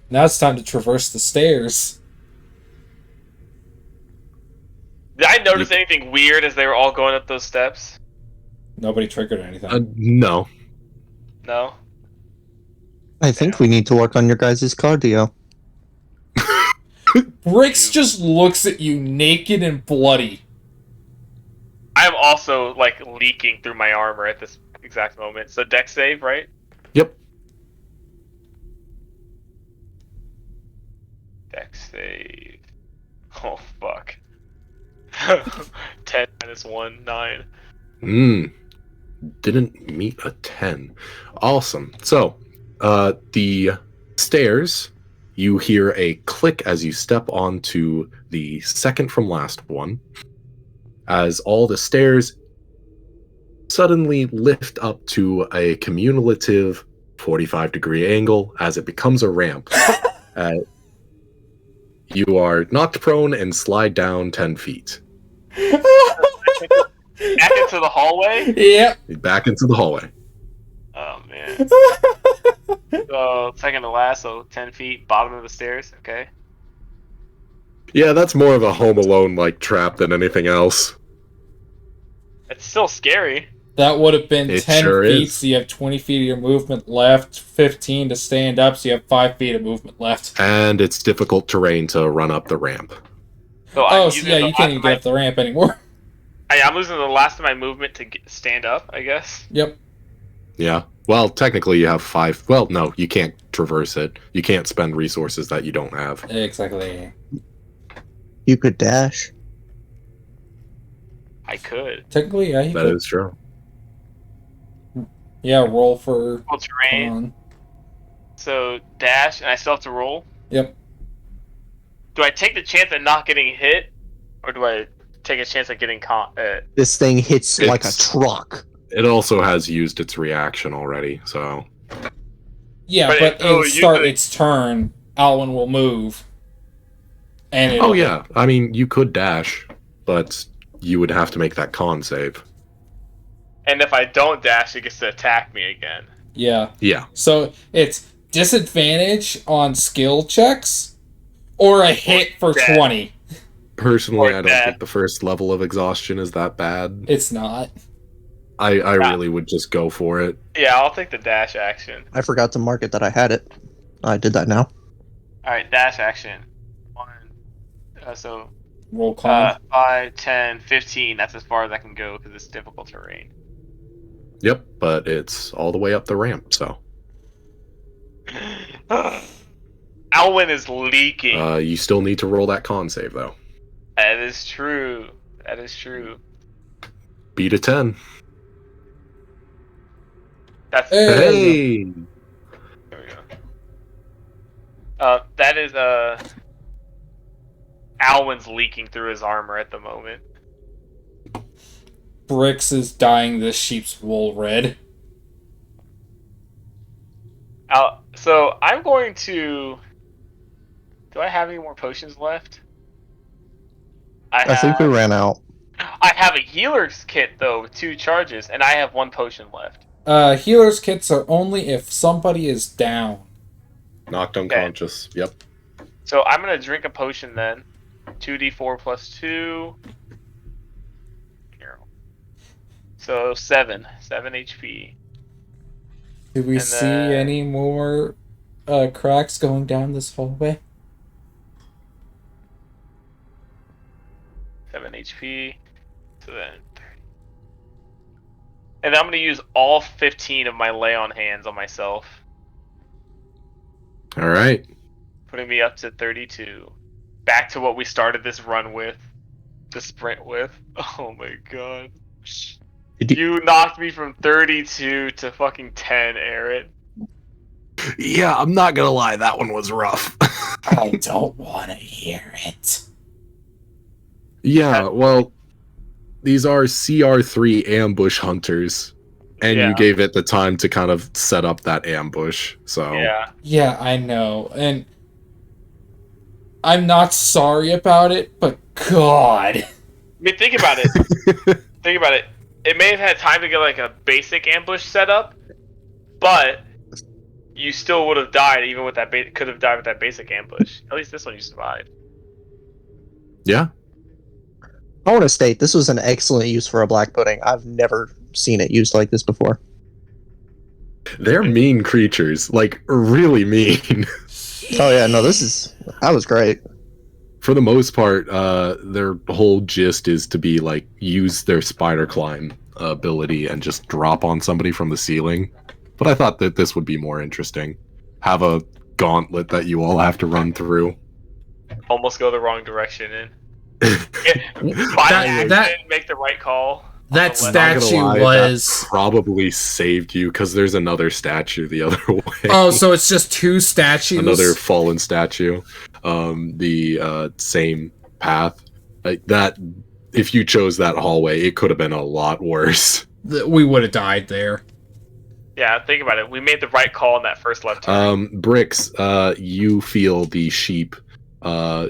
C: Now it's time to traverse the stairs.
A: Did I notice anything weird as they were all going up those steps?
C: Nobody triggered anything.
B: No.
A: No?
D: I think we need to work on your guys' cardio.
C: Bricks just looks at you naked and bloody.
A: I am also, like, leaking through my armor at this exact moment. So dex save, right?
B: Yep.
A: Dex save. Oh, fuck. 10 minus 1, 9.
B: Didn't meet a 10. Awesome. So, the stairs, you hear a click as you step onto the second from last one, as all the stairs suddenly lift up to a cumulative 45-degree angle as it becomes a ramp. You are knocked prone and slide down 10 feet.
A: Back into the hallway?
C: Yep.
B: Back into the hallway.
A: Oh, man. So, second to last, so 10 feet, bottom of the stairs, okay.
B: Yeah, that's more of a Home Alone-like trap than anything else.
A: It's still scary.
C: That would have been
B: It
C: 10
B: sure
C: feet,
B: is.
C: so you have 20 feet of your movement left, 15 to stand up, so you have 5 feet of movement left.
B: And it's difficult terrain to run up the ramp.
A: So I'm
C: Oh, so
A: using
C: yeah,
A: the
C: you can't
A: last
C: even
A: of
C: get
A: my-
C: up the ramp anymore.
A: I'm losing the last of my movement to stand up, I guess.
C: Yep.
B: Yeah. Well, technically you have 5. Well, no, you can't traverse it. You can't spend resources that you don't have.
C: Exactly.
D: You could dash.
A: I could.
C: Technically, yeah, you
B: That
C: could.
B: is true.
C: Yeah, roll for...
A: Full terrain.
C: on.
A: So dash, and I still have to roll.
C: Yep.
A: Do I take the chance at not getting hit, or do I take a chance at getting
D: This thing hits like a
B: It's-
D: truck.
B: It also has used its reaction already, so...
C: Yeah,
A: But
C: but
A: it- oh,
C: it'll start
A: usually-
C: its turn, Alwyn will move. And it'll
B: Oh, yeah. I mean, you could dash, but you would have to make that con save.
A: And if I don't dash, it gets to attack me again.
C: Yeah.
B: Yeah.
C: So it's disadvantage on skill checks or a hit for
A: death.
C: 20.
B: Personally,
A: Or
B: I don't
A: death.
B: think the first level of exhaustion is that bad.
C: It's not.
B: I really would just go for it.
A: Yeah, I'll take the dash action.
D: I forgot to mark it that I had it. I did that now.
A: All right, dash action. So
C: Roll climb.
A: 5, 10, 15. That's as far as I can go because it's difficult terrain.
B: Yep, but it's all the way up the ramp, so.
A: Alwyn is leaking.
B: You still need to roll that con save, though.
A: That is true. That is true.
B: Beat a 10.
A: That's
B: Hey!
A: There we go. That is Alwyn's leaking through his armor at the moment.
C: Brix is dyeing this sheep's wool red.
A: So I'm going to. Do I have any more potions left?
D: I think we ran out.
A: I have a healer's kit though with 2 charges, and I have 1 potion left.
C: Healer's kits are only if somebody is down.
B: Knocked unconscious. Yep.
A: So I'm gonna drink a potion then. 2d4 plus 2. Here. So 7 HP.
C: Do we
A: And
C: see
A: then-
C: any more cracks going down this hallway?
A: 7 HP. So then 30. And I'm gonna use all 15 of my lay on hands on myself,
B: All right.
A: putting me up to 32. Back to what we started this run with, the sprint with. Oh my god. You knocked me from 32 to fucking 10, Aaron.
B: Yeah, I'm not gonna lie, that one was rough.
C: I don't want to hear it.
B: Yeah, well, these are CR3 ambush hunters, and
A: Yeah.
B: you gave it the time to kind of set up that ambush, so...
A: Yeah.
C: Yeah, I know, and I'm not sorry about it, but God.
A: I mean, think about it. Think about it. It may have had time to get like a basic ambush set up, but you still would have died even with that. Could have died with that basic ambush. At least this one you survived.
B: Yeah.
D: I want to state this was an excellent use for a black pudding. I've never seen it used like this before.
B: They're mean creatures, like, really mean.
D: Oh yeah, no, that was great.
B: For the most part, their whole gist is to be, like, use their spider climb ability and just drop on somebody from the ceiling. But I thought that this would be more interesting. Have a gauntlet that you all have to run through.
A: Almost go the wrong direction and by accident, make the right call.
C: That
A: On the left.
C: statue
B: Not gonna lie,
C: was...
B: that probably saved you, because there's another statue the other way.
C: Oh, so it's just 2 statues?
B: Another fallen statue. The same path. Like that, if you chose that hallway, it could have been a lot worse.
C: We would have died there.
A: Yeah, think about it. We made the right call in that first left turn.
B: Bricks, you feel the sheep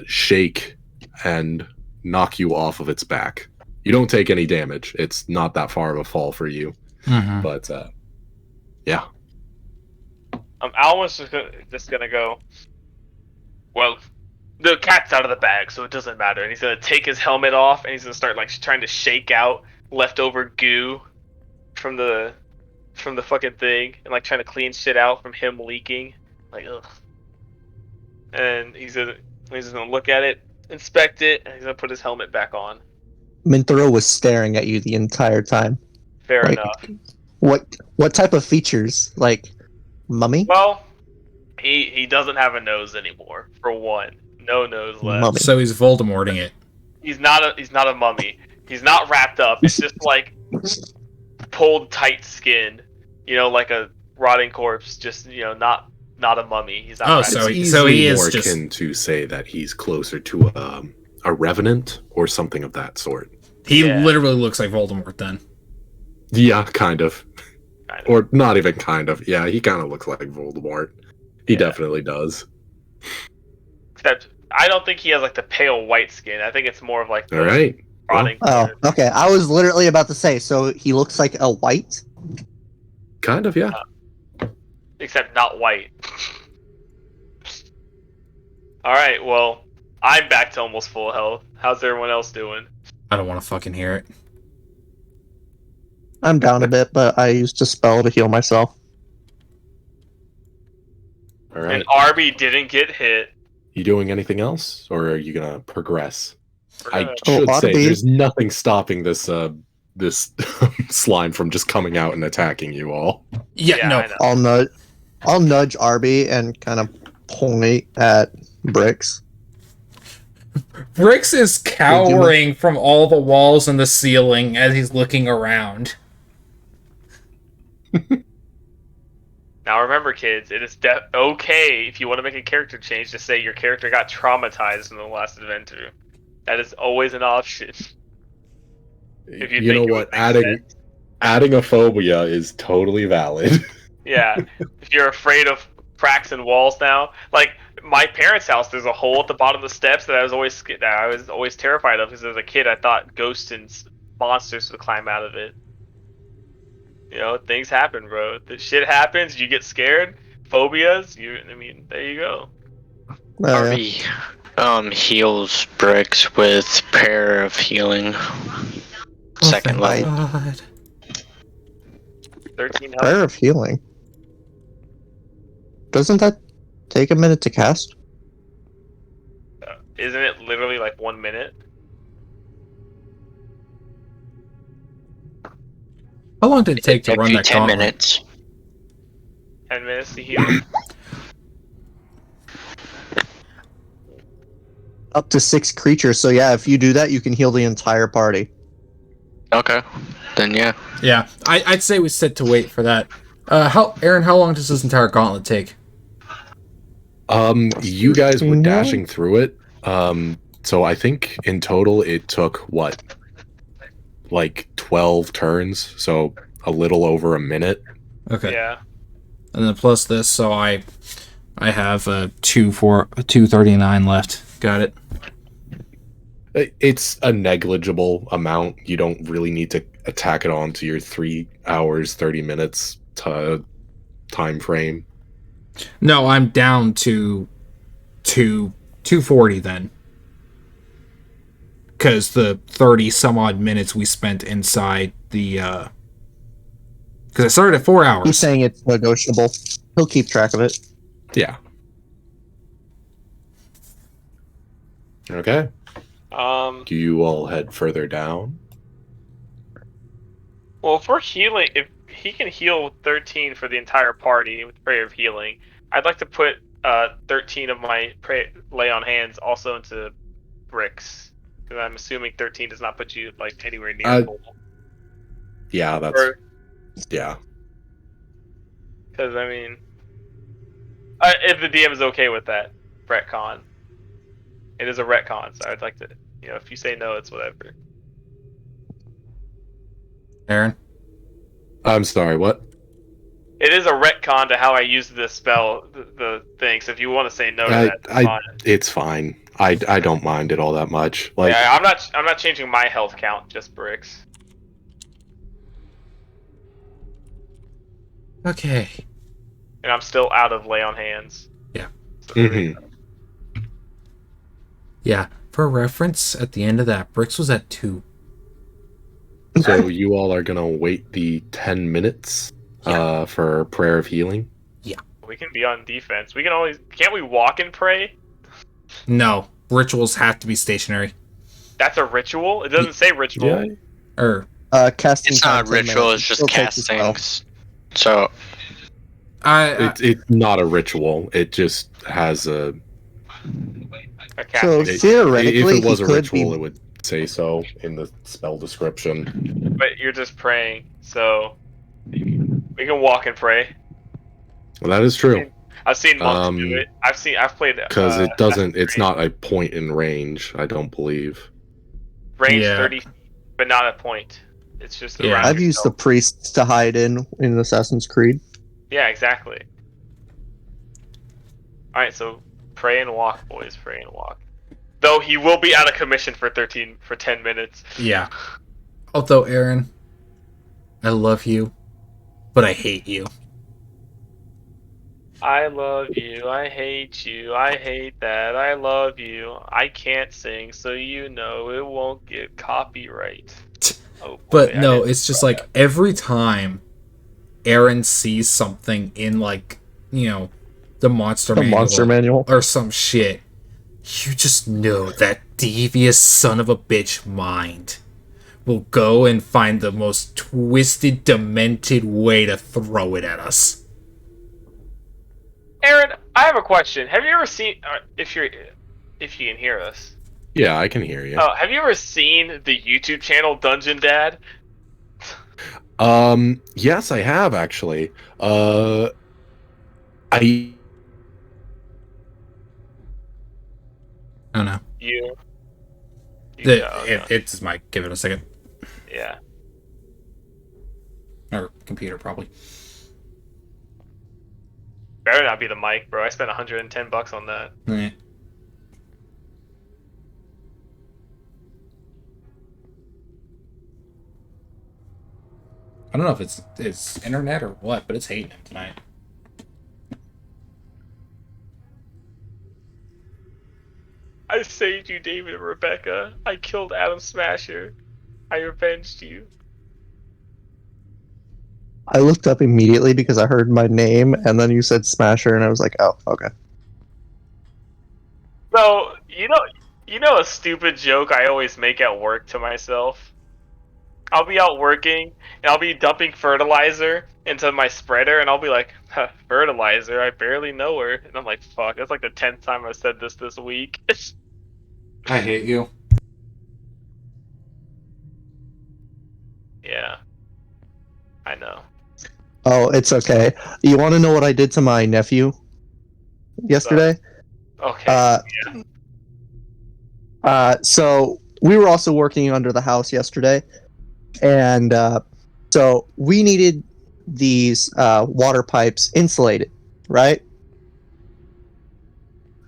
B: shake and knock you off of its back. You don't take any damage. It's not that far of a fall for you.
C: Mm-hmm.
B: But, yeah.
A: Alwyn's just gonna go. Well, the cat's out of the bag, so it doesn't matter. And he's gonna take his helmet off, and he's gonna start like trying to shake out leftover goo from the fucking thing, and like trying to clean shit out from him leaking. Like ugh. And he's just gonna look at it, inspect it, and he's gonna put his helmet back on.
D: Minthoro was staring at you the entire time.
A: Fair
D: Like,
A: enough.
D: What type of features? Like mummy?
A: Well, he doesn't have a nose anymore. For one, no nose left.
D: Mummy.
C: So he's Voldemorting it.
A: He's not a mummy. He's not wrapped up. It's just like pulled tight skin. You know, like a rotting corpse. Just not a mummy. He's not.
C: Oh,
A: wrapped
C: so
A: up.
C: he
B: Easily
C: is
B: more
C: just...
B: akin to say that he's closer to a revenant or something of that sort.
C: He
A: Yeah.
C: literally looks like Voldemort then.
B: Yeah, kind of.
A: Kind of.
B: Or not even kind of. Yeah, he kind of looks like Voldemort. He definitely does.
A: Except I don't think he has like the pale white skin. I think it's more of like the
B: All right.
A: rotting.
D: Oh, okay. I was literally about to say, so he looks like a white?
B: Kind of, yeah.
A: Except not white. All right. Well, I'm back to almost full health. How's everyone else doing?
C: I don't want to fucking hear it.
D: I'm down a bit, but I used a spell to heal myself.
B: All right.
A: And Arby didn't get hit.
B: You doing anything else, or are you gonna progress?
A: We're
B: I
A: gonna-
B: should say
D: Arby.
B: there's nothing stopping this this slime from just coming out and attacking you all.
C: Yeah, no.
A: I know.
D: I'll nudge Arby and kind of point at Bricks.
C: Bricks is cowering from all the walls and the ceiling as he's looking around.
A: Now remember, kids, it is okay if you want to make a character change to say your character got traumatized in the last adventure. That is always an option. If you
B: You know
A: think it
B: what?
A: would make sense.
B: Adding a phobia is totally valid.
A: Yeah, if you're afraid of cracks in walls now, like my parents' house, there's a hole at the bottom of the steps that I was always terrified of because as a kid I thought ghosts and monsters would climb out of it. You know, things happen, bro. The shit happens. You get scared. Phobias. There you go.
E: Arby heals Bricks with Prayer of Healing. Second
C: thank
E: level.
C: God.
A: 13 health.
D: Prayer of Healing. Doesn't that take a minute to cast?
A: Isn't it literally like 1 minute?
C: How long did it take to
E: Takes
C: run
E: you
C: that
E: 10
C: gauntlet?
E: minutes.
A: 10 minutes to heal.
D: Up to 6 creatures. So yeah, if you do that, you can heal the entire party.
E: Okay. Then yeah.
C: Yeah, I'd say we sit to wait for that. Aaron, how long does this entire gauntlet take?
B: You guys were dashing through it. So I think in total it took what, like 12 turns, so a little over a minute.
C: Okay.
A: Yeah.
C: And then plus this, so I have 239 left. Got it.
B: It's a negligible amount. You don't really need to attack it on to your 3 hours 30 minutes time frame.
C: No, I'm down to 240 then. Because the 30 some odd minutes we spent inside the because I started at 4 hours.
D: He's saying it's negotiable. He'll keep track of it.
B: Yeah. Okay. Do you all head further down?
A: Well, if we're healing, if he can heal 13 for the entire party with Prayer of Healing, I'd like to put 13 of my lay on hands also into Bricks, because I'm assuming 13 does not put you like anywhere near full.
B: Yeah, that's yeah.
A: Because I mean, if the DM is okay with that retcon, it is a retcon, so I'd like to, if you say no, it's whatever.
C: Aaron?
B: I'm sorry, what?
A: It is a retcon to how I use this spell, the thing. So if you want to say no to that, it's fine.
B: It's fine. I don't mind it all that much. Like,
A: yeah, I'm not changing my health count, just Bricks.
C: Okay.
A: And I'm still out of lay on hands.
C: Yeah.
A: So
C: Yeah. For reference, at the end of that, Bricks was at 2.
B: So you all are gonna wait the 10 minutes for Prayer of Healing?
A: we can be on defense. We can always can't we walk and pray?
C: No. Rituals have to be stationary.
A: That's a ritual? It doesn't say ritual.
B: Yeah.
C: Or
D: Casting.
E: It's
D: time,
E: not
D: 10
E: ritual,
D: minutes.
E: it's just
D: He'll take the spell.
E: casting. So
B: It's not a ritual. It just has a.
A: A casting.
D: So theoretically,
B: if it was
D: he
B: a
D: could
B: ritual,
D: be.
B: it would say so in the spell description.
A: But you're just praying, so we can walk and pray.
B: Well, that is true.
A: I've seen monks do it. I've played
B: Because it doesn't. It's
A: Assassin's
B: not a point in range. I don't believe.
A: Creed. Range
C: Yeah.
A: 30, but not a point. It's just
C: Yeah.
A: around
D: I've used the
A: yourself.
D: priests to hide in Assassin's Creed.
A: Yeah, exactly. All right, so pray and walk, boys. Pray and walk. Though he will be out of commission for 10 minutes.
C: yeah. Although, Aaron, I love you, but I hate you.
A: I love you. I hate you. I hate that. I love you. I can't sing, so it won't get copyright. Oh boy,
C: But
A: I
C: no,
A: didn't.
C: it's just like every time Aaron sees something in like, the monster
D: The monster manual.
C: or some shit, you just know that devious son of a bitch mind will go and find the most twisted, demented way to throw it at us.
A: Aaron, I have a question. Have you ever seen if you can hear us?
B: Yeah, I can hear you.
A: Have you ever seen the YouTube channel Dungeon Dad?
B: Yes, I have actually. I
C: Oh no.
A: You, yeah, okay.
C: It's my. Give it a second.
A: Yeah.
C: Or computer, probably.
A: Better not be the mic, bro. I spent $110 on that.
C: Eh. I don't know if it's internet or what, but it's hating him tonight.
A: I saved you, David and Rebecca. I killed Adam Smasher. I avenged you.
D: I looked up immediately because I heard my name, and then you said Smasher, and I was like, oh, okay.
A: So, you know a stupid joke I always make at work to myself? I'll be out working, and I'll be dumping fertilizer into my spreader, and I'll be like, huh, fertilizer? I barely know her. And I'm like, fuck, that's like the 10th time I've said this week.
C: I hate you.
A: Yeah. I know.
D: Oh, it's okay. You want to know what I did to my nephew yesterday?
A: Okay.
D: So we were also working under the house yesterday, and so we needed these water pipes insulated, right?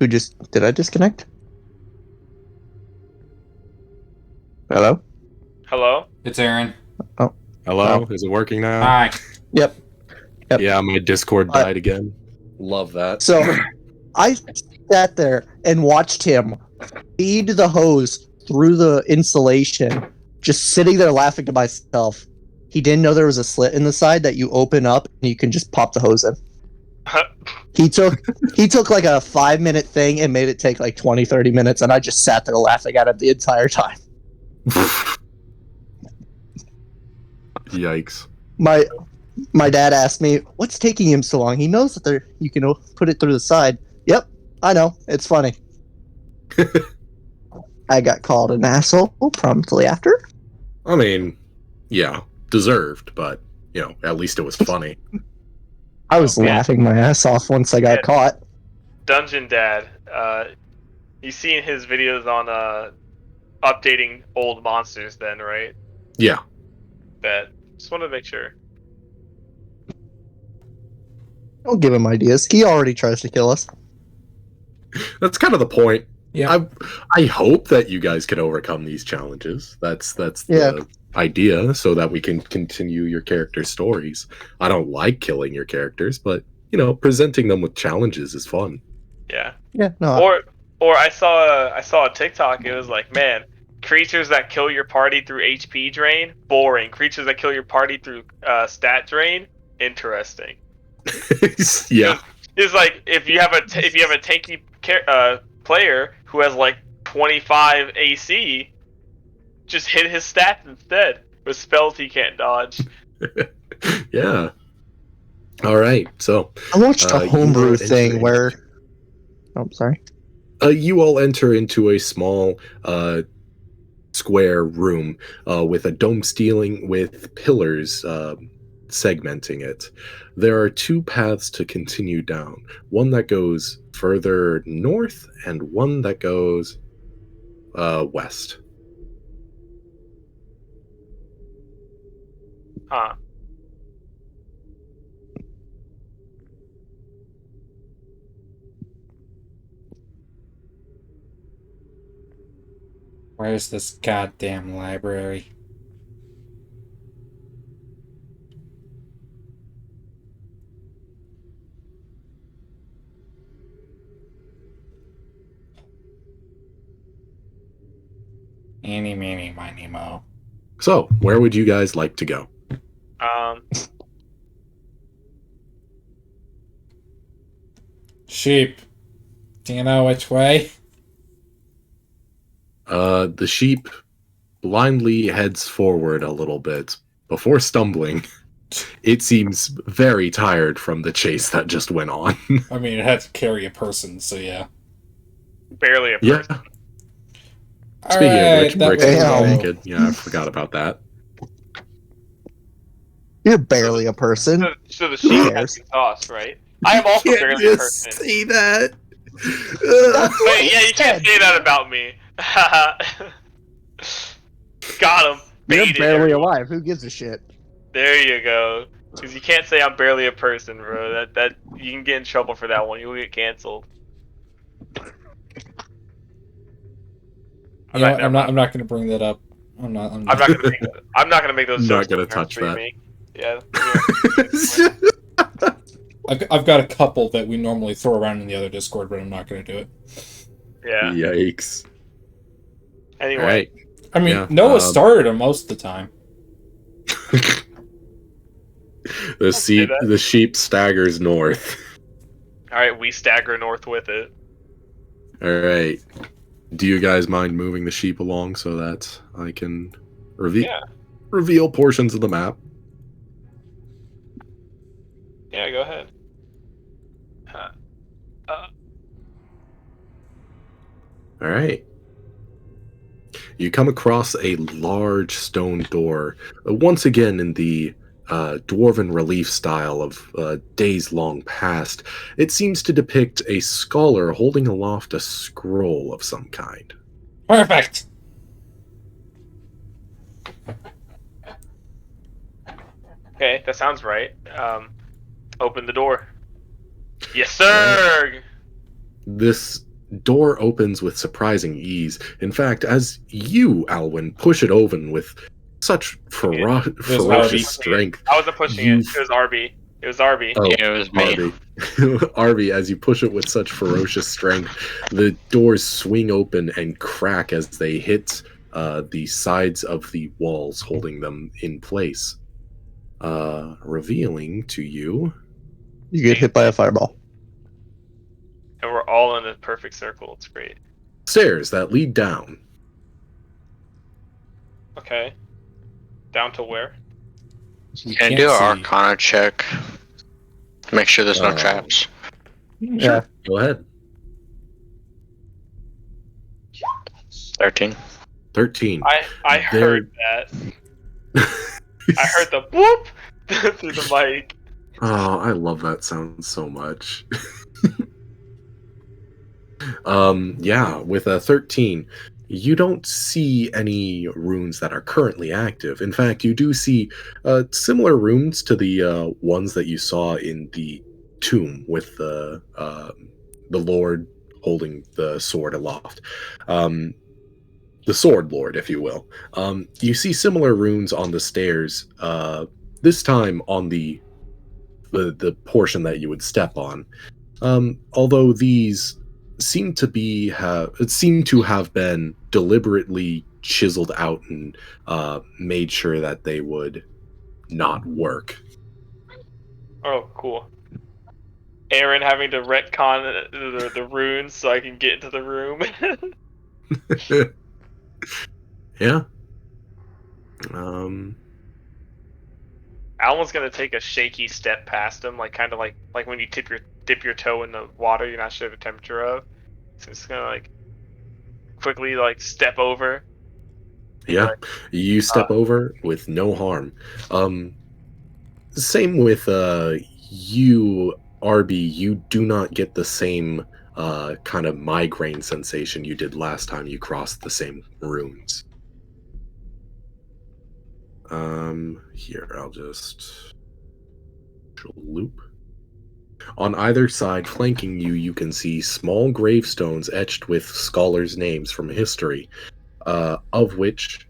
D: Did I disconnect? Hello?
A: Hello?
C: It's Aaron.
B: Hello,
D: Oh.
B: is it working now?
C: Hi.
D: Yep.
B: Yeah, my Discord died again. Love that.
D: So I sat there and watched him feed the hose through the insulation, just sitting there laughing to myself. He didn't know there was a slit in the side that you open up and you can just pop the hose in. He took like a 5-minute thing and made it take like 20-30 minutes, and I just sat there laughing at him the entire time.
B: Yikes.
D: My dad asked me, "What's taking him so long? He knows that you can put it through the side." Yep, I know. It's funny. I got called an asshole promptly after.
B: I mean, yeah, deserved, but at least it was funny.
D: I was
A: Oh, man.
D: laughing my ass off once I got
A: Yeah.
D: caught.
A: Dungeon Dad. You seen his videos on updating old monsters then, right?
B: Yeah.
A: Bet. Just want to make sure.
D: Don't give him ideas. He already tries to kill us.
B: That's kind of the point.
C: Yeah.
B: I hope that you guys can overcome these challenges. That's
D: Yeah.
B: the idea, so that we can continue your character stories. I don't like killing your characters, but presenting them with challenges is fun.
A: Yeah.
D: Yeah, no.
A: Or I saw a TikTok. It was like, man, creatures that kill your party through HP drain, boring. Creatures that kill your party through stat drain, interesting.
B: Yeah.
A: It's like if you have a tanky player who has like 25 AC, just hit his stats instead with spells he can't dodge.
B: Yeah. All right. So
D: I watched a homebrew
B: you are
D: thing
B: entering-
D: where. Oh, sorry.
B: You all enter into a small square room with a dome ceiling with pillars segmenting it. There are 2 paths to continue down. One that goes further north and one that goes west.
A: Huh.
C: Where's this goddamn library? Eeny, meeny, miny, mo.
B: So, where would you guys like to go?
C: Sheep. Do you know which way?
B: The sheep blindly heads forward a little bit before stumbling. It seems very tired from the chase that just went on.
C: I mean, it had to carry a person, so yeah.
A: Barely a
B: Yeah.
A: person.
B: Speaking of which,
C: that
B: Brick's
C: way
D: Damn.
C: we go.
B: naked. Yeah, I forgot about that.
D: You're barely a person.
A: So the sheep has
D: cares?
A: exhaust, right? I am also barely a person.
B: say that.
A: Wait, yeah, you can't say that about me. Got him.
D: You're
A: Baited
D: barely
A: everyone.
D: alive. Who gives a shit?
A: There you go. Because you can't say I'm barely a person, bro. That you can get in trouble for that one. You'll get canceled.
C: You know what, I'm not gonna bring that up. I'm not
A: gonna make. I'm not gonna make those.
B: Not
A: jokes
B: gonna
A: with her
B: touch that.
A: streaming. Yeah.
C: I've got a couple that we normally throw around in the other Discord, but I'm not gonna do it.
A: Yeah.
B: Yikes.
A: Anyway.
B: All right.
C: I mean,
B: Yeah,
C: Noah started them most of the time.
B: The sheep staggers north.
A: All right, we stagger north with it.
B: All right. Do you guys mind moving the sheep along so that I can reveal portions of the map?
A: Yeah, go ahead.
B: All right. You come across a large stone door, once again in the dwarven relief style of days long past. It seems to depict a scholar holding aloft a scroll of some kind.
C: Perfect.
A: Okay, that sounds right. Open the door. Yes, sir.
B: This door opens with surprising ease. In fact, as you, Alwyn, push it open with such ferocious strength.
A: I wasn't pushing it. It was RB. It was RB.
B: Oh,
F: Yeah, it was me.
B: Arby, as you push it with such ferocious strength, the doors swing open and crack as they hit the sides of the walls, holding them in place. Revealing to you...
D: You get hit by a fireball.
A: And we're all in a perfect circle. It's great.
B: stairs that lead down.
A: Okay. Down to where?
F: Can I do an Arcana check? Make sure there's no traps.
D: Yeah.
B: Go ahead.
F: 13.
B: 13.
A: I heard that. I heard the whoop through the mic.
B: Oh, I love that sound so much. Yeah, with a 13, you don't see any runes that are currently active. In fact, you do see similar runes to the ones that you saw in the tomb with the Lord holding the sword aloft. The Sword Lord, if you will. You see similar runes on the stairs, this time on the portion that you would step on. Although these seem to have been deliberately chiseled out and made sure that they would not work.
A: Oh, cool. Aaron having to retcon the runes so I can get into the room.
B: Yeah.
A: Alan's gonna take a shaky step past him, like kind of like when you dip your toe in the water, you're not sure the temperature of. So it's gonna like quickly like step over.
B: Yeah, you step over with no harm. Same with you, RB. You do not get the same kind of migraine sensation you did last time you crossed the same runes. Here, I'll just loop. On either side, flanking you, you can see small gravestones etched with scholars' names from history, of which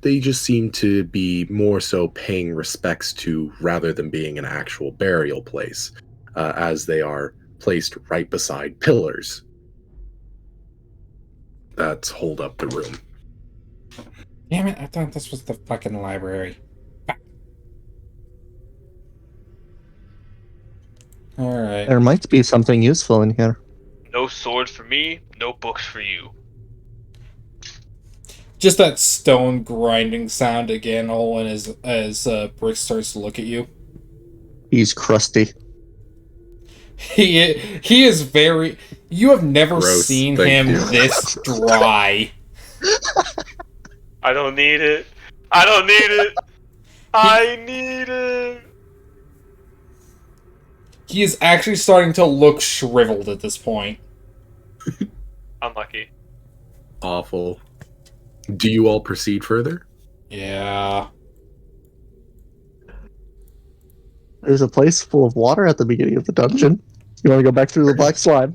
B: they just seem to be more so paying respects to rather than being an actual burial place, as they are placed right beside pillars that hold up the room.
C: Damn it, I thought this was the fucking library. Alright.
D: There might be something useful in here.
A: No sword for me, no books for you.
C: Just that stone grinding sound again, Olin, as Brick starts to look at you.
D: He's crusty.
C: He is very... You have never
B: Gross,
C: seen
B: thank
C: him
B: you.
C: this dry.
A: I don't need it. I don't need it. I need it.
C: He is actually starting to look shriveled at this point.
A: Unlucky.
B: Awful. Do you all proceed further?
C: Yeah.
D: There's a place full of water at the beginning of the dungeon. You want to go back through the black slime?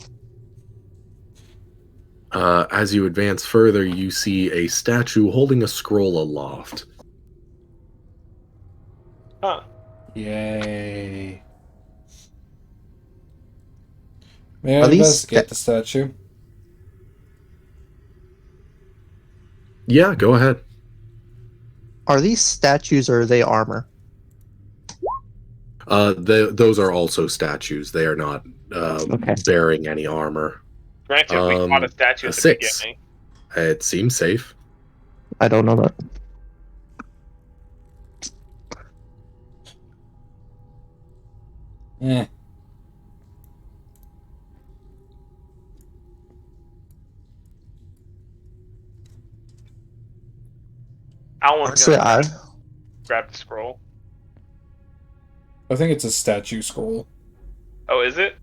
B: As you advance further, you see a statue holding a scroll aloft.
A: Huh.
C: Yay. May I
D: Are these
C: investigate the statue?
B: Yeah, go ahead.
D: Are these statues or are they armor?
B: Those are also statues. They are not
D: Okay.
B: bearing any armor.
A: Granted, we fought a statue
B: a
A: at the
B: 6.
A: beginning.
B: It seems safe.
D: I don't know that.
C: Eh.
A: Alan's
D: Honestly,
A: gonna grab the scroll.
C: I think it's a statue scroll.
A: Oh, is it?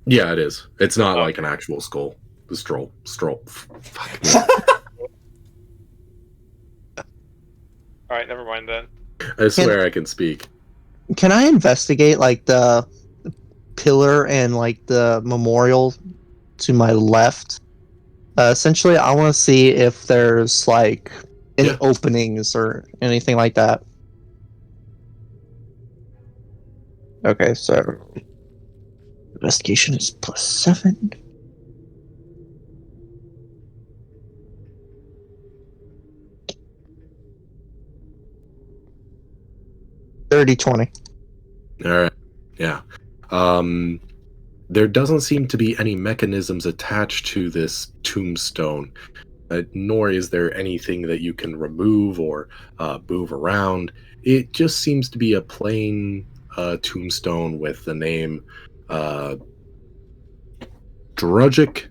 B: Yeah, it is. It's not
A: Oh.
B: like an actual skull. The stroll. Fuck.
A: Alright, never mind then.
B: I swear I can speak.
D: Can I investigate like the pillar and like the memorial to my left? Essentially, I want to see if there's like any
B: Yeah.
D: openings or anything like that. Okay, so investigation is +7. Dirty 20.
B: All right. Yeah. There doesn't seem to be any mechanisms attached to this tombstone, nor is there anything that you can remove or move around. It just seems to be a plain tombstone with the name Drudgic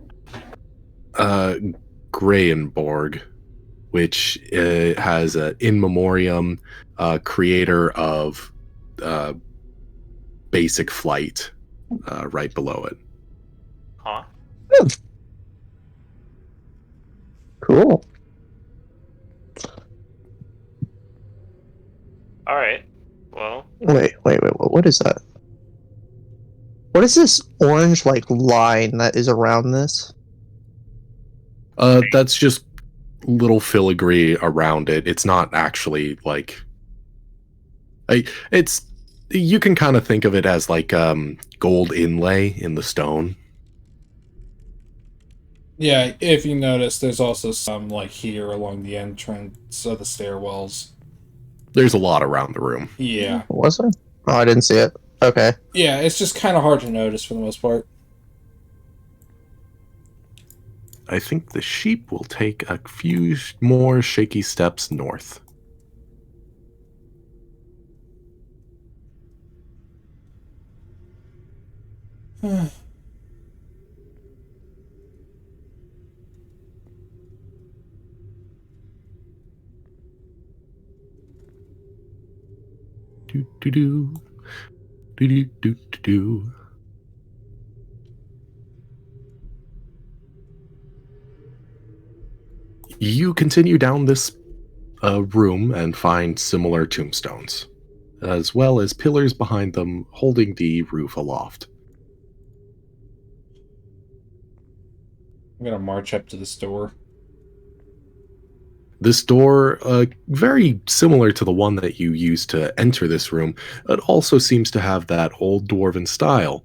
B: Grayenborg, which has an in memoriam creator of basic flight right below it.
A: Huh?
D: Cool.
A: Alright. Well,
D: Wait. What is that? What is this orange like line that is around this?
B: That's just little filigree around it. It's not actually like it's you can kind of think of it as like gold inlay in the stone.
C: Yeah, if you notice, there's also some like here along the entrance of the stairwells.
B: There's a lot around the room.
C: Yeah.
D: Was there? Oh, I didn't see it. Okay.
C: Yeah, it's just kind of hard to notice for the most part.
B: I think the sheep will take a few more shaky steps north. Do do do do do do do. You continue down this room and find similar tombstones, as well as pillars behind them holding the roof aloft.
C: I'm gonna march up to this door.
B: This door, very similar to the one that you used to enter this room, it also seems to have that old dwarven style.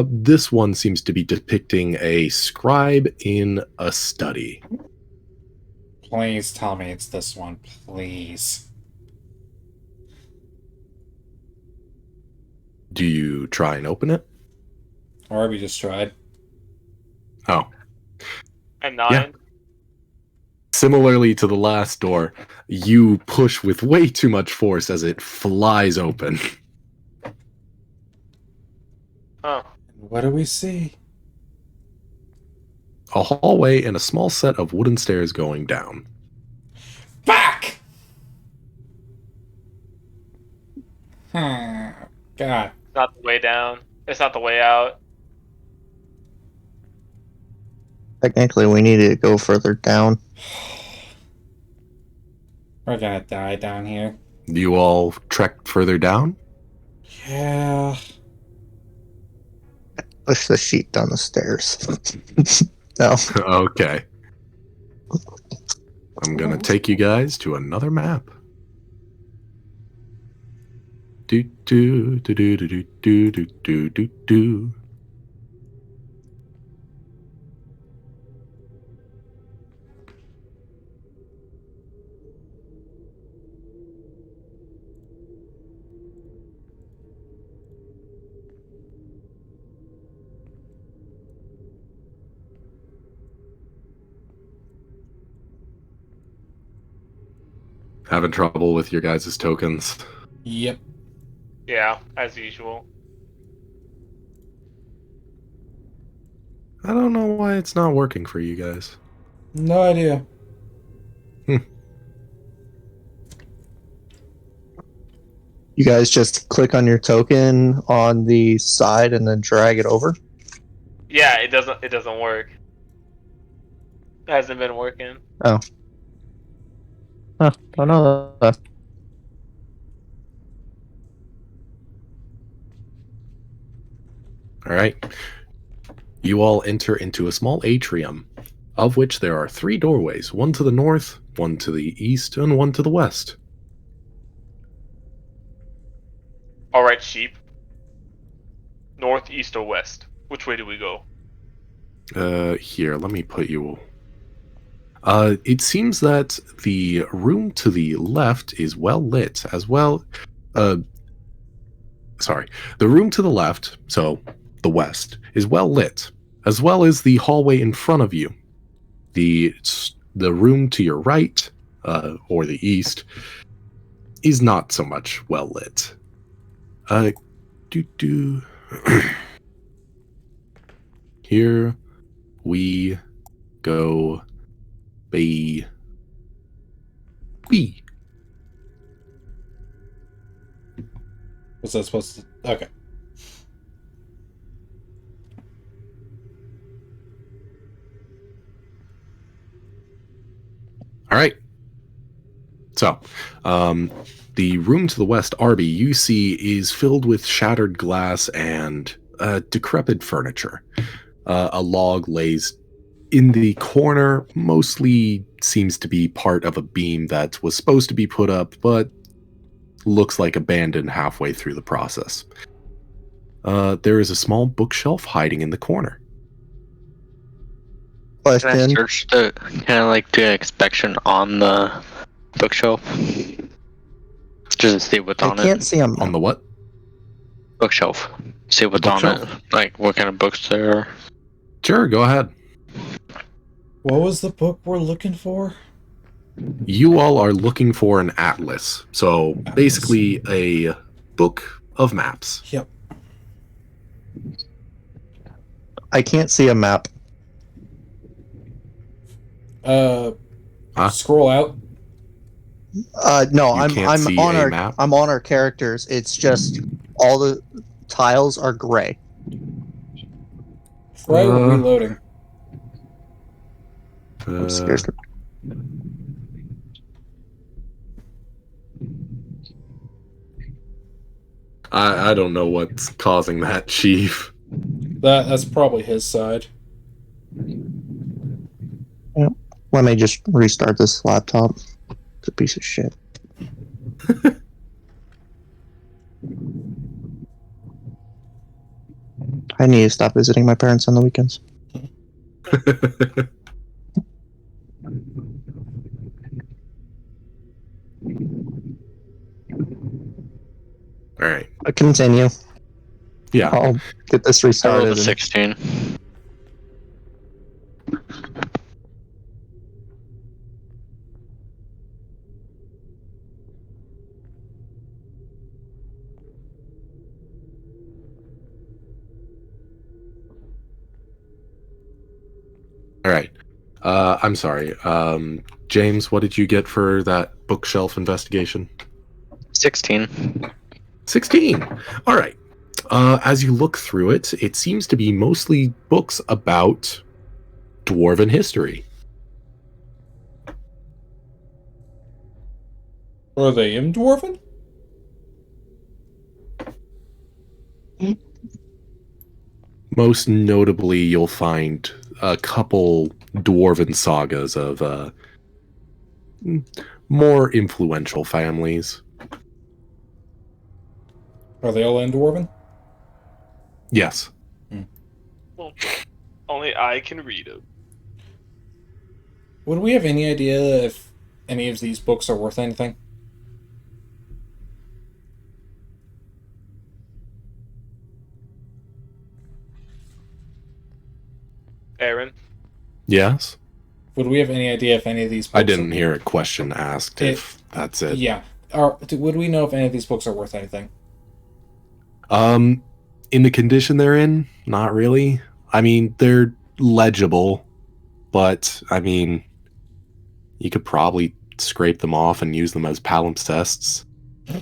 B: This one seems to be depicting a scribe in a study.
C: Please tell me it's this one, please.
B: Do you try and open it?
C: Arby just tried.
B: Oh.
A: And 9.
B: Yeah. Similarly to the last door, you push with way too much force as it flies open.
A: Oh.
C: What do we see?
B: A hallway and a small set of wooden stairs going down.
C: Back! God.
A: It's not the way down. It's not the way out.
D: Technically, we need to go further down.
C: We're gonna die down here.
B: You all trek further down?
C: Yeah.
D: Push the sheet down the stairs. No.
B: Okay. I'm gonna take you guys to another map. Do do do do do do do do do do. Having trouble with your guys' tokens?
C: Yep.
A: Yeah, as usual.
B: I don't know why it's not working for you guys.
C: No idea.
D: You guys just click on your token on the side and then drag it over.
A: Yeah, it doesn't work. It hasn't been working.
D: Oh. Huh, don't know that.
B: All right. You all enter into a small atrium, of which there are 3 doorways, one to the north, one to the east, and one to the west.
A: Alright, sheep. North, east, or west? Which way do we go?
B: Here, let me put you... it seems that the room to the left is well lit, as well... sorry. The room to the left, so the west, is well lit, as well as the hallway in front of you. The room to your right, or the east, is not so much well lit. Here we go. B.
C: Was that supposed to... Okay.
B: All right. So, the room to the west, Arby, you see is filled with shattered glass and decrepit furniture. A log lays in the corner, mostly seems to be part of a beam that was supposed to be put up, but looks like abandoned halfway through the process. There is a small bookshelf hiding in the corner.
F: Can I
D: Question.
F: search the kind of like do an inspection on the bookshelf? Just to see what's
D: I
F: on
D: can't
F: it.
D: see them.
B: On the what?
F: Bookshelf. See what's on it.
B: Bookshelf?
F: Like what kind of books there are.
B: Sure, go ahead.
C: What was the book we're looking for?
B: You all are looking for an atlas. So basically a book of maps.
C: Yep.
D: I can't see a map.
B: Huh?
C: Scroll out.
D: No,
B: You
D: I'm
B: can't see
D: on
B: a
D: our
B: map?
D: I'm on our characters. It's just all the tiles are gray.
C: Try
B: Uh,
C: reloading.
D: I'm scared.
B: I don't know what's causing that, Chief.
C: That's probably his side.
D: Let me just restart this laptop. It's a piece of shit. I need to stop visiting my parents on the weekends. Continue.
B: Yeah.
D: I'll get this
F: I rolled
D: restarted.
F: a
D: and-
F: 16.
B: All right. I'm sorry. James, what did you get for that bookshelf investigation?
F: 16.
B: 16. All right. As you look through it, it seems to be mostly books about dwarven history.
C: Are they in Dwarven?
B: Most notably, you'll find a couple dwarven sagas of more influential families.
C: Are they all in Dwarven?
B: Yes.
A: Well, only I can read them.
C: Would we have any idea if any of these books are worth anything?
A: Aaron,
B: Yes?
C: Would we have any idea if any of these books
B: I didn't hear a question asked if that's it.
C: Yeah. Would we know if any of these books are worth anything?
B: In the condition they're in, not really. I mean, they're legible, but I mean, you could probably scrape them off and use them as palimpsests,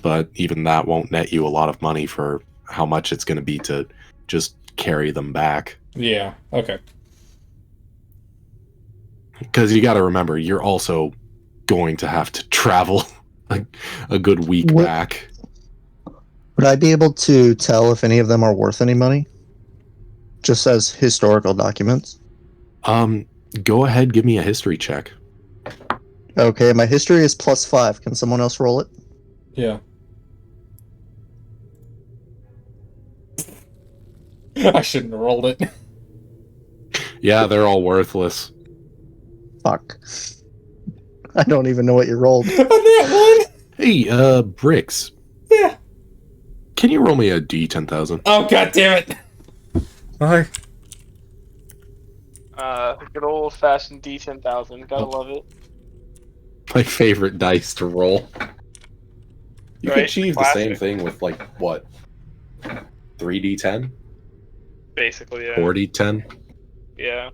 B: but even that won't net you a lot of money for how much it's going to be to just carry them back.
C: Yeah. Okay.
B: Because you got to remember, you're also going to have to travel a good week
D: What-
B: back.
D: Would I be able to tell if any of them are worth any money? Just as historical documents.
B: Go ahead, give me a history check.
D: Okay, my history is +5. Can someone else roll it?
C: Yeah. I shouldn't have rolled it.
B: Yeah, they're all worthless.
D: Fuck. I don't even know what you rolled.
C: On that
B: Hey, Bricks,
C: one? Yeah.
B: can you roll me a D10,000?
C: Oh, god damn it. Hi.
A: good old fashioned D10,000. Gotta love it.
B: My favorite dice to roll. You
A: Right,
B: can achieve the
A: classic.
B: same thing with, like, what? 3D10?
A: Basically, yeah.
B: 4D10?
A: Yeah.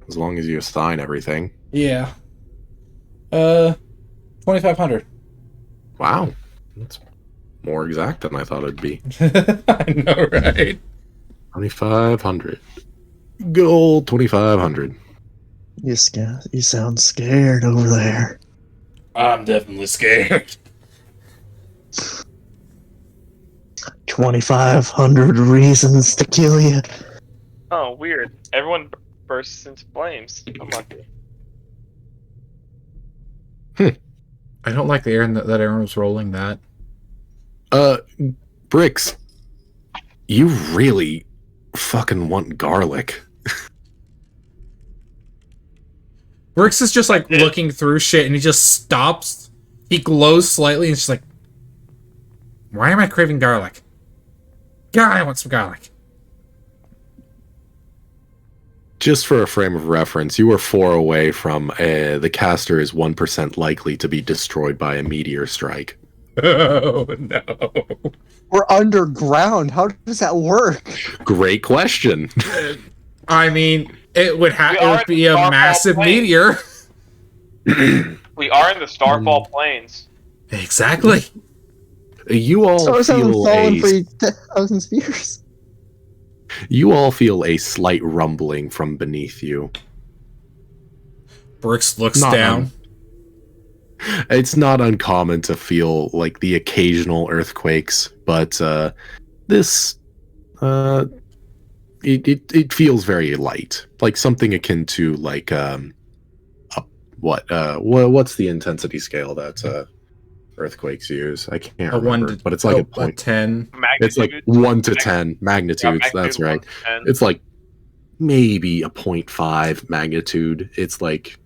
B: As long as you assign everything.
C: Yeah. 2,500.
B: Wow. That's more exact than I thought it'd be.
C: I know, right?
B: 2,500. Good old 2,500.
D: You sound scared over there.
C: I'm definitely scared.
D: 2,500 reasons to kill you.
A: Oh, weird. Everyone bursts into flames. I'm lucky.
G: I don't like the air that Aaron was rolling that.
B: Bricks, you really fucking want garlic.
C: Brix is just like looking through shit and he just stops. He glows slightly and it's just like, why am I craving garlic? God, I want some garlic.
B: Just for a frame of reference, you were 4 away from the caster is 1% likely to be destroyed by a meteor strike.
C: Oh, no.
D: We're underground. How does that work?
B: Great question.
C: I mean, it would be a
A: Starfall
C: massive
A: Plains.
C: meteor.
A: We are in the Starfall Plains.
C: Exactly.
B: You all
D: Stars haven't
B: feel
D: fallen
B: a
D: for thousands of years.
B: you all feel a slight rumbling from beneath you.
C: Brix looks
B: Not
C: down.
B: It's not uncommon to feel like the occasional earthquakes, but this it feels very light, like something akin to like what's the intensity scale that earthquakes use? I can't
G: A
B: remember,
G: 1 to
B: but it's like a
G: a
B: point.
G: 10.
B: It's like 1 to 10 magnitudes. That's right. It's like maybe a 0.5 magnitude. It's like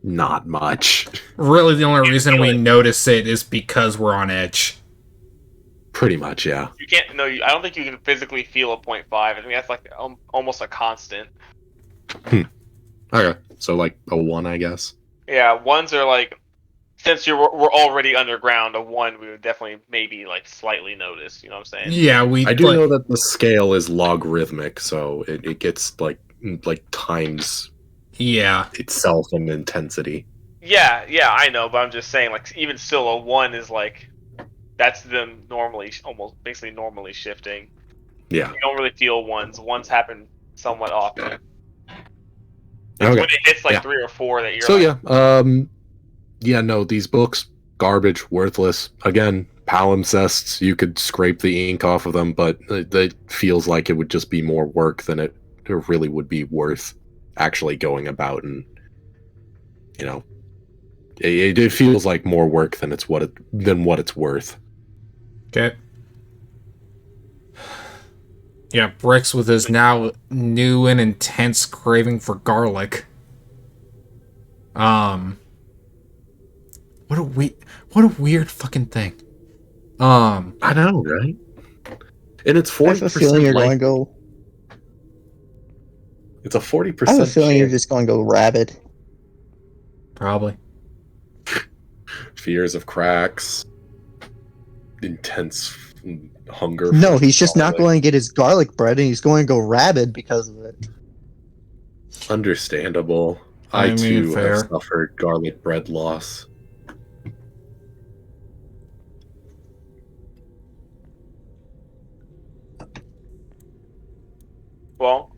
B: not much.
C: Really, the only reason we notice it is because we're on edge.
B: Pretty much, yeah.
A: You can't. No, I don't think you can physically feel a 0.5. I think that's like almost a constant.
B: Okay, so like a 1, I guess.
A: Yeah, ones are like, since we're already underground, a 1 we would definitely maybe like slightly notice. You know what I'm saying?
C: Yeah, we
B: I do
C: like,
B: know that the scale is logarithmic, so it gets like times
C: yeah.
B: itself in intensity.
A: Yeah, I know, but I'm just saying, like, even still, a 1 is like, that's them normally, almost basically normally shifting.
B: Yeah.
A: You don't really feel ones. Ones happen somewhat often. It's
B: Okay.
A: when it hits like
B: Yeah.
A: 3 or 4 that you're
B: So
A: like,
B: yeah, no, these books, garbage, worthless. Again, palimpsests, you could scrape the ink off of them, but it feels like it would just be more work than it really would be worth actually going about, and you know, it feels like more work than what it's worth.
C: Okay. Yeah, Bricks with his now new and intense craving for garlic. What a weird fucking thing.
B: I know, right? And it's 40%.
D: I have a feeling you're going to go.
B: It's a 40%.
D: I have a feeling you're
B: chance.
D: just going to go rabid.
C: Probably.
B: Fears of cracks, intense hunger.
D: No,
B: for
D: he's just not
B: garlic.
D: going to get his garlic bread, and he's going to go rabid because of it.
B: Understandable.
C: I
B: I
C: mean,
B: too
C: fair.
B: have suffered garlic bread loss.
A: well,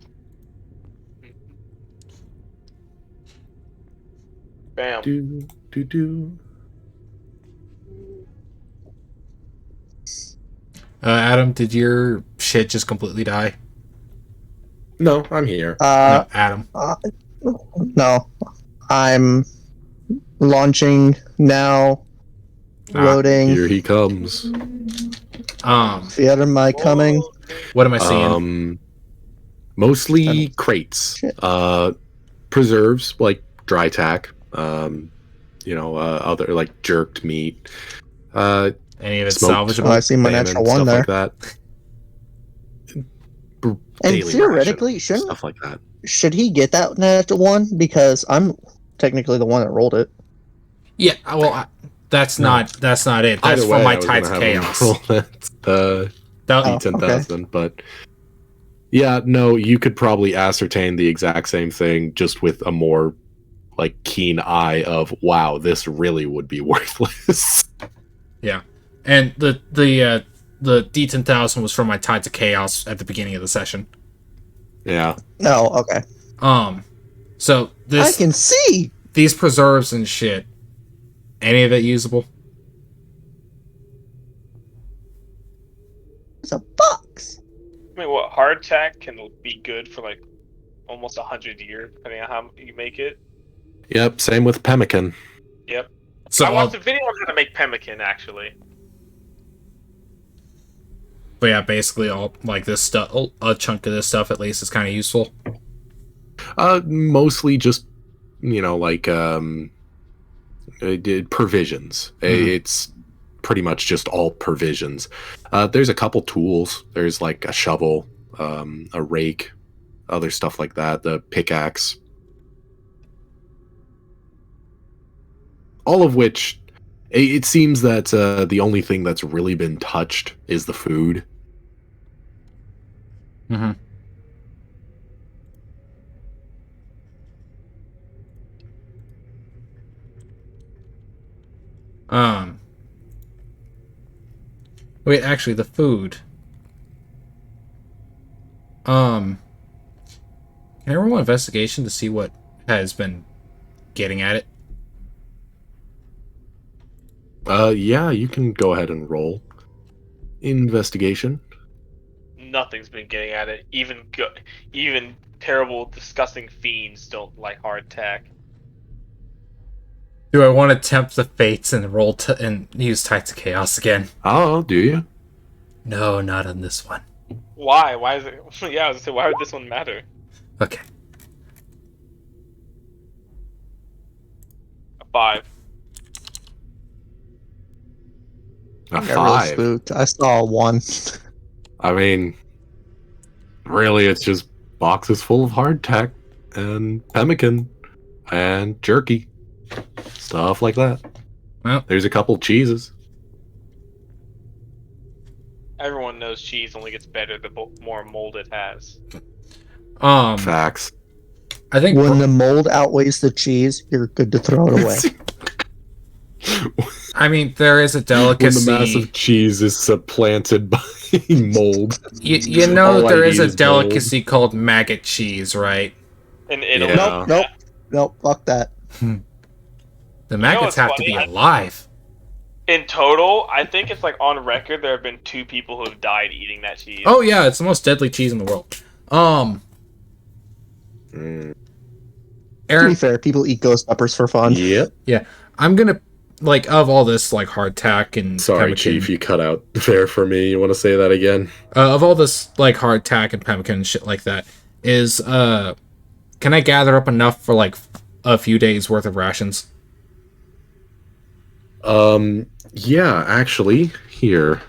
A: bam.
B: Do.
C: Adam, did your shit just completely die?
B: No, I'm here.
C: No, Adam.
D: No, I'm launching now. Loading.
B: Here he comes.
D: Fiat, am I coming?
C: What am I seeing?
B: Mostly crates.
D: Shit.
B: Preserves like dry tack. Other like jerked meat.
C: Any of it
B: smoked
C: salvageable?
D: Oh, I see my
B: salmon,
D: natural one
B: stuff
D: there.
B: like that.
D: And
B: Daily
D: theoretically,
B: ration, stuff like that.
D: should he get that natural one? Because I'm technically the one that rolled it.
C: Yeah, well, that's
B: No.
C: not it. That's
B: Either
C: for
B: way,
C: my
B: I was
C: Tides
B: gonna
C: of
B: have him
C: Chaos.
B: roll that,
C: That,
D: Oh.
B: D10,000, but yeah, no, you could probably ascertain the exact same thing just with a more like keen eye of wow, this really would be worthless.
C: Yeah, and the D10,000 was from my Tides of Chaos at the beginning of the session.
B: Yeah.
D: No, okay.
C: So
D: I can see.
C: these preserves and shit, any of it usable?
D: It's a box.
A: I mean, what, hardtack can be good for like almost 100 years, depending on how you make it.
B: Yep, same with pemmican.
A: Yep.
C: So
A: I watched a video on how to make pemmican, actually.
C: but yeah, basically all like this stuff, a chunk of this stuff at least is kind of useful.
B: Mostly just provisions. It's pretty much just all provisions. There's a couple tools. There's like a shovel, a rake, other stuff like that, the pickaxe. All of which, it seems that the only thing that's really been touched is the food.
C: Mm-hmm. Wait, actually, the food. Can I roll an investigation to see what has been getting at it?
B: Yeah, you can go ahead and roll investigation.
A: Nothing's been getting at it. Even terrible, disgusting fiends don't like hardtack.
C: Do I want to tempt the fates and roll and use Tides of Chaos again?
B: Oh, do you?
C: No, not on this one.
A: Why? Why is it? Yeah, I was gonna say, why would this one matter?
C: Okay.
A: A 5.
B: A
D: I got really
B: 5.
D: spooked. I saw a 1.
B: I mean, really, it's just boxes full of hardtack and pemmican and jerky. Stuff like that.
G: Well.
B: There's a couple cheeses.
A: Everyone knows cheese only gets better the more mold it has.
B: Facts.
G: I think
D: When the mold outweighs the cheese, you're good to throw it away.
G: I mean, there is a
B: When
G: delicacy.
B: the massive cheese is supplanted by mold.
G: You know,
B: All I
G: there is
B: need
G: a
B: is
G: delicacy called maggot cheese, right?
A: In Italy,
B: Yeah.
D: Nope, fuck that.
G: The maggots
A: what's
G: have to
A: funny?
G: be alive.
A: in total, I think it's like on record there have been 2 people who have died eating that cheese.
G: Oh yeah, it's the most deadly cheese in the world.
B: Mm.
D: To
G: Aaron,
D: be fair, people eat ghost peppers for fun.
B: Yep.
G: I'm gonna like of all this like hardtack and
B: Sorry,
G: pemmican,
B: Chief, you cut out there for me. You want to say that again?
G: of all this like hardtack and pemmican and shit like that is can I gather up enough for like a few days worth of rations?
B: Yeah, actually, here.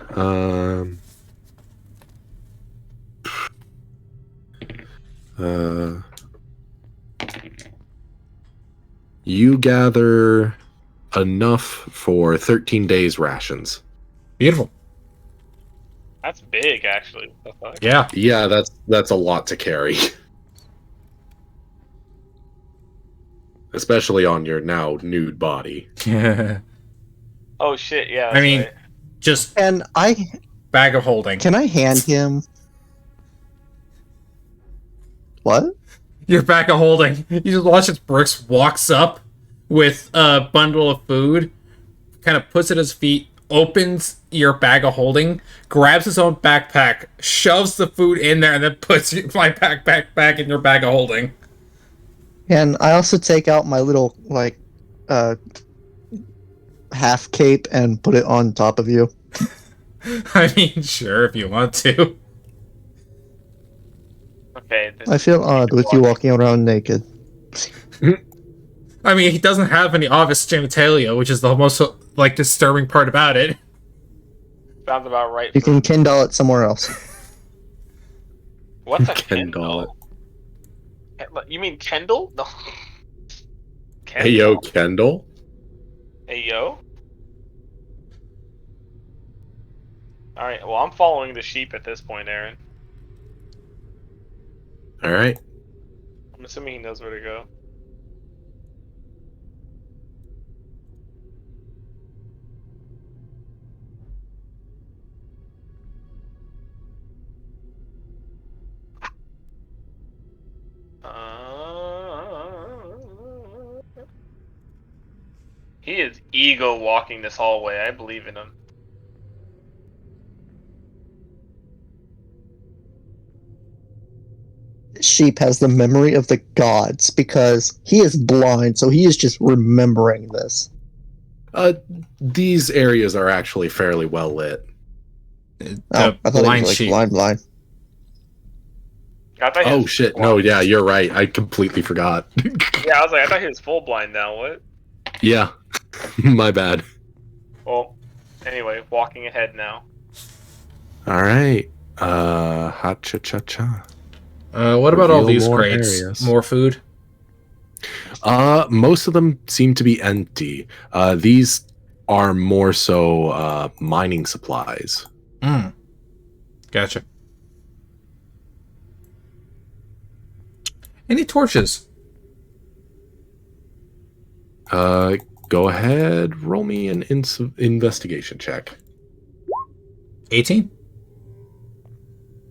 B: You gather enough for 13 days rations.
G: Beautiful.
A: That's big, actually. What the fuck?
G: Yeah.
B: Yeah, that's a lot to carry. Especially on your now nude body.
A: Oh shit, yeah.
G: I mean,
A: right.
G: just
D: And
G: bag of holding.
D: can I hand him? What?
G: Your bag of holding. You just watch as Brooks walks up with a bundle of food, kind of puts it at his feet, opens your bag of holding, grabs his own backpack, shoves the food in there, and then puts my backpack back in your bag of holding.
D: And I also take out my little like half cape and put it on top of you.
G: I mean, sure, if you want to.
A: Okay.
D: I feel odd with you walking around naked.
G: I mean, he doesn't have any obvious genitalia, which is the most like disturbing part about it.
A: Sounds about right.
D: You can Kindle it somewhere else.
A: What's a
B: Kendall.
A: Kendall? You mean Kendall? No.
B: Hey, yo, Kendall?
A: Hey, yo. Alright, well, I'm following the sheep at this point, Aaron.
B: Alright.
A: I'm assuming he knows where to go. He is ego walking this hallway. I believe in him.
D: This sheep has the memory of the gods because he is blind, so he is just remembering this.
B: These areas are actually fairly well lit.
G: The
D: I thought he
G: blind
D: was like
G: sheep.
D: blind.
A: I thought he
B: Oh
A: was
B: shit,
A: blind.
B: no, yeah, you're right. I completely forgot.
A: Yeah, I was like, I thought he was full blind now. What?
B: Yeah, my bad.
A: Well, anyway, walking ahead now.
B: Alright. Ha cha cha cha.
G: What about all
B: Reveal
G: these
B: more
G: crates?
B: areas.
G: More food?
B: Most of them seem to be empty. These are more so mining supplies.
G: Gotcha. Any torches?
B: Go ahead, roll me an investigation check.
G: 18?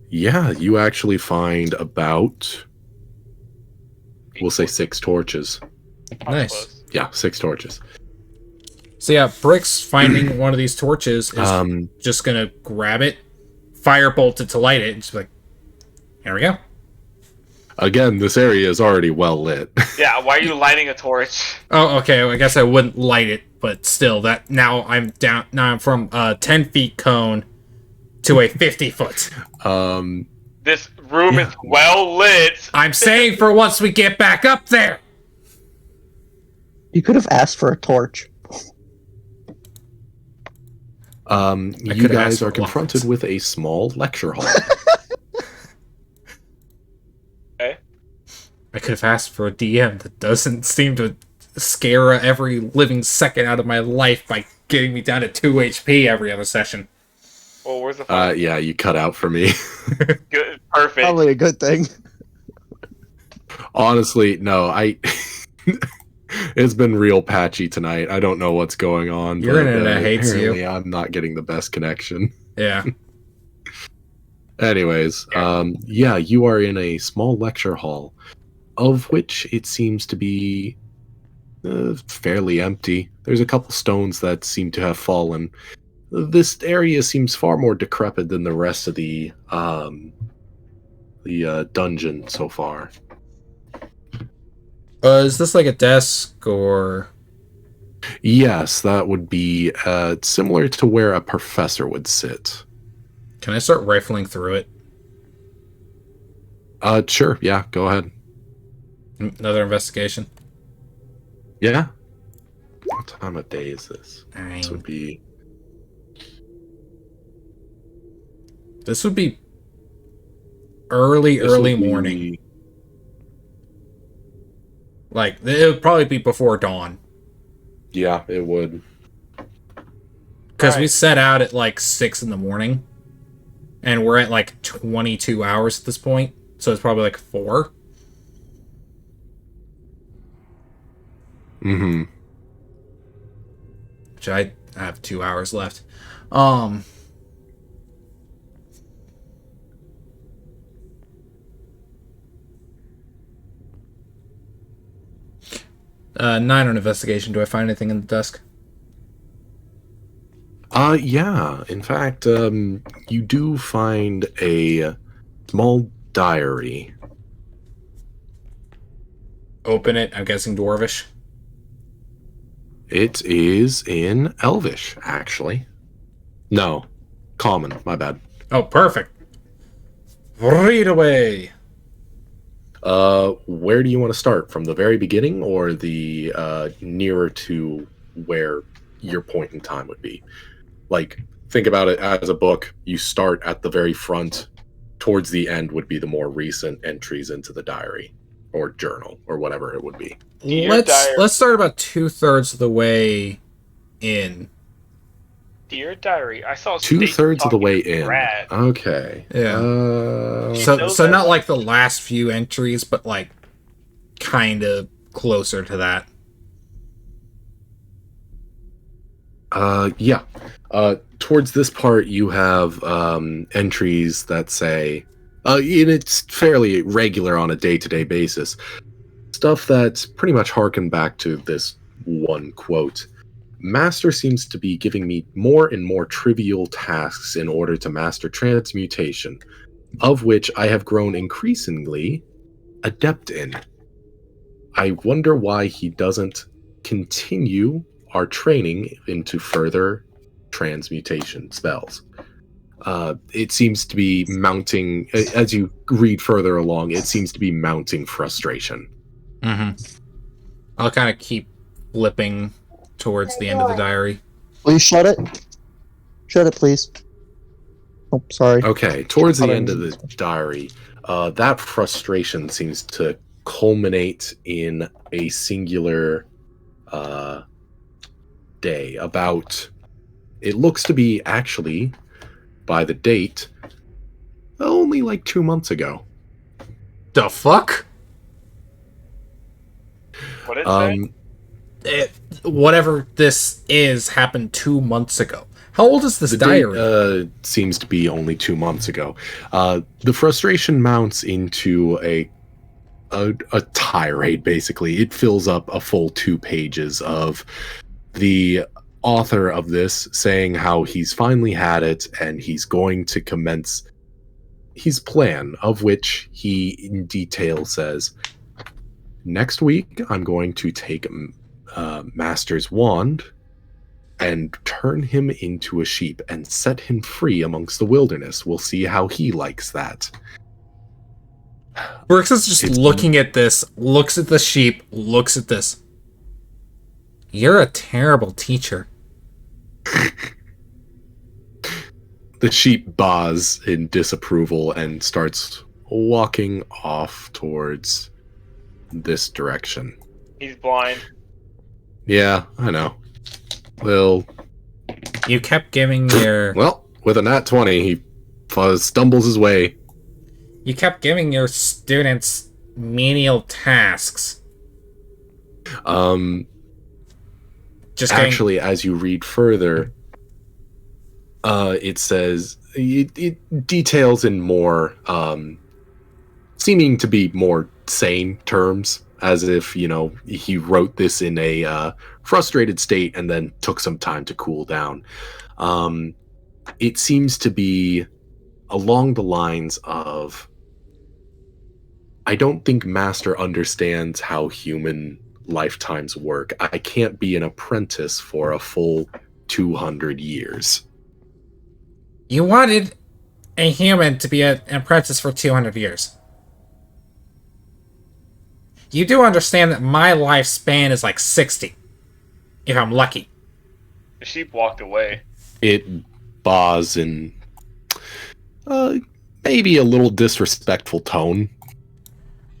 B: Yeah, you actually find about, we'll say 6 torches.
A: How
G: Nice.
A: close?
B: Yeah, 6 torches.
G: So yeah, Brick's finding one of these torches is just gonna grab it, firebolt it to light it, and just be like, here we go.
B: Again, this area is already well lit.
A: Yeah, why are you lighting a torch?
G: Oh, okay, well, I guess I wouldn't light it, but still, that now I'm from a 10 feet cone to a 50 foot.
A: This room is well lit.
G: I'm saying for once we get back up there.
D: You could have asked for a torch.
B: You
G: could've
B: guys
G: asked for
B: are confronted
G: allowance.
B: with a small lecture hall.
A: Okay.
G: I could have asked for a DM that doesn't seem to scare every living second out of my life by getting me down to 2 HP every other session.
A: Well, where's the fire?
B: Yeah, you cut out for me.
A: Good. Perfect.
D: Probably a good thing.
B: Honestly, no, it's been real patchy tonight. I don't know what's going on.
G: Your internet hates you.
B: apparently I'm not getting the best connection.
G: Yeah.
B: Anyways, yeah, you are in a small lecture hall, of which it seems to be fairly empty. There's a couple stones that seem to have fallen. This area seems far more decrepit than the rest of the dungeon so far.
G: Is this like a desk or...
B: Yes, that would be similar to where a professor would sit.
G: Can I start rifling through it?
B: Sure, yeah, go ahead.
G: Another investigation?
B: Yeah? What time of day is this?
G: Nine.
B: This would be...
G: This would be early
B: this would
G: morning.
B: be-
G: Like, it would probably be before dawn.
B: Yeah, it would.
G: Because we
A: Alright.
G: set out at like 6 in the morning. And we're at like 22 hours at this point. So it's probably like 4.
B: Mm-hmm.
G: Which I have 2 hours left. 9 on investigation. Do I find anything in the desk?
B: Yeah. In fact, you do find a small diary.
G: Open it. I'm guessing Dwarvish.
B: It is in Elvish, actually. No, Common, my bad.
G: Oh, perfect. Read away.
B: Where do you want to start? From the very beginning or the nearer to where your point in time would be? Like, think about it as a book. You start at the very front. Towards the end would be the more recent entries into the diary or journal or whatever it would be.
A: Dear diary.
G: Let's start about 2/3 of the way in.
A: Dear diary, I saw Stacy
B: 2/3 of the
A: talking
B: way
A: to
B: in.
A: Brad.
B: Okay.
G: Yeah.
A: So
G: So not like the last few entries, but like kind of closer to that.
B: Yeah. Towards this part, you have entries that say, and it's fairly regular on a day-to-day basis, stuff that's pretty much harken back to this one quote. Master seems to be giving me more and more trivial tasks in order to master transmutation, of which I have grown increasingly adept in. I wonder why he doesn't continue our training into further transmutation spells. It seems to be mounting, as you read further along, it seems to be mounting frustration.
G: Mm-hmm. I'll kind of keep flipping towards the end of the diary.
D: Please shut it. Shut it, please. Oh, sorry.
B: Okay, towards the end of the diary, that frustration seems to culminate in a singular day. About, it looks to be actually, by the date, only like 2 months ago.
G: The fuck?
A: What did it say?
G: Whatever this is happened 2 months ago. How old is this
B: The
G: diary?
B: date seems to be only 2 months ago. The frustration mounts into a tirade, basically. It fills up a full 2 pages of the author of this saying how he's finally had it and he's going to commence his plan, of which he in detail says, next week I'm going to take Master's wand and turn him into a sheep and set him free amongst the wilderness. We'll see how he likes that.
G: Brooks is just
B: It's-
G: looking at this, looks at the sheep, looks at this. You're a terrible teacher.
B: The sheep baws in disapproval and starts walking off towards this direction.
A: He's blind.
B: Yeah, I know. Well,
G: You kept giving your
B: with a nat 20, he stumbles his way.
G: you kept giving your students menial tasks. Just
B: Actually, as you read further, it says it details in more seeming to be more sane terms, as if he wrote this in a frustrated state and then took some time to cool down. It seems to be along the lines of, I don't think Master understands how human lifetimes work. I can't be an apprentice for a full 200 years.
G: You wanted a human to be an apprentice for 200 years. You do understand that my lifespan is like 60, if I'm lucky.
A: The sheep walked away.
B: It baws in maybe a little disrespectful tone.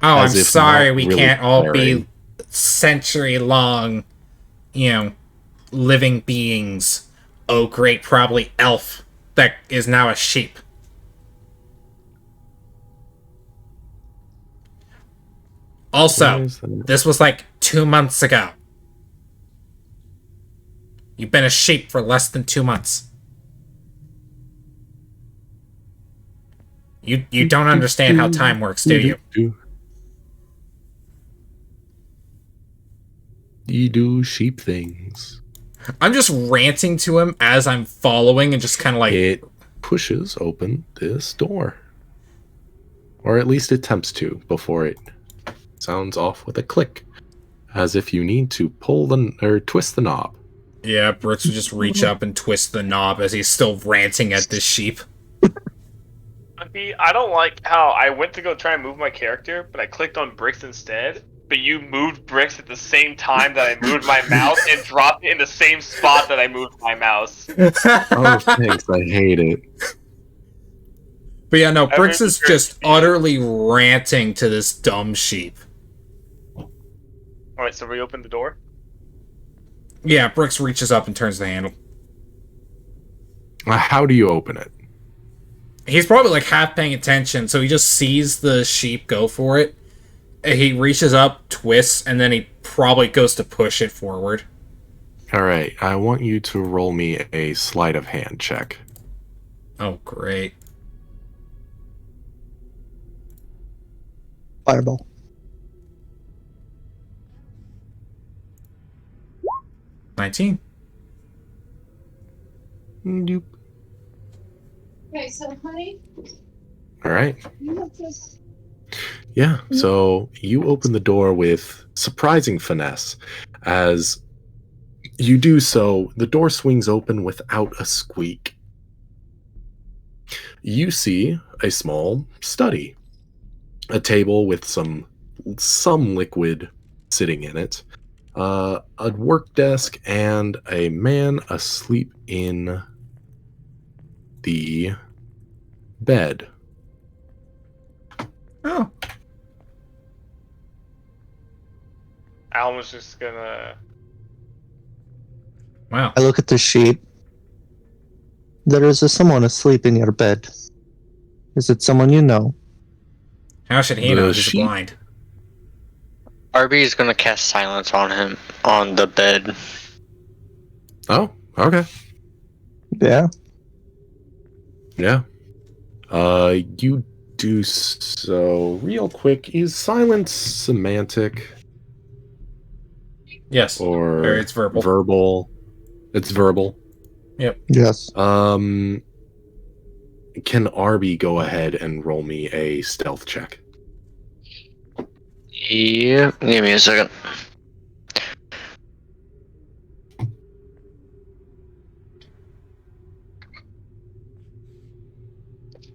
G: Oh, I'm
B: As if
G: sorry,
B: not
G: we
B: really
G: can't all
B: caring.
G: be century-long, living beings. Oh, great, probably elf that is now a sheep. Also, this was like 2 months ago. You've been a sheep for less than 2 months. You don't understand how time works, do you?
B: You do sheep things.
G: I'm just ranting to him as I'm following and just kind of like...
B: It pushes open this door. Or at least attempts to before it sounds off with a click. As if you need to twist the knob.
G: Yeah, Brooks would just reach up and twist the knob as he's still ranting at this sheep.
A: I don't like how I went to go try and move my character, but I clicked on bricks instead. But you moved bricks at the same time that I moved my mouse and dropped it in the same spot that I moved my mouse.
B: Oh, thanks. I hate it.
G: But yeah, no, Bricks is just utterly ranting to this dumb sheep.
A: Alright, so reopen the door?
G: Yeah, Bricks reaches up and turns the handle.
B: How do you open it?
G: He's probably like half paying attention, so he just sees the sheep go for it. He reaches up, twists, and then he probably goes to push it forward.
B: Alright, I want you to roll me a sleight of hand check.
G: Oh, great.
D: Fireball.
G: $19.
B: Nope.
H: Okay, so honey,
B: Alright.
H: you have this.
B: Yeah, so you open the door with surprising finesse. As you do so, the door swings open without a squeak. You see a small study. A table with some liquid sitting in it. A work desk and a man asleep in the bed.
G: Oh.
A: Alan was just gonna...
G: Wow.
D: I look at the sheep. There is someone asleep in your bed. Is it someone you know?
G: How should he
B: The
G: know? He's
B: sheep?
G: blind.
F: Arby is gonna cast silence on him on the bed.
B: Oh, okay.
D: Yeah.
B: Yeah. You do so real quick. Is silence semantic
G: Yes.
B: or
G: It's verbal.
B: Verbal. It's verbal.
D: Yes.
B: Can Arby go ahead and roll me a stealth check?
F: Yeah, give me a second.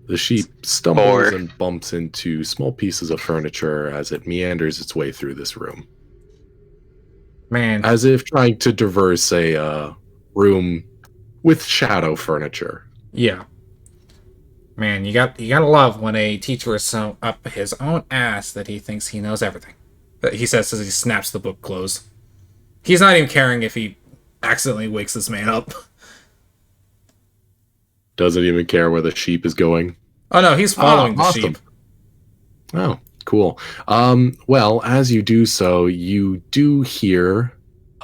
B: The sheep stumbles
F: 4.
B: and bumps into small pieces of furniture as it meanders its way through this room,
G: Man,
B: as if trying to traverse a room with shadow furniture.
G: yeah.
C: Man, you gotta love when a teacher is so up his own ass that he thinks he knows everything. But he says as he snaps the book closed. He's not even caring if he accidentally wakes this man up.
B: Doesn't even care where the sheep is going.
C: Oh no, he's following the
B: awesome.
C: sheep.
B: Oh, cool. Well, as you do so, you do hear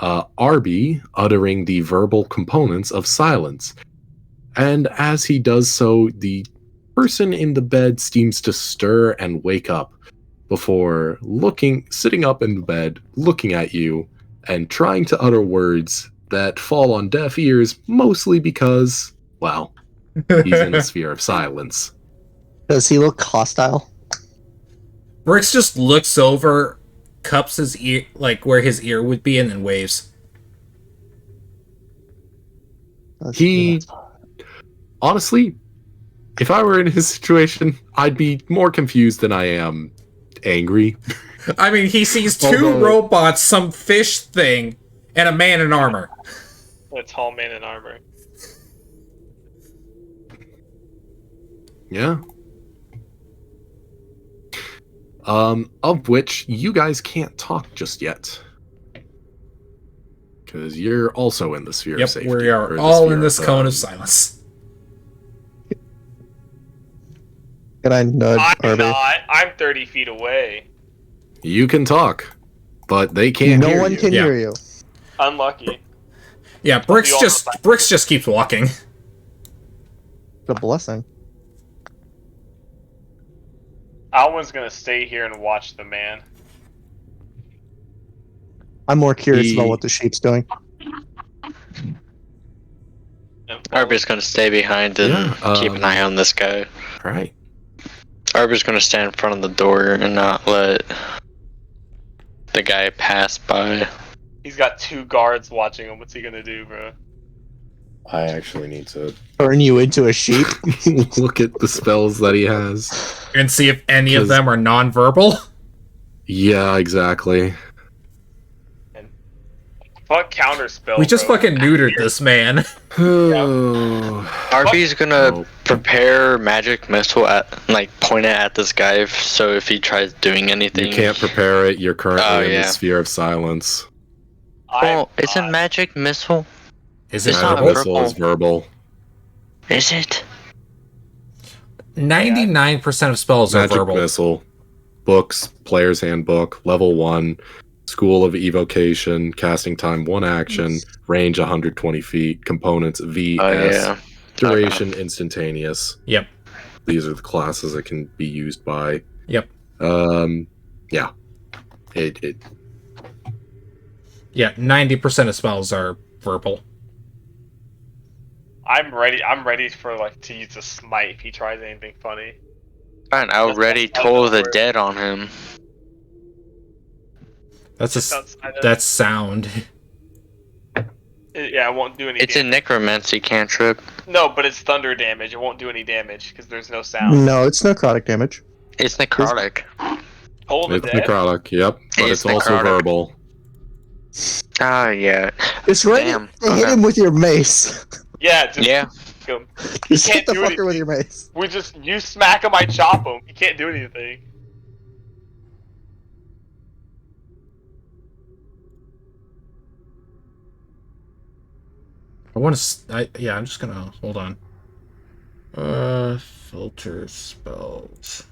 B: Arby uttering the verbal components of silence. And as he does so, the person in the bed seems to stir and wake up before sitting up in bed, looking at you, and trying to utter words that fall on deaf ears, mostly because, well, he's in a sphere of silence.
D: Does he look hostile?
C: Bricks just looks over, cups his ear, like where his ear would be, and then waves.
B: He, honestly, if I were in his situation, I'd be more confused than I am angry.
C: I mean, he sees two
B: Although-
C: robots, some fish thing, and a man in armor.
A: A tall man in armor.
B: Yeah. Of which you guys can't talk just yet. Because you're also in the sphere of
C: Yep,
B: safety.
C: we
B: or
C: are
B: the
C: all
B: sphere
C: in this cone of silence.
D: Can I nudge
A: I'm
D: Arby?
A: not. I'm 30 feet away.
B: You can talk, but they can't
D: No
B: hear
D: one
B: you.
D: can
C: Yeah.
D: hear you.
A: Unlucky.
C: Yeah, Bricks
A: all
C: just keeps walking.
D: The blessing.
A: Alwyn's gonna stay here and watch the man.
D: I'm more curious
B: He-
D: about what the sheep's doing.
A: And
F: Arby's gonna stay behind and
B: Yeah,
F: keep an eye on this guy.
B: Right.
F: Arby's gonna stand in front of the door and not let the guy pass by.
A: He's got 2 guards watching him. What's he gonna do, bro?
B: I actually need to
D: Turn you into a sheep.
B: look at the spells that he has.
C: And see if any of
B: 'Cause-
C: them are non-verbal.
B: Yeah, exactly.
A: Fuck counterspell.
C: We just
A: bro.
C: fucking neutered this man.
F: Arby's gonna
B: Oh.
F: prepare magic missile point it at this guy, so if he tries doing anything.
B: You can't prepare it. You're currently
F: Oh,
B: in
F: yeah.
B: the sphere of silence.
F: Well,
A: I'm
F: isn't
A: not.
F: magic missile?
C: Is it
F: It's not
B: Magic
C: verbal?
B: missile is verbal.
F: Is it?
C: 99% of spells are
B: Magic
C: verbal.
B: missile. Books, player's handbook, level 1, School of Evocation, casting time 1 action, range 120 feet, components VS,
F: Oh yeah.
B: duration instantaneous.
C: Yep.
B: These are the classes that can be used by.
C: Yep.
B: Yeah. It
C: Yeah, 90% of spells are verbal.
A: I'm ready for to use a smite if he tries anything funny.
F: Fine, I already
A: That's
F: told the
A: word.
F: dead on him.
C: That's
A: Just
C: a
A: outside of-
C: that's sound.
A: Yeah, it won't do any
F: It's a
A: damage.
F: necromancy cantrip.
A: No, but it's thunder damage. It won't do any damage because there's no sound.
D: No, it's necrotic damage.
F: It's necrotic.
A: Hold the
B: it's
A: dead.
B: necrotic, yep. But
F: It's
B: it's also
F: necrotic.
B: verbal.
F: Ah, yeah.
D: It's right
F: Damn.
D: to hit
F: Okay.
D: him with your mace.
A: Yeah, just
F: Yeah.
A: kill him.
D: Just
A: can't
D: hit the
A: do
D: fucker
A: anything.
D: with your mace.
A: You smack him, I chop him. You can't do anything.
C: I want to. Yeah, I'm just gonna hold on. Filter spells.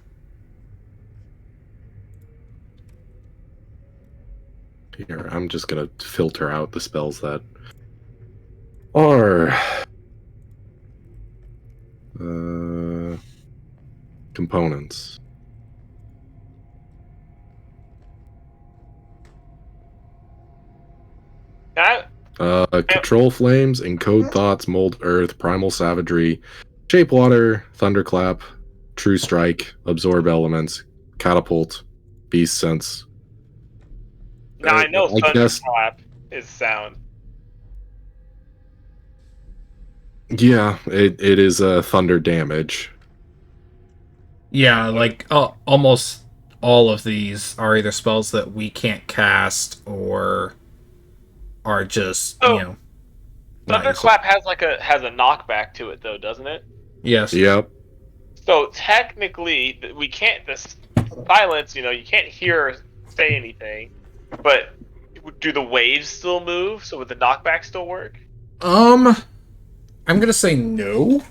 B: Here, I'm just gonna filter out the spells that are components.
A: That
B: Control flames, encode thoughts, mold earth, primal savagery, shape water, thunderclap, true strike, absorb elements, catapult, beast sense.
A: now I know
B: I guess-
A: thunderclap is sound.
B: Yeah, it is thunder damage.
C: Yeah, like almost all of these are either spells that we can't cast or are just
A: Oh.
C: not useful.
A: Thunderclap has a knockback to it though, doesn't it?
C: Yes.
B: Yep.
A: So technically, we can't. This silence, you can't hear or say anything. But do the waves still move? So would the knockback still work?
G: I'm gonna say no.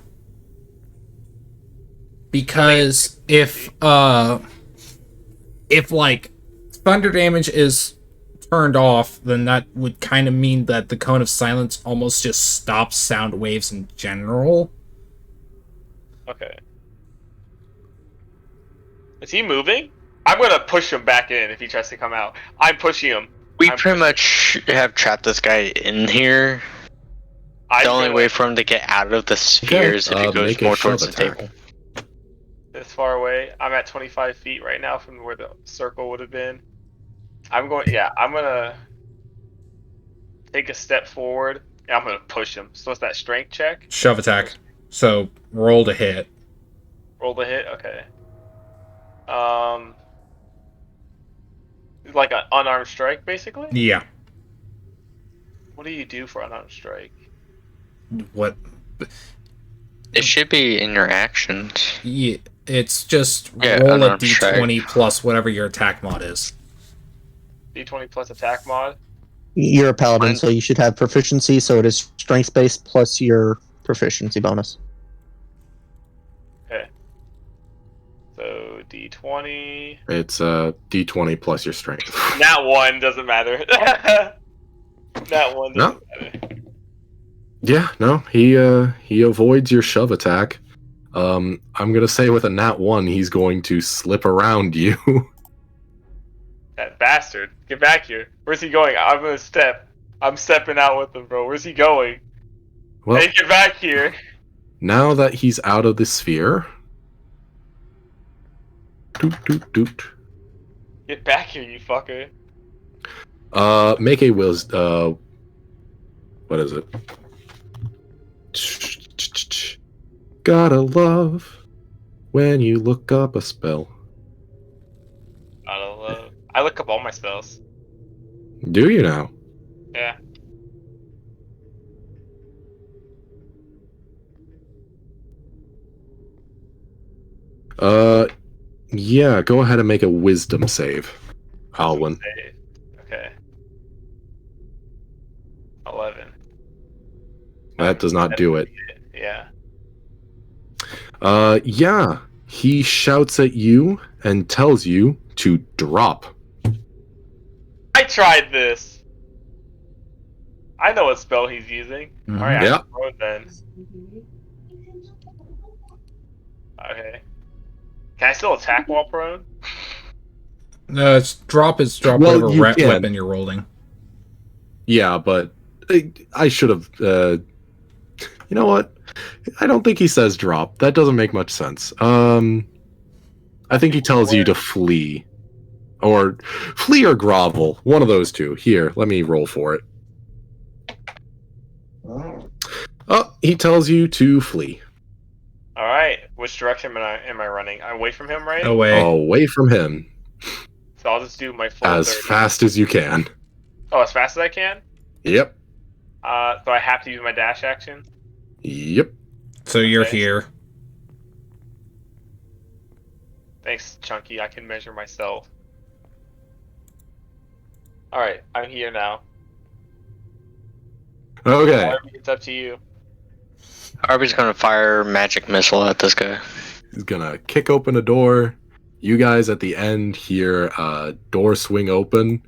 G: Because if like thunder damage is turned off, then that would kind of mean that the cone of silence almost just stops sound waves in general.
A: Okay. Is he moving? I'm gonna push him back in if he tries to come out. I'm pushing him.
F: We pretty much have trapped this guy in here. The only way for him to get out of the sphere is if he goes more towards the table.
A: This far away. I'm at 25 feet right now from where the circle would have been. I'm gonna take a step forward and I'm gonna push him. So what's that, strength check?
G: Shove attack. So roll to hit.
A: Roll the hit, okay. Like an unarmed strike, basically?
G: Yeah.
A: What do you do for unarmed strike?
G: What?
F: It should be in your actions.
G: Yeah, it's just
F: Yeah,
G: roll a
F: unarmed
G: d20
F: strike.
G: plus whatever your attack mod is.
A: D20 plus attack mod?
D: You're a paladin,
F: Mine-
D: so you should have proficiency. So it is strength based plus your proficiency bonus.
A: Okay. So D20.
B: It's D20 plus your strength.
A: That one doesn't matter. That one doesn't matter.
B: Yeah, no, he avoids your shove attack. I'm gonna say with a nat 1, he's going to slip around you.
A: That bastard. Get back here. Where's he going? I'm gonna step. I'm stepping out with him, bro. Where's he going?
B: Well,
A: Hey, get back here.
B: now that he's out of the sphere, doot doot doot.
A: Get back here, you fucker.
B: Make a what is it? Gotta love when you look up a spell.
A: I don't know. I look up all my spells.
B: Do you now?
A: Yeah.
B: Yeah, go ahead and make a wisdom save, Alwyn.
A: Save. Okay. 11.
B: That does not do it.
A: Yeah.
B: Yeah, he shouts at you and tells you to drop.
A: I tried this. I know what spell he's using.
G: Mhm.
A: Alright,
B: Yeah.
A: I'm prone then. Okay. Can I still attack while prone?
G: Drop is drop
B: Well,
G: whatever
B: you can.
G: weapon you're rolling.
B: Yeah, but I should have. You know what? I don't think he says drop. That doesn't make much sense. I think he tells you to flee, or grovel. One of those two. Here, let me roll for it. Oh, he tells you to flee.
A: Alright. Which direction am I running? I'm away from him, right?
G: Away.
B: Away from him
A: So I'll just do my full
B: as
A: 30.
B: fast as you can.
A: Oh, as fast as I can?
B: Yep.
A: So I have to use my dash action?
B: Yep.
G: So you're
A: Okay.
G: here.
A: Thanks, Chunky. I can measure myself. Alright, I'm here now.
B: Okay.
A: Harvey, it's up to you.
F: Harvey's gonna fire magic missile at this guy.
B: He's gonna kick open a door. You guys at the end hear a door swing open.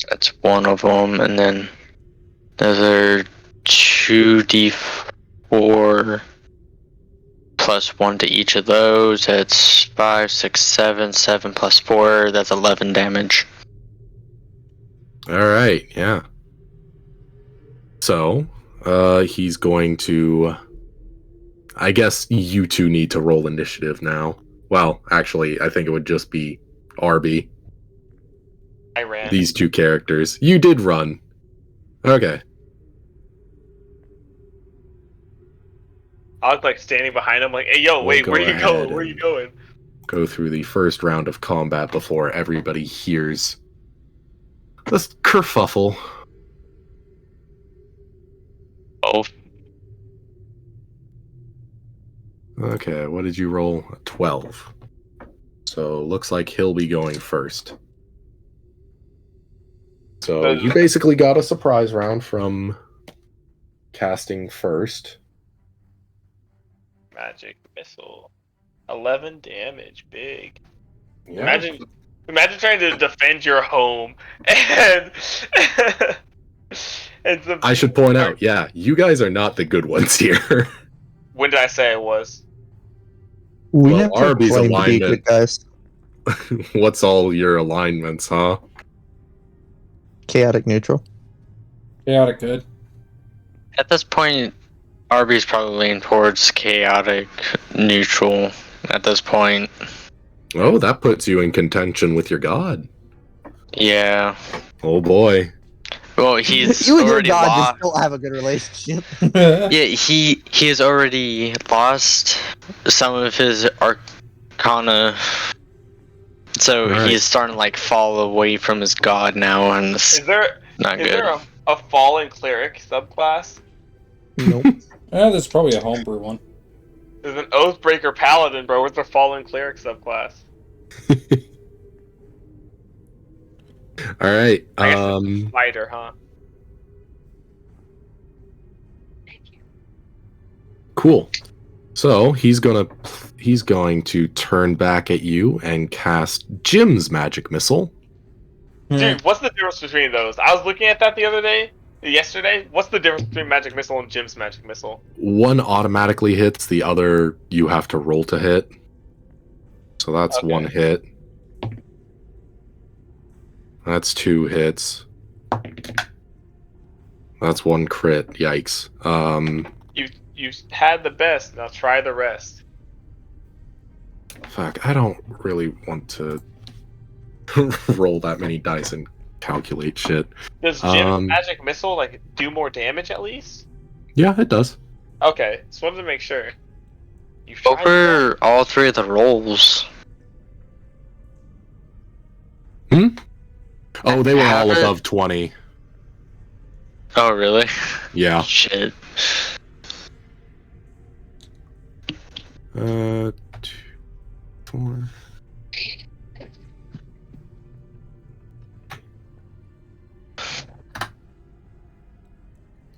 F: That's one of them, and then there's a 2d4 plus 1 to each of those. That's 5, 6, 7, 7 plus 4. That's 11 damage.
B: All right, yeah. So, he's going to. I guess you two need to roll initiative now. Well, actually, I think it would just be Arby.
A: I ran.
B: These two characters. You did run. Okay.
A: I was like standing behind him, like, "Hey, yo,
B: We'll
A: wait,
B: go
A: where you
B: ahead
A: going? Where
B: and-
A: you going?"
B: Go through the first round of combat before everybody hears this kerfuffle.
F: Oh,
B: Okay, what did you roll? 12. So looks like he'll be going first. So you basically got a surprise round from casting first.
A: Magic missile. 11 damage, big.
B: Yeah.
A: Imagine trying to defend your home and and some
B: I should point out, yeah, you guys are not the good ones here.
A: When did I say I was?
D: We
B: Well,
D: never
B: Arby's
D: claim to be
B: alignment.
D: good guys.
B: What's all your alignments, huh?
D: Chaotic neutral.
G: Chaotic good.
F: At this point, Arby's probably leaning towards chaotic neutral at this point.
B: Oh, that puts you in contention with your god.
F: Yeah.
B: Oh boy.
F: Well, he's
D: You and your
F: already
D: god
F: lost.
D: just don't have a good relationship.
F: Yeah, he has already lost some of his arcana, so
B: Right.
F: he's starting to like fall away from his god now, and it's
A: Is there
F: not
A: is
F: good.
A: there a fallen cleric subclass?
D: Nope.
G: There's probably a homebrew one.
A: There's an Oathbreaker Paladin, bro. What's a fallen cleric subclass?
B: All right.
A: I guess it's fighter, huh?
B: Cool. So he's going to turn back at you and cast Jim's magic missile.
A: Dude, what's the difference between those? I was looking at that yesterday. What's the difference between Magic Missile and Jim's Magic Missile?
B: One automatically hits, the other you have to roll to hit. So that's
A: Okay.
B: one hit. That's 2 hits. That's 1 crit. Yikes.
A: You had the best. Now try the rest.
B: Fuck, I don't really want to roll that many dice and calculate shit.
A: Does Jim's Magic Missile like do more damage at least?
B: Yeah, it does.
A: Okay, just wanted to make sure. You
F: Go
A: tried
F: for all 3 of the rolls.
B: Oh, they were all
F: Have it-
B: above 20.
F: Oh, really?
B: Yeah.
F: Shit.
B: 2, 4.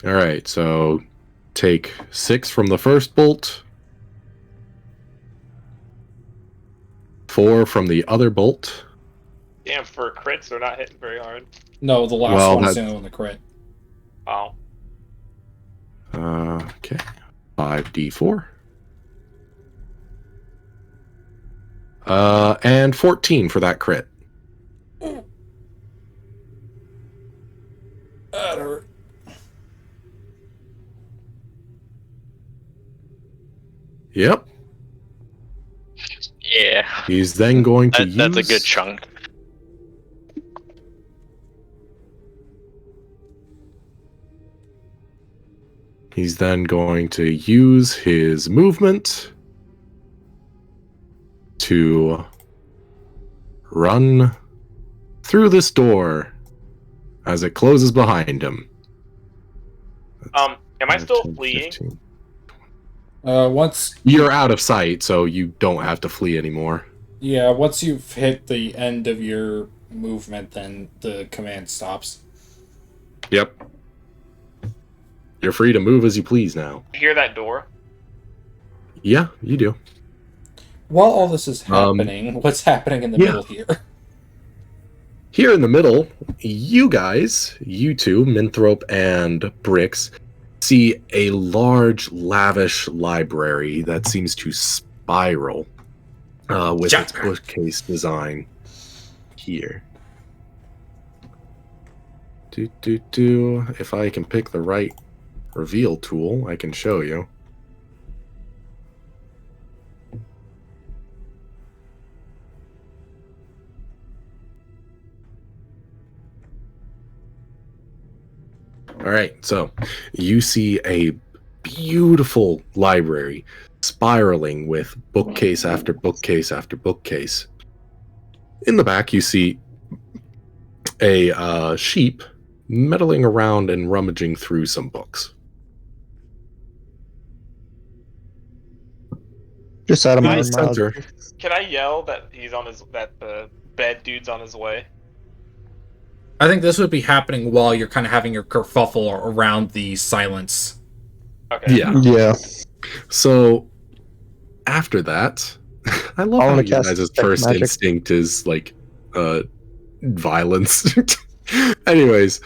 B: All right, so take 6 from the first bolt, 4 from the other bolt.
A: Damn, for crits, they're not hitting very hard.
G: No, the last
B: Well,
G: one's
B: that-
G: the only one the crit.
A: Oh.
B: Okay, 5d4. And 14 for that crit.
G: That hurt.
B: Yep.
F: Yeah.
B: He's then going to
F: That's a good chunk.
B: He's then going to use his movement to run through this door as it closes behind him.
A: Am I still
B: 10,
A: fleeing?
B: 15.
G: Once
B: You're out of sight, so you don't have to flee anymore.
G: once you've hit the end of your movement, then the command stops.
B: Yep. You're free to move as you please now.
A: You hear that door?
B: Yeah, you do.
G: While all this is happening, what's happening in the
B: yeah.
G: middle here?
B: Here in the middle, you guys, you two, Minthrop and Bricks, see a large, lavish library that seems to spiral with its bookcase design here. If I can pick the right reveal tool, I can show you. All right, so you see a beautiful library spiraling with bookcase after bookcase after bookcase. In the back, you see a sheep meddling around and rummaging through some books.
D: Just out of
A: In
D: my
A: the
D: own mouth.
B: center.
A: Can I yell that the bed dude's on his way?
G: I think this would be happening while you're kind of having your kerfuffle around the silence.
A: Okay.
B: Yeah.
D: Yeah.
B: So after that, I love
D: I
B: how
D: wanna
B: you
D: cast
B: guys'
D: detect
B: first
D: magic.
B: instinct is like violence. Anyways,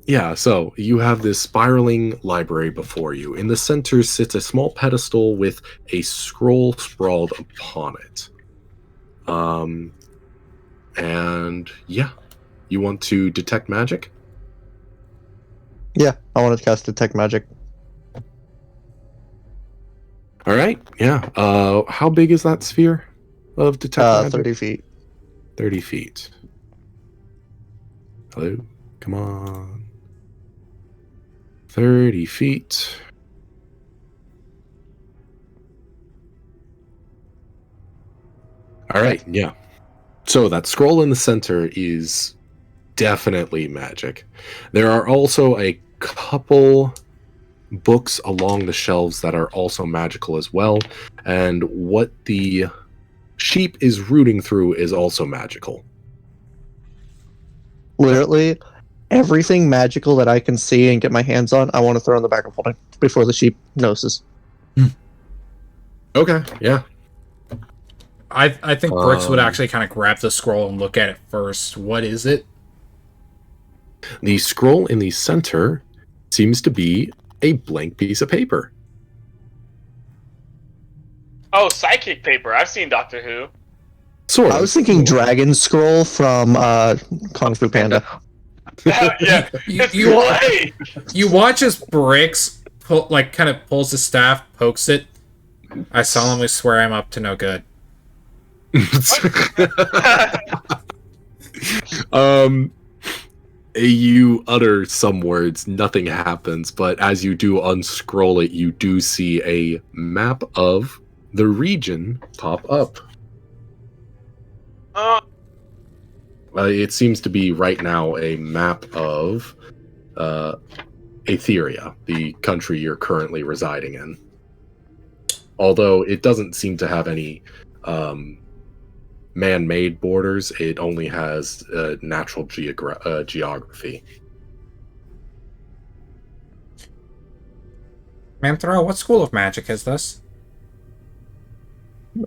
B: yeah, so you have this spiraling library before you. In the center sits a small pedestal with a scroll sprawled upon it. And yeah, you want to detect magic?
D: Yeah, I wanted to cast detect magic.
B: All right, yeah. How big is that sphere of detect magic?
D: 30 feet.
B: 30 feet. Hello? Come on. 30 feet. All right, yeah. So that scroll in the center is definitely magic. There are also a couple books along the shelves that are also magical as well, and what the sheep is rooting through is also magical.
D: Literally, everything magical that I can see and get my hands on, I want to throw in the bag of holding before the sheep notices.
B: Okay, yeah.
G: I think Brooks would
B: Um,
G: actually kind of grab the scroll and look at it first. What is it?
B: The scroll in the center seems to be a blank piece of paper.
A: Oh, psychic paper. I've seen Doctor Who.
B: Sort of.
D: I was thinking Dragon Scroll from Kung Fu Panda.
A: Yeah,
G: You-
A: it's
G: you-
A: great.
G: You watch as Bricks kind of pulls his staff, pokes it. I solemnly swear I'm up to no good.
B: You utter some words, nothing happens, but as you do unscroll it, you do see a map of the region pop up. It seems to be right now a map of Etheria, the country you're currently residing in. Although it doesn't seem to have any man-made borders, it only has natural geography.
G: Manthro, what school of magic is this?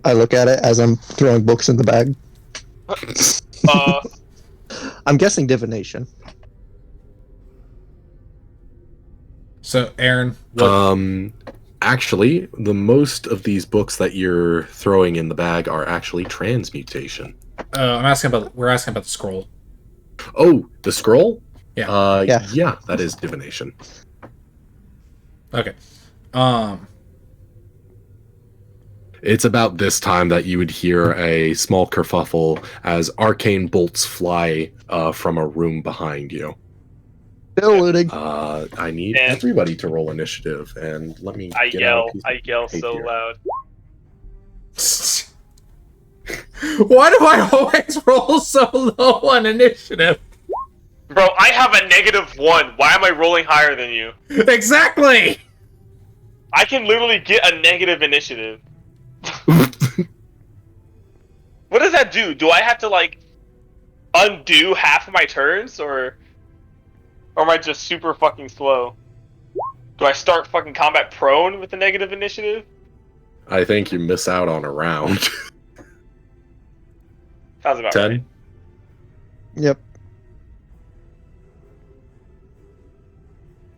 D: I look at it as I'm throwing books in the bag. I'm guessing divination.
G: So, Aaron, what,
B: Actually, the most of these books that you're throwing in the bag are actually transmutation.
G: we're asking about the scroll.
B: Oh, the scroll?
G: Yeah.
B: Yeah, that is divination.
G: Okay.
B: It's about this time that you would hear a small kerfuffle as arcane bolts fly from a room behind you.
D: Still looting.
B: I need
A: And-
B: everybody to roll initiative, and let me.
A: I
B: get out a
A: yell.
B: piece of
A: I yell
B: tape
A: so
B: here.
A: loud.
G: Why do I always roll so low on initiative?
A: Bro, I have a -1. Why am I rolling higher than you?
G: Exactly!
A: I can literally get a negative initiative. What does that do? Do I have to like undo half of my turns, or am I just super fucking slow? Do I start fucking combat prone with the negative initiative?
B: I think you miss out on a round.
A: Sounds about
B: 10.
A: right.
D: Yep.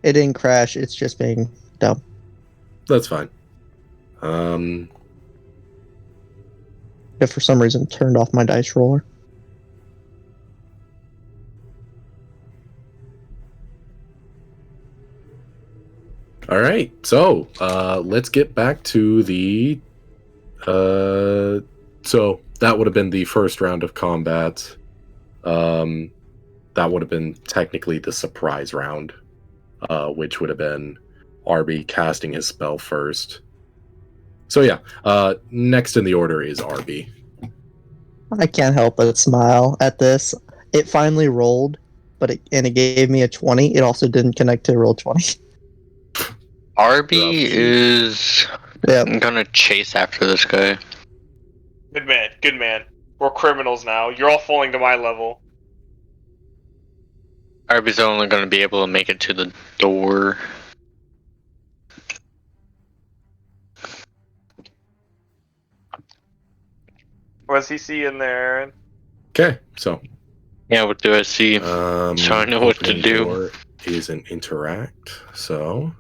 D: It didn't crash, it's just being dumb.
B: That's fine.
D: If for some reason turned off my dice roller.
B: All right, so let's get back to the. So that would have been the first round of combat. That would have been technically the surprise round, which would have been Arby casting his spell first. So yeah, next in the order is Arby.
D: I can't help but smile at this. It finally rolled, but it gave me a 20. It also didn't connect to roll 20.
F: Arby is
D: Yeah.
F: I'm gonna chase after this guy.
A: Good man, good man. We're criminals now. You're all falling to my level.
F: Arby's only gonna be able to make it to the door.
A: What's he see in there, Aaron?
B: Okay, so
F: Yeah, what do I see?
B: so
F: I know what to do.
B: Door is an interact, so.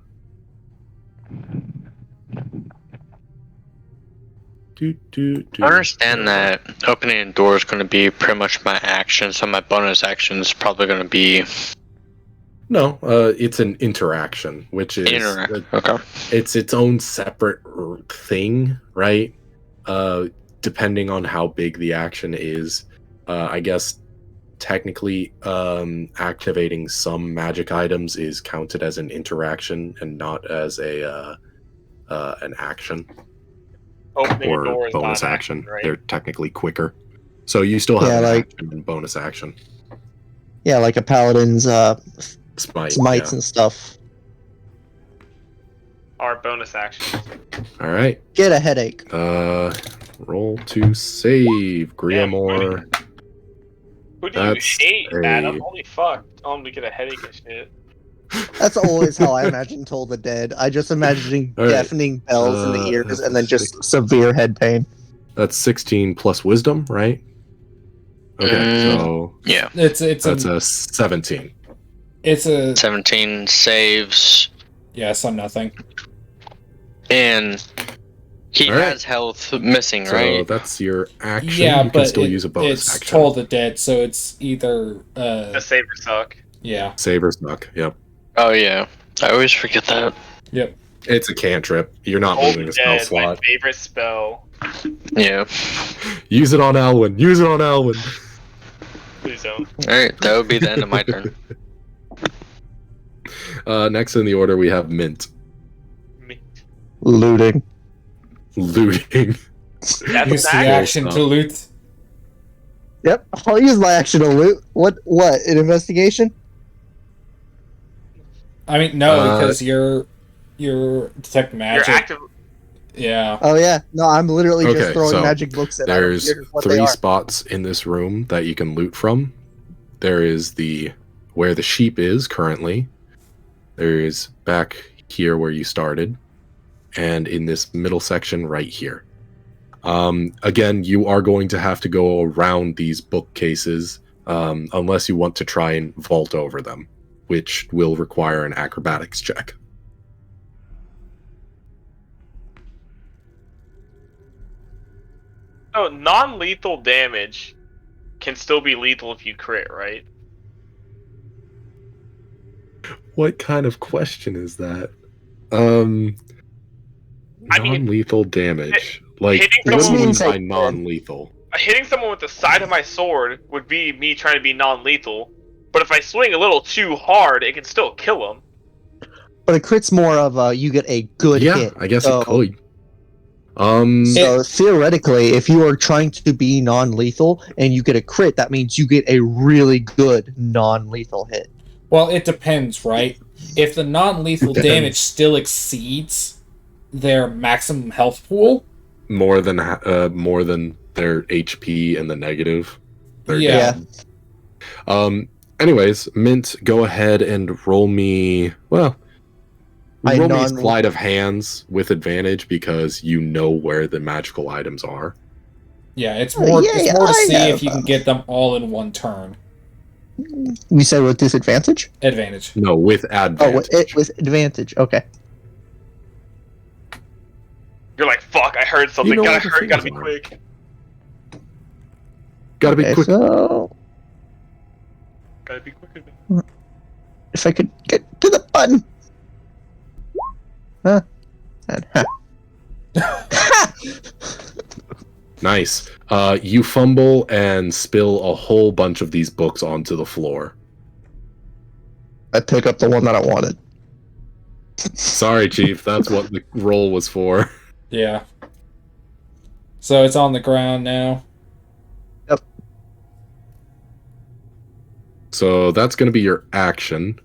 F: I understand that opening a door is going to be pretty much my action, so my bonus action is probably going to be
B: No, it's an interaction, which is
F: Okay.
B: it's its own separate thing, right? Depending on how big the action is, I guess technically, activating some magic items is counted as an interaction and not as a an action
A: Opening a
B: or
A: door is
B: bonus
A: not
B: action.
A: right?
B: They're technically quicker, so you still have
D: Yeah,
B: an
D: like-
B: action and bonus action.
D: Yeah, like a paladin's
B: Smite,
D: smites
B: yeah.
D: and stuff.
A: Our bonus actions.
B: All right.
D: Get a headache.
B: Roll to save, Griamore.
A: Who do you
B: That's
A: hate, Adam?
B: a-
A: Holy fuck. Tell him to get a headache and shit.
D: That's always how I imagine Toll the Dead. I just imagining
B: All right.
D: deafening bells in the ears
B: that's
D: and then just
B: 6.
D: severe head pain.
B: That's 16 plus wisdom, right? Okay, so
F: Yeah.
G: It's
B: that's
G: a
B: a 17.
G: it's a
F: 17 saves,
G: yeah, so nothing.
F: and he
B: All right.
F: has health missing,
B: So
F: right?
B: that's your action.
G: Yeah,
B: you can
G: but
B: still use a bonus
G: it's
B: action.
G: Toll the Dead, so it's either
A: The saber suck.
G: yeah.
B: Saber's Snuck. Yep.
F: Oh yeah, I always forget that.
G: Yep.
B: It's a cantrip. You're not
A: Hold
B: moving
A: the
B: a spell
A: dead, my
B: slot.
A: favorite spell.
F: Yeah.
B: Use it on Alwyn. Use it on Alwyn.
A: Please don't.
F: All right, that would be the end of my turn.
B: Next in the order, we have Mint.
A: Me.
D: Looting.
B: Looting.
A: That's
G: Use the
A: an
G: action to loot.
D: Yep, I'll use my action to loot. What? An investigation?
G: I mean, no,
B: Uh,
G: because you're detect
A: You're
G: magic.
A: active.
G: Yeah.
D: Oh yeah, no, I'm literally
B: Okay,
D: just throwing
B: so
D: magic books at. I don't
B: There's
D: care what they
B: 3
D: are.
B: spots in this room that you can loot from. There is where the sheep is currently. There's back here where you started, and in this middle section right here. Again, you are going to have to go around these bookcases unless you want to try and vault over them, which will require an acrobatics check.
A: So non-lethal damage can still be lethal if you crit, right?
B: What kind of question is that?
A: I mean,
B: Non-lethal damage. Like,
A: hitting
B: what do you
D: someone
B: mean
D: with
B: by
D: a-
B: non-lethal?
A: Hitting someone with the side of my sword would be me trying to be non-lethal. But if I swing a little too hard, it can still kill him.
D: But a crit's more of you get a good
B: Yeah,
D: hit.
B: I guess
D: So-
B: it could.
D: So theoretically, if you are trying to be non-lethal and you get a crit, that means you get a really good non-lethal hit.
G: Well, it depends, right? If the non-lethal
B: Depends.
G: damage still exceeds their maximum health pool,
B: more than their HP and the negative. They're
G: Yeah.
B: down. Anyways, Mint, go ahead and roll me. Well,
D: My
B: roll me
D: non-
B: sleight of hands with advantage because you know where the magical items are.
G: yeah, it's more
D: yeah,
G: it's more to
D: I
G: see
D: have,
G: if you can get them all in one turn.
D: You said with disadvantage?
G: Advantage.
B: No, with
D: Oh,
B: advantage.
D: with advantage. Okay.
A: You're like, fuck, I heard something.
B: You know
A: Gotta
B: where the
A: hurry, gotta be
B: things are.
A: quick.
B: Gotta be
D: Okay,
B: quick.
D: so
A: Gotta be quicker.
D: if I could get to the button. Huh. And, huh.
B: Nice. You fumble and spill a whole bunch of these books onto the floor.
D: I pick up the one that I wanted.
B: Sorry, Chief. That's what the roll was for.
G: Yeah. So it's on the ground now.
B: So that's going to be your action.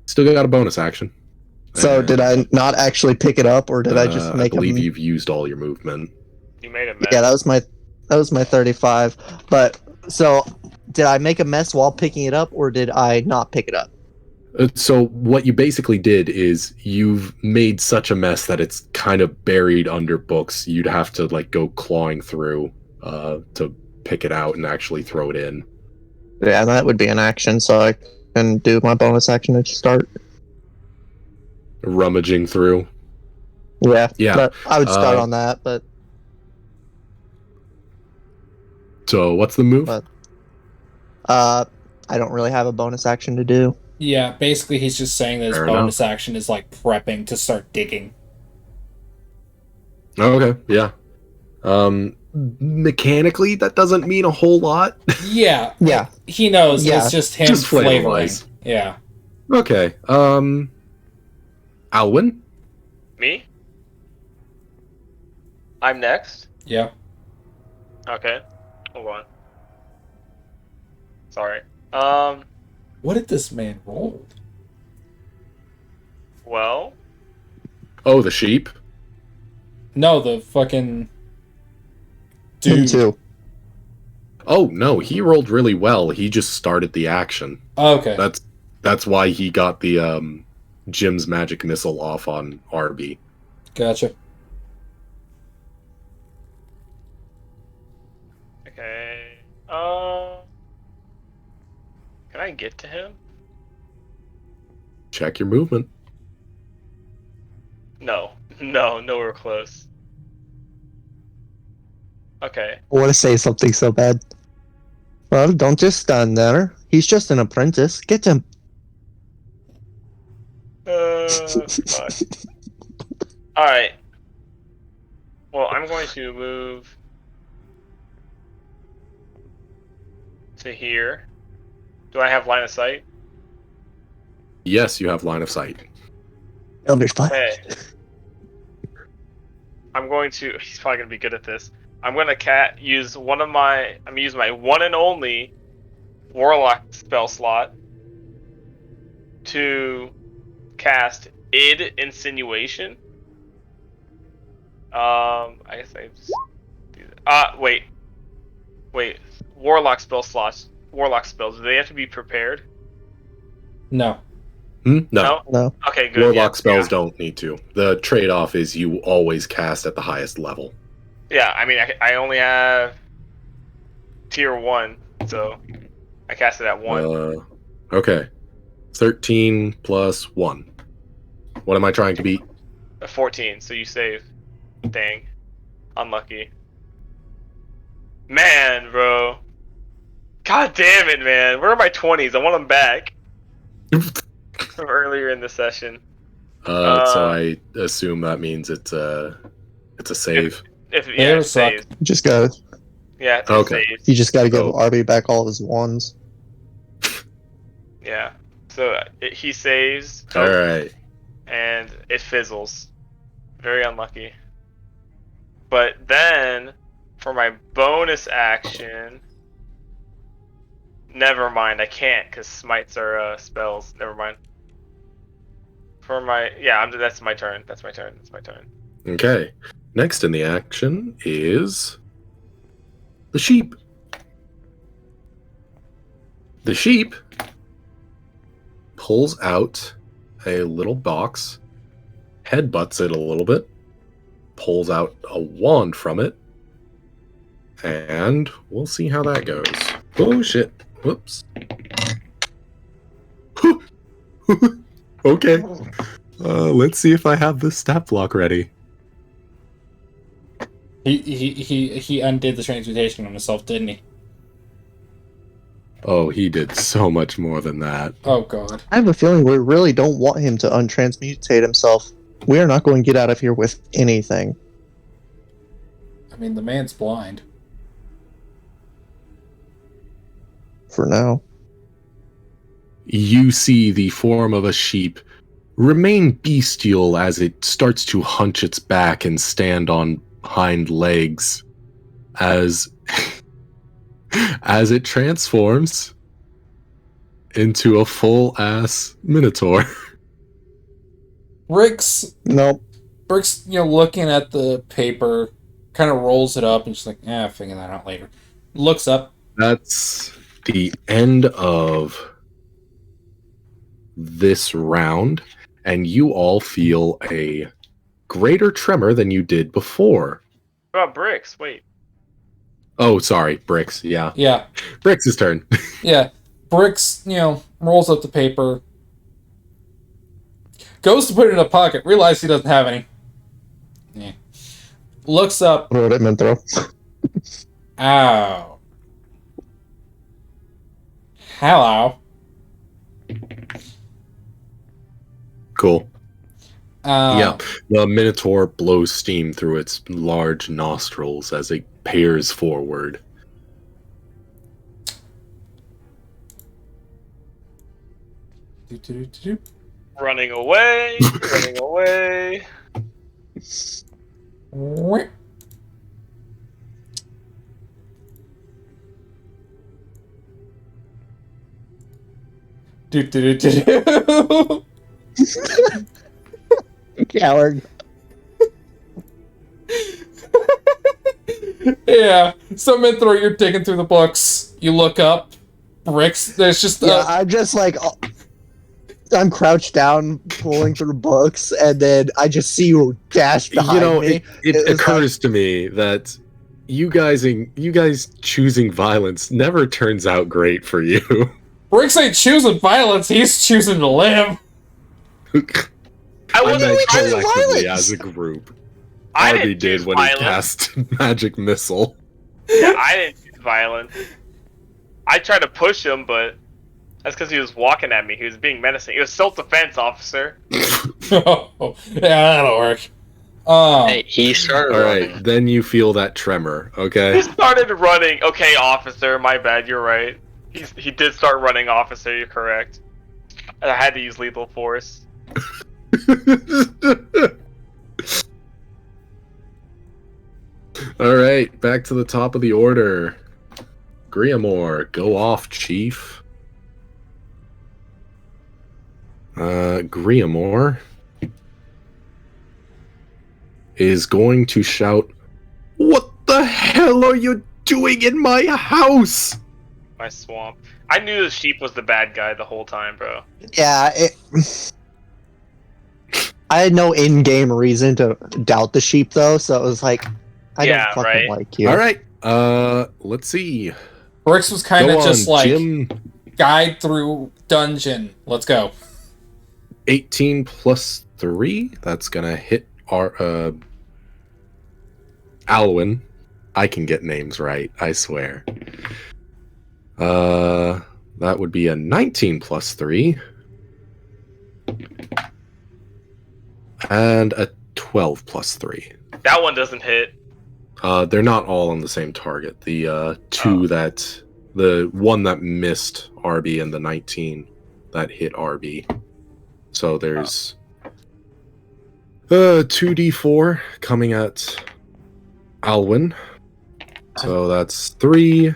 B: Still got a bonus action.
D: So did I
B: And,
D: not actually pick it up, or did I just
B: I
D: make
B: believe
D: a?
B: you've used all your movement.
A: You made a mess.
D: Yeah, that was my 35. But so did I make a mess while picking it up, or did I not pick it up?
B: So what you basically did is you've made such a mess that it's kind of buried under books. You'd have to like go clawing through to pick it out and actually throw it in.
D: Yeah, that would be an action, so I can do my bonus action to start.
B: Rummaging through.
D: Yeah,
B: Yeah.
D: but I would start
B: Uh,
D: on that, but
B: So what's the move?
D: But- I don't really have a bonus action to do.
G: Yeah, basically he's just saying that his
B: Fair
G: bonus
B: enough.
G: action is like prepping to start digging.
B: Oh, okay, yeah. Mechanically, that doesn't mean a whole lot.
G: Yeah,
D: Yeah.
G: he knows.
D: Yeah,
G: It's just him
B: just
G: flavoring.
B: flavor-wise.
G: Yeah.
B: Okay. Alwyn?
A: Me? I'm next?
G: Yeah.
A: Okay. Hold on. Sorry.
G: What did this man roll?
A: Well,
B: Oh, the sheep?
G: No, the fucking
D: Him
G: dude.
D: too.
B: Oh, no, he rolled really well. He just started the action.
G: Okay.
B: That's why he got the Jim's magic missile off on RB.
G: Gotcha.
A: okay. Can I get to him?
B: Check your movement.
A: No. No, nowhere close. Okay.
D: I want to say something so bad. Well, don't just stand there. He's just an apprentice. Get him.
A: Fuck. Alright. Well, I'm going to move to here. Do I have line of sight?
B: Yes, you have line of sight.
D: Elder's fine.
A: Okay. I'm going to. He's probably gonna be good at this. I'm gonna use one of my. I'm gonna use my one and only warlock spell slot to cast id insinuation. I guess I just do that. Wait. Warlock spell slots. Warlock spells. Do they have to be prepared?
G: No.
B: No.
D: No.
A: Okay, good.
B: Warlock
A: yeah,
B: spells
A: yeah.
B: don't need to. The trade-off is you always cast at the highest level.
A: Yeah, I mean, I only have tier 1, so I cast it at 1.
B: Okay. 13 plus 1. What am I trying to beat?
A: 14, so you save. Dang. Unlucky. Man, bro. God damn it, man. Where are my 20s? I want them back. From earlier in the session.
B: So I assume that means it's a save.
A: If
G: They
A: yeah,
G: were
A: it saves.
D: You just gotta.
A: Yeah, it
B: Okay.
A: saves.
D: You just gotta give
B: Oh.
D: RB back all of his ones.
A: Yeah. So he saves.
B: All right.
A: And it fizzles. Very unlucky. But then, for my bonus action, never mind. I can't because smites are spells. Never mind. For my that's my turn. That's my turn. That's my turn.
B: Okay. Next in the action is the sheep. The sheep pulls out a little box, headbutts it a little bit, pulls out a wand from it, and we'll see how that goes. Oh shit. Whoops. Okay. Let's see if I have the stat block ready.
G: He undid the transmutation on himself, didn't he?
B: Oh, he did so much more than that.
G: Oh god.
D: I have a feeling we really don't want him to untransmutate himself. We are not going to get out of here with anything.
G: I mean, the man's blind.
D: For now.
B: You see the form of a sheep remain bestial as it starts to hunch its back and stand on hind legs as as it transforms into a full-ass minotaur.
D: Nope.
G: Brooks, looking at the paper, kind of rolls it up and just like, I'll figure that out later. Looks up.
B: That's the end of this round, and you all feel a greater tremor than you did before.
A: What about Bricks? Wait.
B: Oh, sorry, Bricks. Yeah.
G: Yeah.
B: Bricks' turn.
G: Yeah. Bricks, rolls up the paper, goes to put it in a pocket, realizes he doesn't have any. Yeah. Looks up.
D: What it meant, throw.
G: Ow. Hello.
B: Cool.
G: Yeah.
B: The Minotaur blows steam through its large nostrils as it peers forward.
A: Running away. Running away.
D: Coward.
G: Yeah. So, Minthor, you're digging through the books. You look up. Bricks. There's just
D: I'm just like, I'm crouched down, pulling through books, and then I just see you dash behind me.
B: It occurs to me that you guys choosing violence never turns out great for you.
G: Bricks ain't choosing violence. He's choosing to live.
A: I wasn't
D: choosing
B: collectively
D: violence.
B: as a group.
A: I
B: Arby
A: didn't
B: did
A: choose
B: when
A: violence.
B: he cast magic missile.
A: Yeah, I didn't use violence. I tried to push him, but that's because he was walking at me. He was being menacing. It was self-defense, officer.
G: Yeah, that'll work.
F: Hey, he started
B: All
F: running.
B: right, then you feel that tremor.
A: He
B: Okay.
A: started running. Okay, officer, my bad. You're right. He did start running, officer. You're correct. I had to use lethal force.
B: All right, back to the top of the order. Griamore, go off, chief. Griamore is going to shout, "What the hell are you doing in my house?"
A: My swamp. I knew the sheep was the bad guy the whole time, bro.
D: Yeah, I had no in-game reason to doubt the sheep, though, so it was like, I
A: Yeah,
D: don't fucking
A: right.
D: like you.
B: All right, let's see.
G: Bricks was kind
B: Go
G: of just
B: on,
G: like
B: Jim.
G: guide through dungeon. Let's go.
B: 18 plus 3. That's gonna hit our Alwyn. I can get names right, I swear. That would be a 19 plus 3. And a 12 plus 3.
A: That one doesn't hit.
B: They're not all on the same target. The the one that missed RB and the 19 that hit RB. So there's 2d4 coming at Alwyn. So that's 3,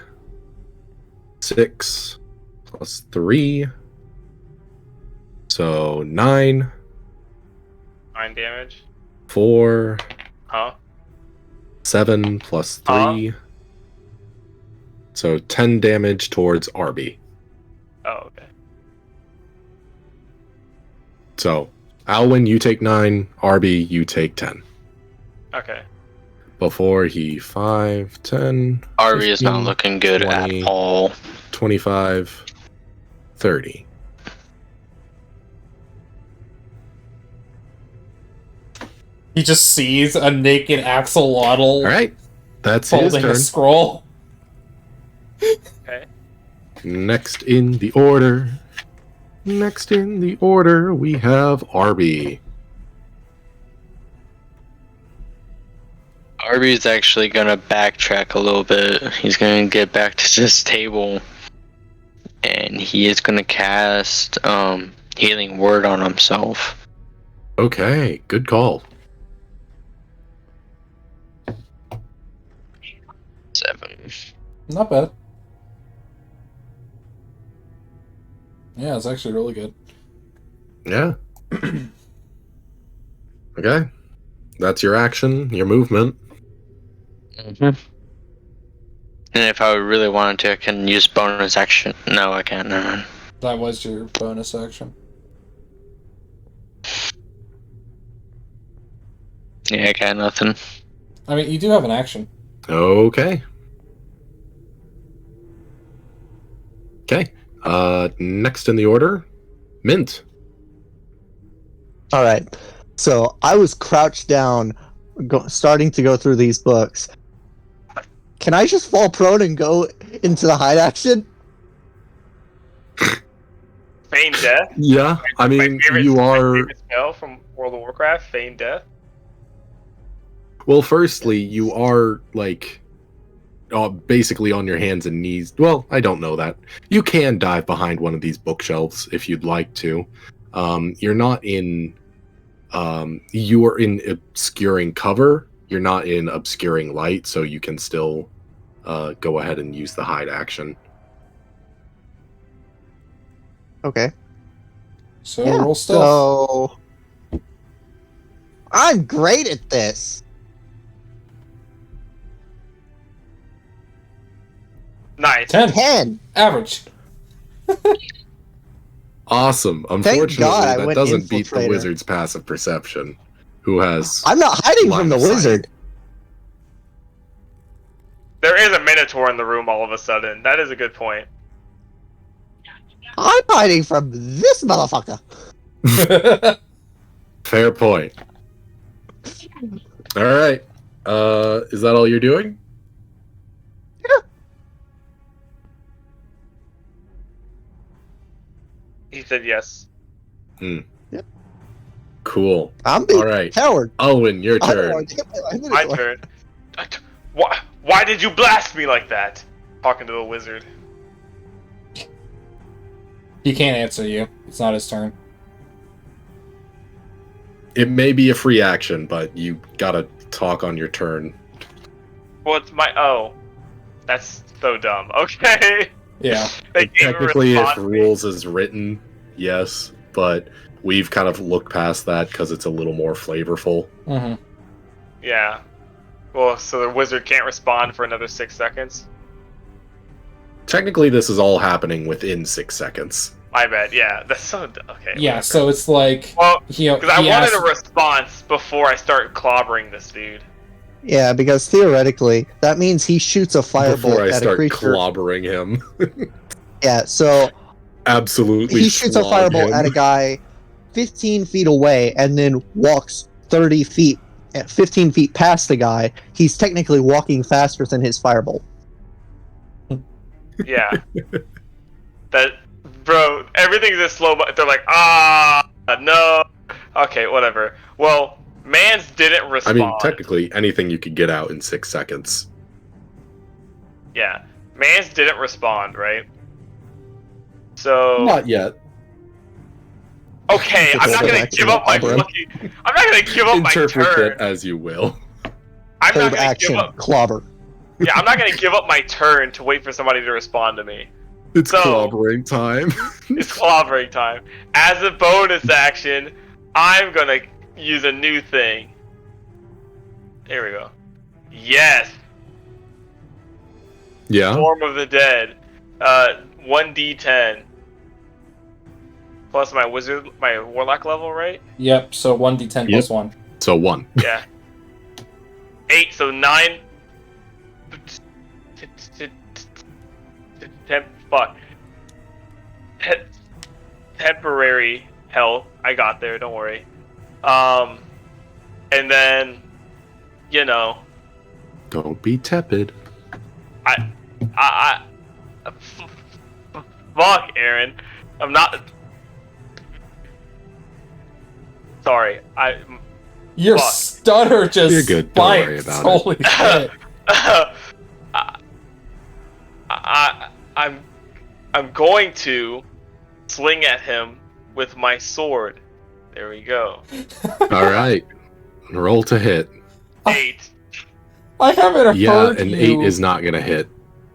B: 6 plus 3. So 9,
A: 9 damage.
B: 4,
A: Huh?
B: 7 plus 3. So 10 damage towards RB.
A: Oh, okay.
B: So, Alwyn, you take 9. RB, you take 10.
A: Okay.
B: Before he 5, 10,
F: Arby is not
B: 15,
F: looking good
B: 20.
F: at all.
B: 25, 30.
G: He just sees a naked axolotl
B: All right. That's his
G: holding
B: turn.
G: a scroll.
A: Okay.
B: Next in the order. Next in the order, we have Arby.
F: Arby's actually gonna backtrack a little bit. He's gonna get back to this table, and he is gonna cast Healing Word on himself.
B: Okay, good call.
F: 7.
G: Not bad. Yeah, it's actually really good.
B: Yeah. Okay. That's your action, your movement.
F: And if I really wanted to, I can use bonus action. No, I can't. Never mind.
G: That was your bonus action.
F: Yeah, I got nothing.
G: I mean, you do have an action.
B: Okay. Okay. Next in the order, Mint.
D: All right. So I was crouched down, starting to go through these books. Can I just fall prone and go into the hide action?
A: Feign death.
B: Yeah, I mean, you
A: my
B: are...
A: favorite spell from World of Warcraft. Feign death.
B: Well, firstly, you are, like, basically on your hands and knees. Well, I don't know that. You can dive behind one of these bookshelves if you'd like to. You're not in... you are in obscuring cover. You're not in obscuring light, so you can still go ahead and use the hide action.
D: Okay.
G: So
D: Yeah,
G: roll stealth.
D: So I'm great at this.
A: Nice.
G: 10.
D: 10.
G: Average.
B: Awesome.
D: God
B: Unfortunately,
D: I
B: that
D: went
B: doesn't beat the
D: infiltrator.
B: wizard's passive perception, who has...
D: I'm not hiding
B: line
D: from the
B: of sight.
D: wizard.
A: There is a Minotaur in the room all of a sudden. That is a good point.
D: I'm hiding from this motherfucker.
B: Fair point. All right. Is that all you're doing?
A: He said yes.
B: Cool.
D: I'm being
B: All right.
D: coward.
B: Owen, your
D: I don't
B: turn.
D: want to get my
A: My
D: Minotaur.
A: turn. Why did you blast me like that? Talking to the wizard.
G: He can't answer you. It's not his turn.
B: It may be a free action, but you gotta talk on your turn.
A: Well, it's my... Oh. That's so dumb. Okay.
G: Yeah.
A: They gave a
B: Technically, if
A: response to me.
B: rules is written, yes, but we've kind of looked past that because it's a little more flavorful.
G: Mm-hmm.
A: Yeah. Well, so the wizard can't respond for another 6 seconds?
B: Technically, this is all happening within 6 seconds.
A: My bad. Yeah, that's so... Okay.
G: Yeah,
A: whatever.
G: so it's like...
A: Well,
G: you know,
A: because I
G: he
A: wanted
G: asked-
A: a response before I start clobbering this dude.
D: Yeah, because theoretically, that means he shoots a firebolt
B: Before I
D: at a
B: start
D: creature.
B: clobbering him.
D: Yeah, so
B: Absolutely
D: he shoots a
B: flog
D: firebolt
B: him.
D: at a guy 15 feet away and then walks 30 feet, 15 feet past the guy. He's technically walking faster than his firebolt.
A: Yeah. That... Bro, everything's in slow mo. They're like, no. Okay, whatever. Well, Mans didn't
B: I
A: respond.
B: mean, technically, anything you could get out in 6 seconds.
A: Yeah. Mans didn't respond, right? So...
B: Not yet.
A: Okay, I'm not gonna
D: Action,
A: give up my
D: clobber him.
A: fucking... I'm not gonna give up my
B: Interpret
A: turn.
B: it as you will.
A: I'm not
D: Third
A: gonna
D: action,
A: give up...
D: clobber.
A: Yeah, I'm not gonna give up my turn to wait for somebody to respond to me.
B: It's
A: So-
B: clobbering time.
A: It's clobbering time. As a bonus action, I'm gonna use a new thing. There we go. Yes!
B: Yeah.
A: Storm of the Dead. 1d10. Plus my warlock level, right?
G: Yep, so 1d10 plus 1.
B: So 1.
A: Yeah. 8, so 9. 10, fuck. Temporary health. I got there, don't worry. And then, you know,
B: Don't be tepid.
A: fuck, Aaron. I'm not. Sorry,
G: Your
A: Fuck.
G: stutter just
B: You're good, don't worry
G: spikes.
B: about it.
G: Holy shit.
A: I'm going to swing at him with my sword. There we go.
B: All right. Roll to hit.
A: 8.
G: I haven't
B: Yeah,
G: heard
B: an
G: you.
B: 8 is not going to hit.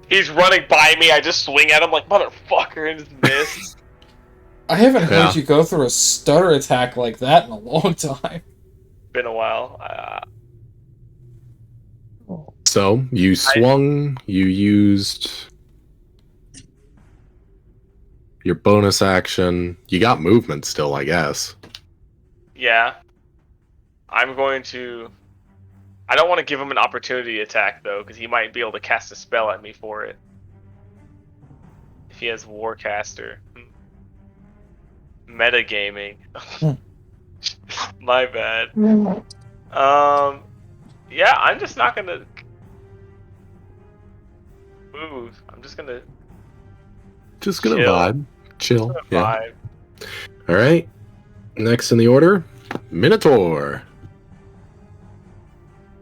A: He's running by me. I just swing at him like motherfucker and just miss.
G: I haven't heard
B: Yeah.
G: you go through a stutter attack like that in a long time.
A: Been a while.
B: So you swung. You used your bonus action. You got movement still, I guess.
A: Yeah. I'm going to. I don't want to give him an opportunity attack though, because he might be able to cast a spell at me for it. If he has Warcaster. Metagaming. My bad. Yeah, I'm just not gonna move. I'm just gonna
B: Just gonna
A: Chill.
B: vibe, chill. Yeah.
A: vibe.
B: All right. Next in the order, Minotaur.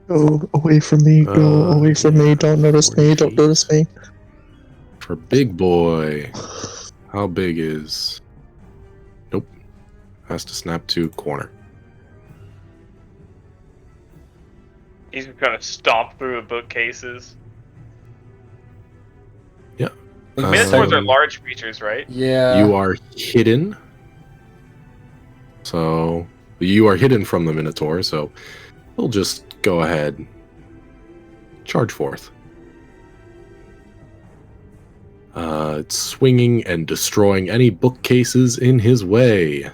D: Go away from me. Go away from me. Don't notice me. Don't notice me.
B: For big boy, how big is? Nope. Has to snap to corner.
A: He's gonna stomp through the bookcases.
B: Yeah.
A: Minotaurs are large creatures, right?
G: Yeah.
B: You are hidden. So you are hidden from the Minotaur, so we'll just go ahead. Charge forth. It's swinging and destroying any bookcases in his way.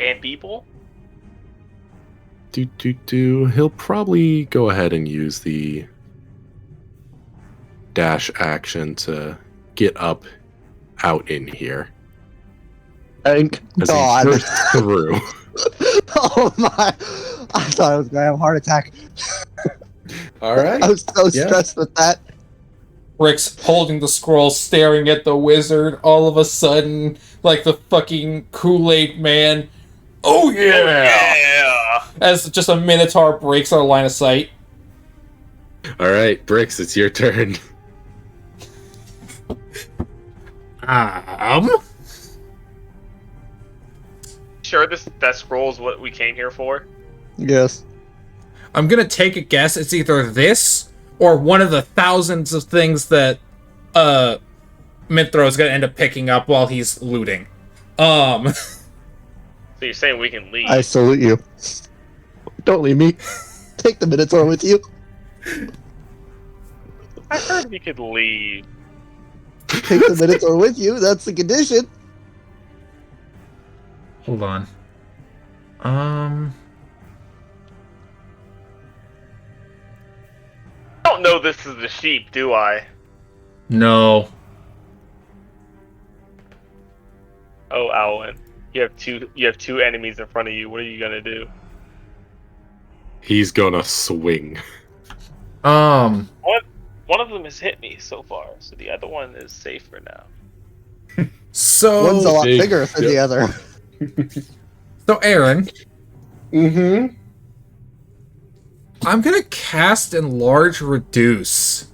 A: And people?
B: He'll probably go ahead and use the dash action to get up out in here.
D: Thank
B: As he
D: God.
B: bursts through.
D: Oh my. I thought I was going to have a heart attack.
B: All right.
D: I was so stressed with that.
G: Rick's holding the scroll, staring at the wizard. All of a sudden, like the fucking Kool-Aid man. Oh yeah!
A: Yeah!
G: As just a Minotaur breaks our line of sight.
B: All right, Bricks, it's your turn.
A: Sure, that scroll is what we came here for?
D: Yes.
G: I'm gonna take a guess. It's either this or one of the thousands of things that Mithra is gonna end up picking up while he's looting.
A: So you're saying we can leave?
D: I salute you. Don't leave me. Take the Minotaur with you.
A: I heard we could leave.
D: Take the Minotaur with you. That's the condition.
G: Hold on.
A: I don't know this is the sheep, do I?
G: No.
A: Oh, Alwyn. You have two enemies in front of you. What are you gonna do?
B: He's gonna swing.
A: One of them has hit me so far, so the other one is safe for now.
G: So
D: One's a lot
B: big.
D: bigger than the other.
G: So Aaron,
B: Mm-hmm.
G: I'm gonna cast Enlarge Reduce.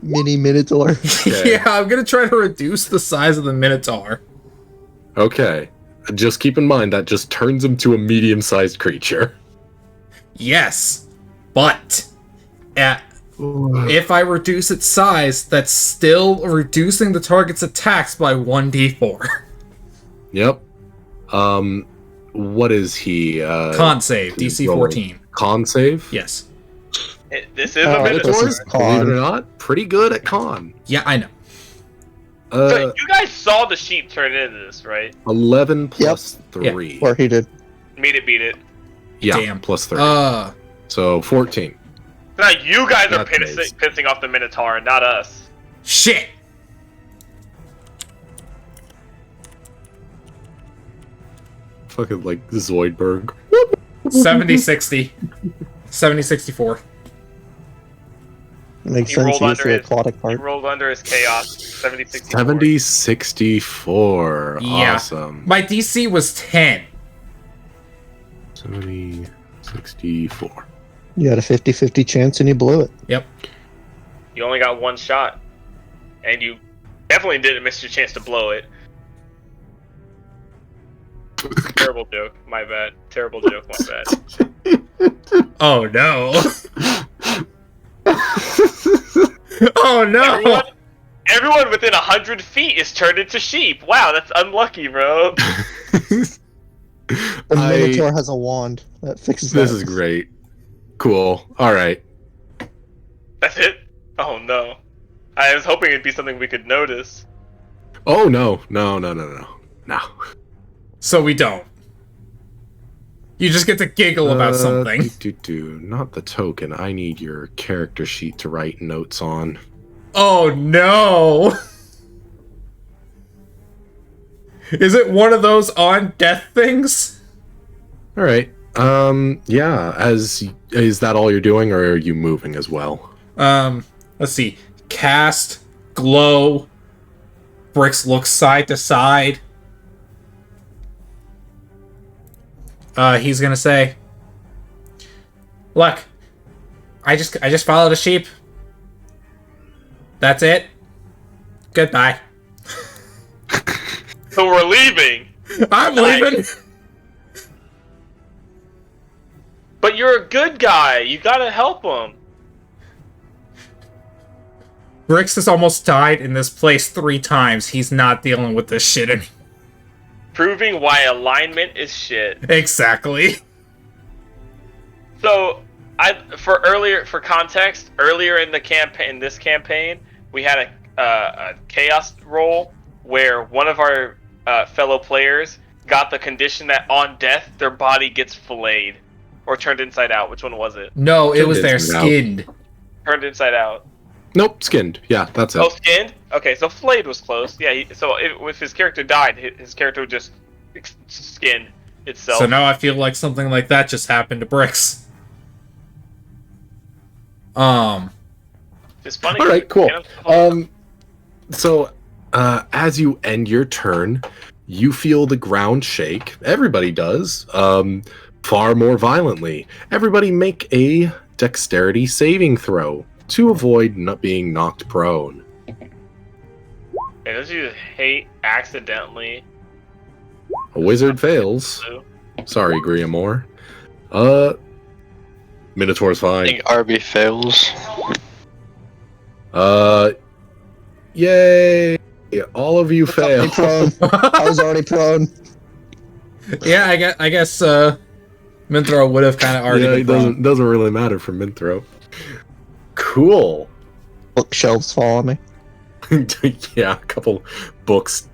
D: Mini Minotaur.
B: Okay.
G: Yeah, I'm gonna try to reduce the size of the Minotaur.
B: Okay. Just keep in mind that just turns him to a medium-sized creature.
G: Yes, but if I reduce its size, that's still reducing the target's attacks by 1d4.
B: Yep. What is he?
G: Con save, DC 14.
B: Con save?
G: Yes.
A: This is a
D: Oh,
A: Minotaur.
D: this is
B: Believe
D: con.
B: it or not, pretty good at con.
G: Yeah, I know.
A: So you guys saw the sheep turn into this, right?
B: 11 plus 3.
D: Or he did.
A: Beat it.
B: Yeah,
G: Damn.
B: plus 3. So 14.
A: So now you guys are
B: That's amazing.
A: pissing off the Minotaur and not us.
G: Shit!
B: Fucking like Zoidberg.
G: 70-60. 70-64.
D: Makes
A: He
D: sense.
A: rolled
D: He used
A: under
D: the
A: his-
D: aquatic
A: He
D: part.
A: rolled under his chaos. 70-64.
B: 70-64.
G: Yeah.
B: Awesome.
G: My DC was 10.
B: 70-64.
D: You had a 50-50 chance and you blew it.
G: Yep.
A: You only got one shot. And you definitely didn't miss your chance to blow it. Terrible joke. My bad. Terrible joke. My bad.
G: Oh no. Oh no.
A: Everyone within 100 feet is turned into sheep. Wow, that's unlucky, bro.
D: The Minotaur has a wand that fixes that.
B: This is great. Cool. All right.
A: That's it? Oh no. I was hoping it'd be something we could notice.
B: Oh no. No.
G: So we don't. You just get to giggle about something.
B: Not the token. I need your character sheet to write notes on.
G: Oh no! Is it one of those on death things?
B: All right. Yeah. Is that all you're doing, or are you moving as well?
G: Let's see. Cast, glow, Bricks looks side to side. He's gonna say, "Look, I just followed a sheep. That's it. Goodbye."
A: So we're leaving.
G: I'm leaving.
A: But you're a good guy. You gotta help him.
G: Bricks has almost died in this place 3 times. He's not dealing with this shit anymore.
A: Proving why alignment is shit.
G: Exactly.
A: So, for context, earlier in the campaign, this campaign, we had a chaos roll where one of our fellow players got the condition that on death their body gets filleted or turned inside out. Which one was it?
G: No, it was their
B: Inside out.
G: skinned.
A: Turned inside out.
B: Nope. Skinned. Yeah, that's it.
A: Oh, skinned? Okay, so flayed was close. Yeah, if his character died, his character would just skin itself.
G: So now I feel like something like that just happened to Bricks.
A: It's funny.
B: All right. Cool. So, as you end your turn, you feel the ground shake. Everybody does. Far more violently. Everybody make a dexterity saving throw to avoid not being knocked prone.
A: Hey, don't you just hate accidentally?
B: A wizard fails. Sorry, Griamore. Minotaur's
F: I
B: fine.
F: think RB fails.
B: Yay! All of you fail.
D: Prone. I was already prone.
G: Yeah, I guess Minthro would have kind of already
B: Yeah,
G: been
B: it
G: prone.
B: doesn't really matter for Minthro. Cool.
D: Bookshelves fall on me.
B: Yeah, a couple books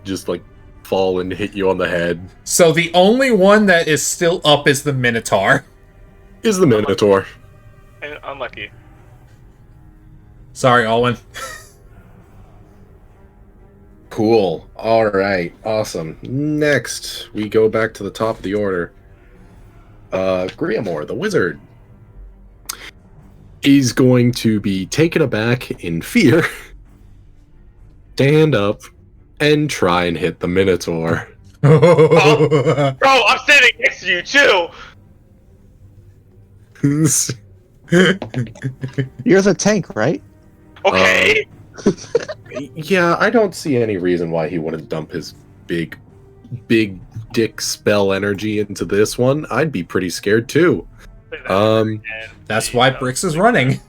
B: just like fall and hit you on the head.
G: So the only one that is still up is the Minotaur.
B: Is the Minotaur.
A: Unlucky.
G: Sorry, Alwyn.
B: Cool. All right. Awesome. Next, we go back to the top of the order. Griamore, the wizard, is going to be taken aback in fear, stand up, and try and hit the Minotaur.
A: Bro, I'm sitting next to you too.
D: You're the tank, right?
A: Okay.
B: Yeah, I don't see any reason why he wouldn't dump his big dick spell energy into this one. I'd be pretty scared too.
G: That's why Bricks is running.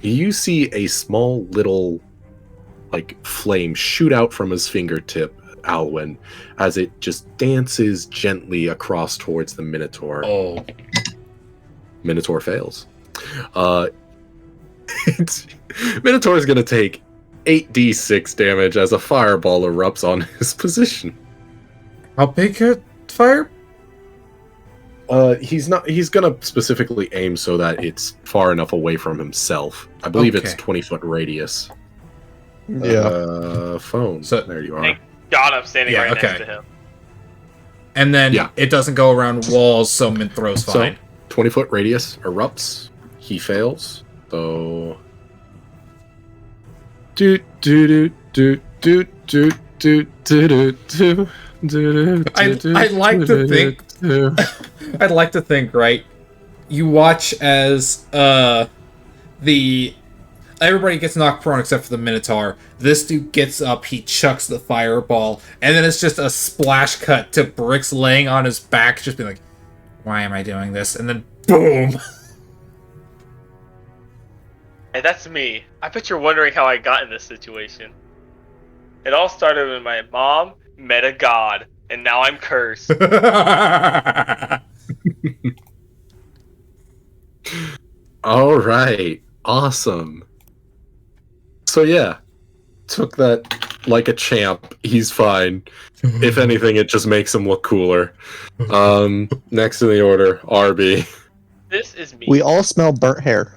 B: You see a small little like flame shoot out from his fingertip, Alwyn, as it just dances gently across towards the Minotaur.
G: Oh.
B: Minotaur fails. Minotaur is gonna take 8d6 damage as a fireball erupts on his position.
G: How big a fire?
B: He's gonna specifically aim so that it's far enough away from himself. I believe it's
G: Okay.
B: 20-foot radius.
D: Yeah.
B: Phone.
G: So-
B: there you are.
A: Thank God I'm standing
G: Yeah,
A: right
G: okay.
A: next to him.
G: And then
B: Yeah.
G: it doesn't go around walls, so Minthro's fine.
B: So 20-foot radius erupts. He fails. So do do do do do do do do do do.
G: I'd like to think I'd like to think, right? You watch as everybody gets knocked prone except for the Minotaur. This dude gets up, he chucks the fireball, and then it's just a splash cut to Bricks laying on his back, just being like, "Why am I doing this?" And then boom.
A: Hey, that's me. I bet you're wondering how I got in this situation. It all started when my mom met a god, and now I'm cursed.
B: All right, awesome. So yeah, took that like a champ. He's fine. If anything, it just makes him look cooler. Next in the order, RB.
A: This is me.
D: We all smell burnt hair.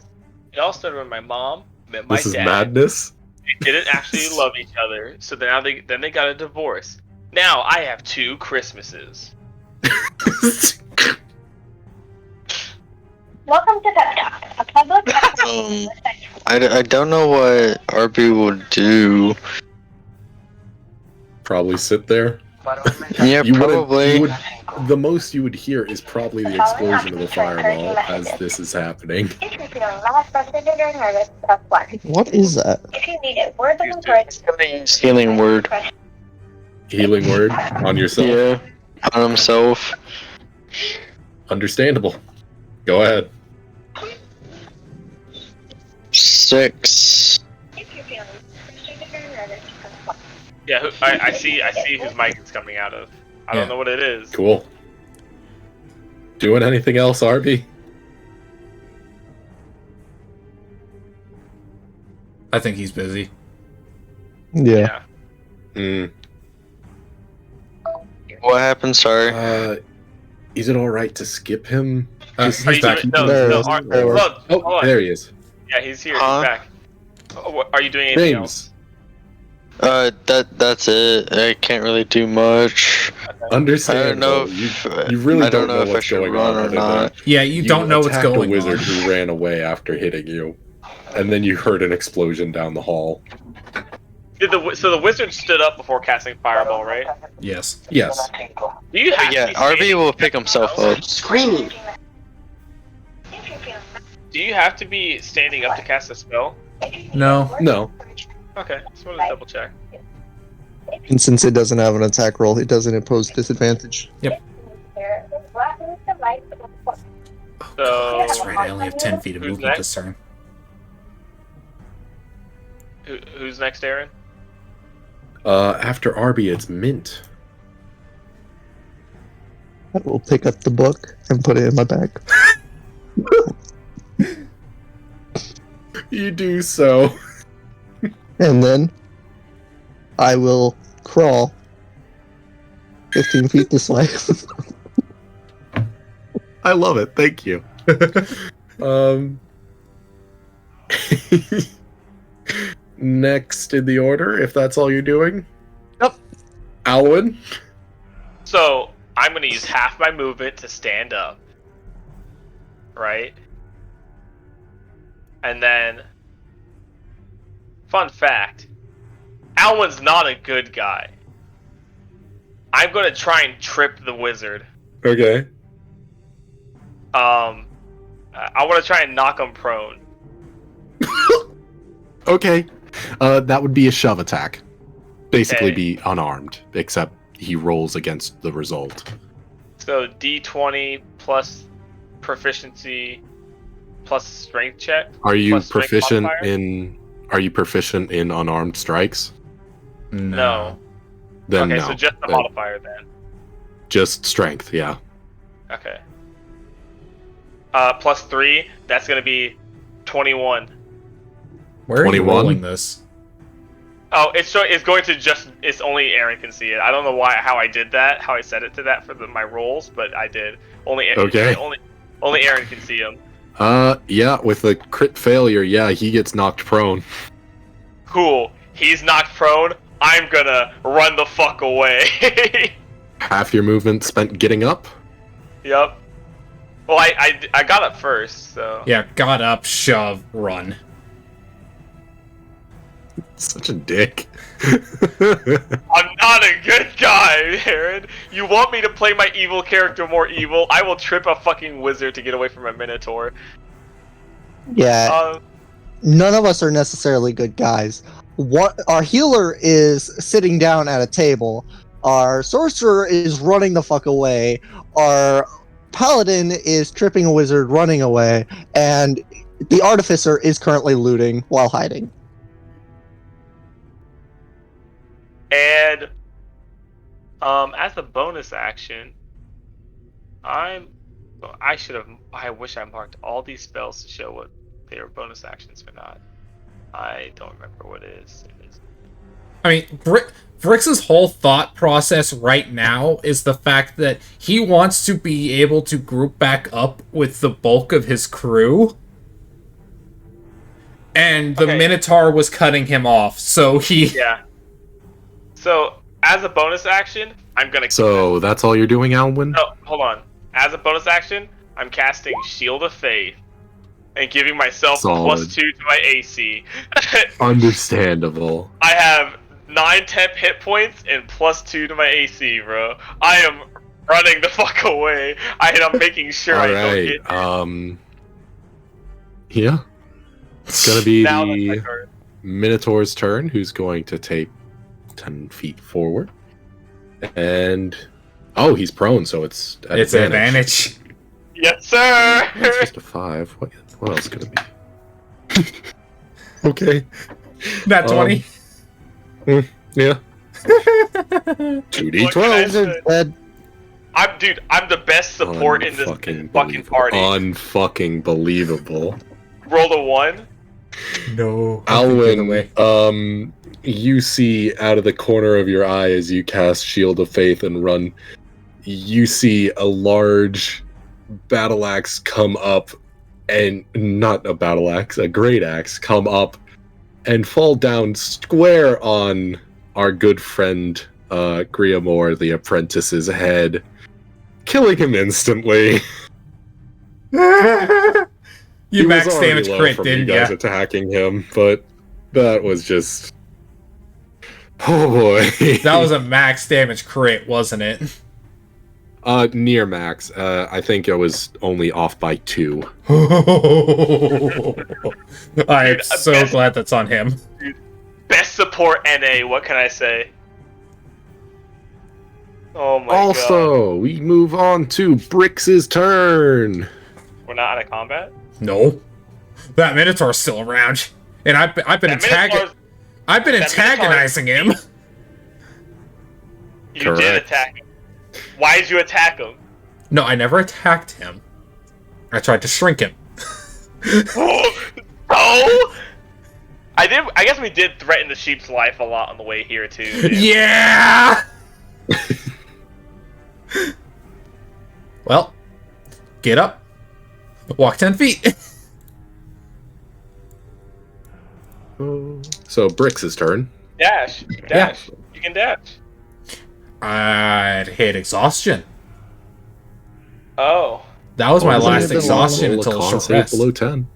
A: It all started when my mom met my
B: This is
A: dad.
B: madness.
A: They didn't actually love each other, so now they got a divorce. Now I have 2 Christmases.
H: Welcome to Pep Talk, a public
F: I don't know what RB will do.
B: Probably sit there.
F: Yeah,
B: You wouldn't-
F: probably.
B: you would- the most you would hear is probably the explosion of the fireball as this is happening.
H: If you're feeling lost, frustrated, or nervous, press 1.
D: What is that?
H: If you need it, words of encouragement.
F: Healing word.
B: Healing word on yourself.
F: Yeah, on himself.
B: Understandable. Go ahead.
F: 6.
H: If you're feeling frustrated or nervous, press 1.
A: Yeah, I see whose mic it's coming out of. I don't know what it is.
B: Cool. Doing anything else, RB?
G: I think he's busy.
D: Yeah.
B: Hmm.
F: What happened? Sorry.
B: Is it all right to skip him? Just
A: Are you
B: to
A: doing,
B: keep
A: no,
B: him-
D: There
A: no,
D: is.
A: Ar-
D: There is.
A: look, hold
B: Oh,
A: on.
B: there he is.
A: Yeah, he's here.
F: Huh?
A: He's back. Oh, are you doing anything else?
B: Names.
F: That's it. I can't really do much. I
B: Understand.
F: don't know
B: You
F: if
B: really
F: I don't know if I
B: what's
F: should
B: going
F: run
B: on
F: or
B: other
F: not.
B: than
G: Yeah, you don't know what's
B: attacked
G: going
B: a wizard
G: on.
B: who ran away after hitting you, and then you heard an explosion down the hall.
A: So the wizard stood up before casting fireball, right?
G: Yes.
B: Yes.
A: Do you have
F: Yeah,
A: to be
F: RB
A: standing
F: will
A: up
F: pick
A: to
F: himself
A: spell?
F: up.
H: Screaming. If you're feeling
A: Do you have to be standing up to cast a spell?
G: No.
B: No.
A: Okay, just wanted to double check.
D: And since it doesn't have an attack roll, it doesn't impose disadvantage.
A: So
G: That's right, I only have 10 feet of
A: Who's
G: movement
A: next?
G: this turn.
A: who's next, Aaron?
B: After RB, it's Mint.
D: I will pick up the book and put it in my bag.
B: You do so.
D: And then I will crawl 15 feet this way.
B: I love it. Thank you. Next in the order, if that's all you're doing.
A: Yep.
B: Alwyn.
A: So I'm gonna use half my movement to stand up. Right? And then fun fact, Alwyn's not a good guy. I'm gonna try and trip the wizard.
B: Okay.
A: I want to try and knock him prone.
B: Okay. That would be a shove attack. Basically
A: Okay.
B: be unarmed, except he rolls against the result.
A: So D20 plus proficiency plus strength check.
B: Are you
A: Plus strength
B: proficient
A: modifier?
B: in unarmed strikes?
A: No.
B: Then
A: Okay,
B: no.
A: so just the
B: Then
A: modifier then.
B: just strength, yeah.
A: Okay. Plus 3, that's gonna be 21.
G: Where are you
B: 21?
G: rolling this?
A: Oh, it's going to just, it's only Aaron can see it. I don't know how I did that, how I set it to that for my rolls, but I did. Only Aaron can see them.
B: Yeah, with a crit failure, yeah, he gets knocked prone.
A: Cool. He's knocked prone. I'm gonna run the fuck away.
B: Half your movement spent getting up?
A: Yep. Well, I got up first, so.
G: Yeah, got up, shove, run.
B: Such a dick.
A: I'm not a good guy, Aaron. You want me to play my evil character more evil? I will trip a fucking wizard to get away from a minotaur.
D: Yeah, none of us are necessarily good guys. What our healer is sitting down at a table. Our sorcerer is running the fuck away. Our paladin is tripping a wizard, running away, and the artificer is currently looting while hiding.
A: And As a bonus action, I wish I marked all these spells to show what they are bonus actions or not. I don't remember what it is.
G: I mean, Vrix's whole thought process right now is the fact that he wants to be able to group back up with the bulk of his crew. And the Minotaur was cutting him off, so he...
A: Yeah. So, as a bonus action, I'm gonna...
B: So, that's all you're doing, Alwyn?
A: No, hold on. As a bonus action, I'm casting Shield of Faith and giving myself
B: Solid.
A: +2 to my AC.
B: Understandable.
A: I have 9 temp hit points and +2 to my AC, bro. I am running the fuck away. I'm making sure I don't get hit.
B: Yeah. It's gonna be
A: Now that's my
B: the
A: turn.
B: Minotaur's turn, who's going to take 10 feet forward. And... Oh, he's prone, so it's at
G: It's an advantage.
A: Yes, sir!
B: It's just a 5. What else could it be? Okay.
G: Not 20.
B: Yeah.
A: What can I
B: 2d12.
A: say? I'm the best support in this fucking party.
B: Unfucking believable.
A: Roll a 1.
G: No.
B: Alwyn, you see out of the corner of your eye as you cast Shield of Faith and run, you see a large battle axe come up, and not a battle axe, a great axe come up and fall down square on our good friend Griamore, the apprentice's head, killing him instantly.
G: You
B: He
G: max
B: was already
G: damage
B: low
G: crit,
B: from
G: didn't
B: you guys
G: ya?
B: attacking him, but that was just... Oh boy.
G: That was a max damage crit, wasn't it?
B: Near max. I think I was only off by 2.
G: I am so glad that's on him.
A: Best support NA, what can I say? Oh my god.
B: Also, we move on to Brix's turn.
A: We're not out of combat?
G: No. That Minotaur's still around. And I've been antagonizing him.
A: You did
B: Correct.
A: attack him. Why did you attack him?
G: No, I never attacked him. I tried to shrink him.
A: Oh! I guess we did threaten the sheep's life a lot on the way here too. Dude.
G: Yeah! Well, get up. Walk 10 feet.
B: So Brix's turn.
A: Dash. You can dash.
G: I'd hit exhaustion.
A: Oh.
G: That was my
D: Oh,
G: last
D: isn't it
G: exhaustion
B: Roll a
G: until a
B: con
G: short
B: save
G: rest.
B: below 10.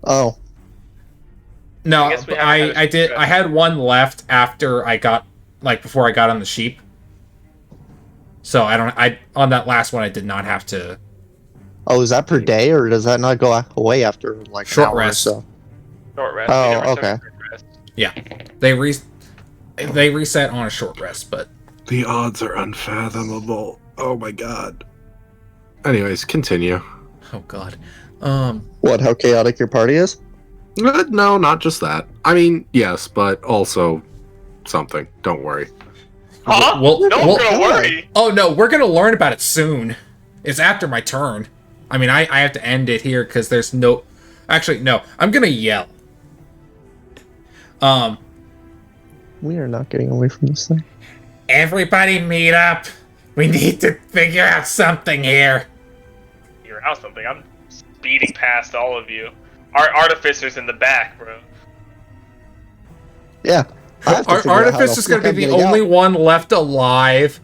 D: Oh,
G: No,
A: I guess we haven't had a
G: I did.
A: short
G: I had one left after I got, before I got on the sheep. So on that last one I did not have to.
D: oh, is that per day, or does that not go away after like
G: Short
D: an hour
G: rest.
D: or so?
A: Short rest.
D: Oh,
A: We never took
D: okay.
A: a short rest.
G: Yeah, they reset on a short rest, but
B: The odds are unfathomable. Oh my god. Anyways, continue.
G: oh god.
D: What? How chaotic your party is?
B: No, not just that. I mean, yes, but also something. Don't worry.
A: Huh?
G: Well,
A: No one's gonna worry.
G: Oh no, we're gonna learn about it soon. It's after my turn. I mean, I have to end it here because there's no. Actually, no. I'm gonna yell.
D: We are not getting away from this thing.
G: Everybody meet up. We need to figure out something here.
A: You're out something. I'm speeding past all of you. Our artificer's in the back, bro.
D: Yeah. I have to
G: Our
D: figure out how
G: Artificer's
D: the
G: gonna
D: fuck
G: be
D: I'm
G: the
D: getting
G: only
D: out.
G: one left alive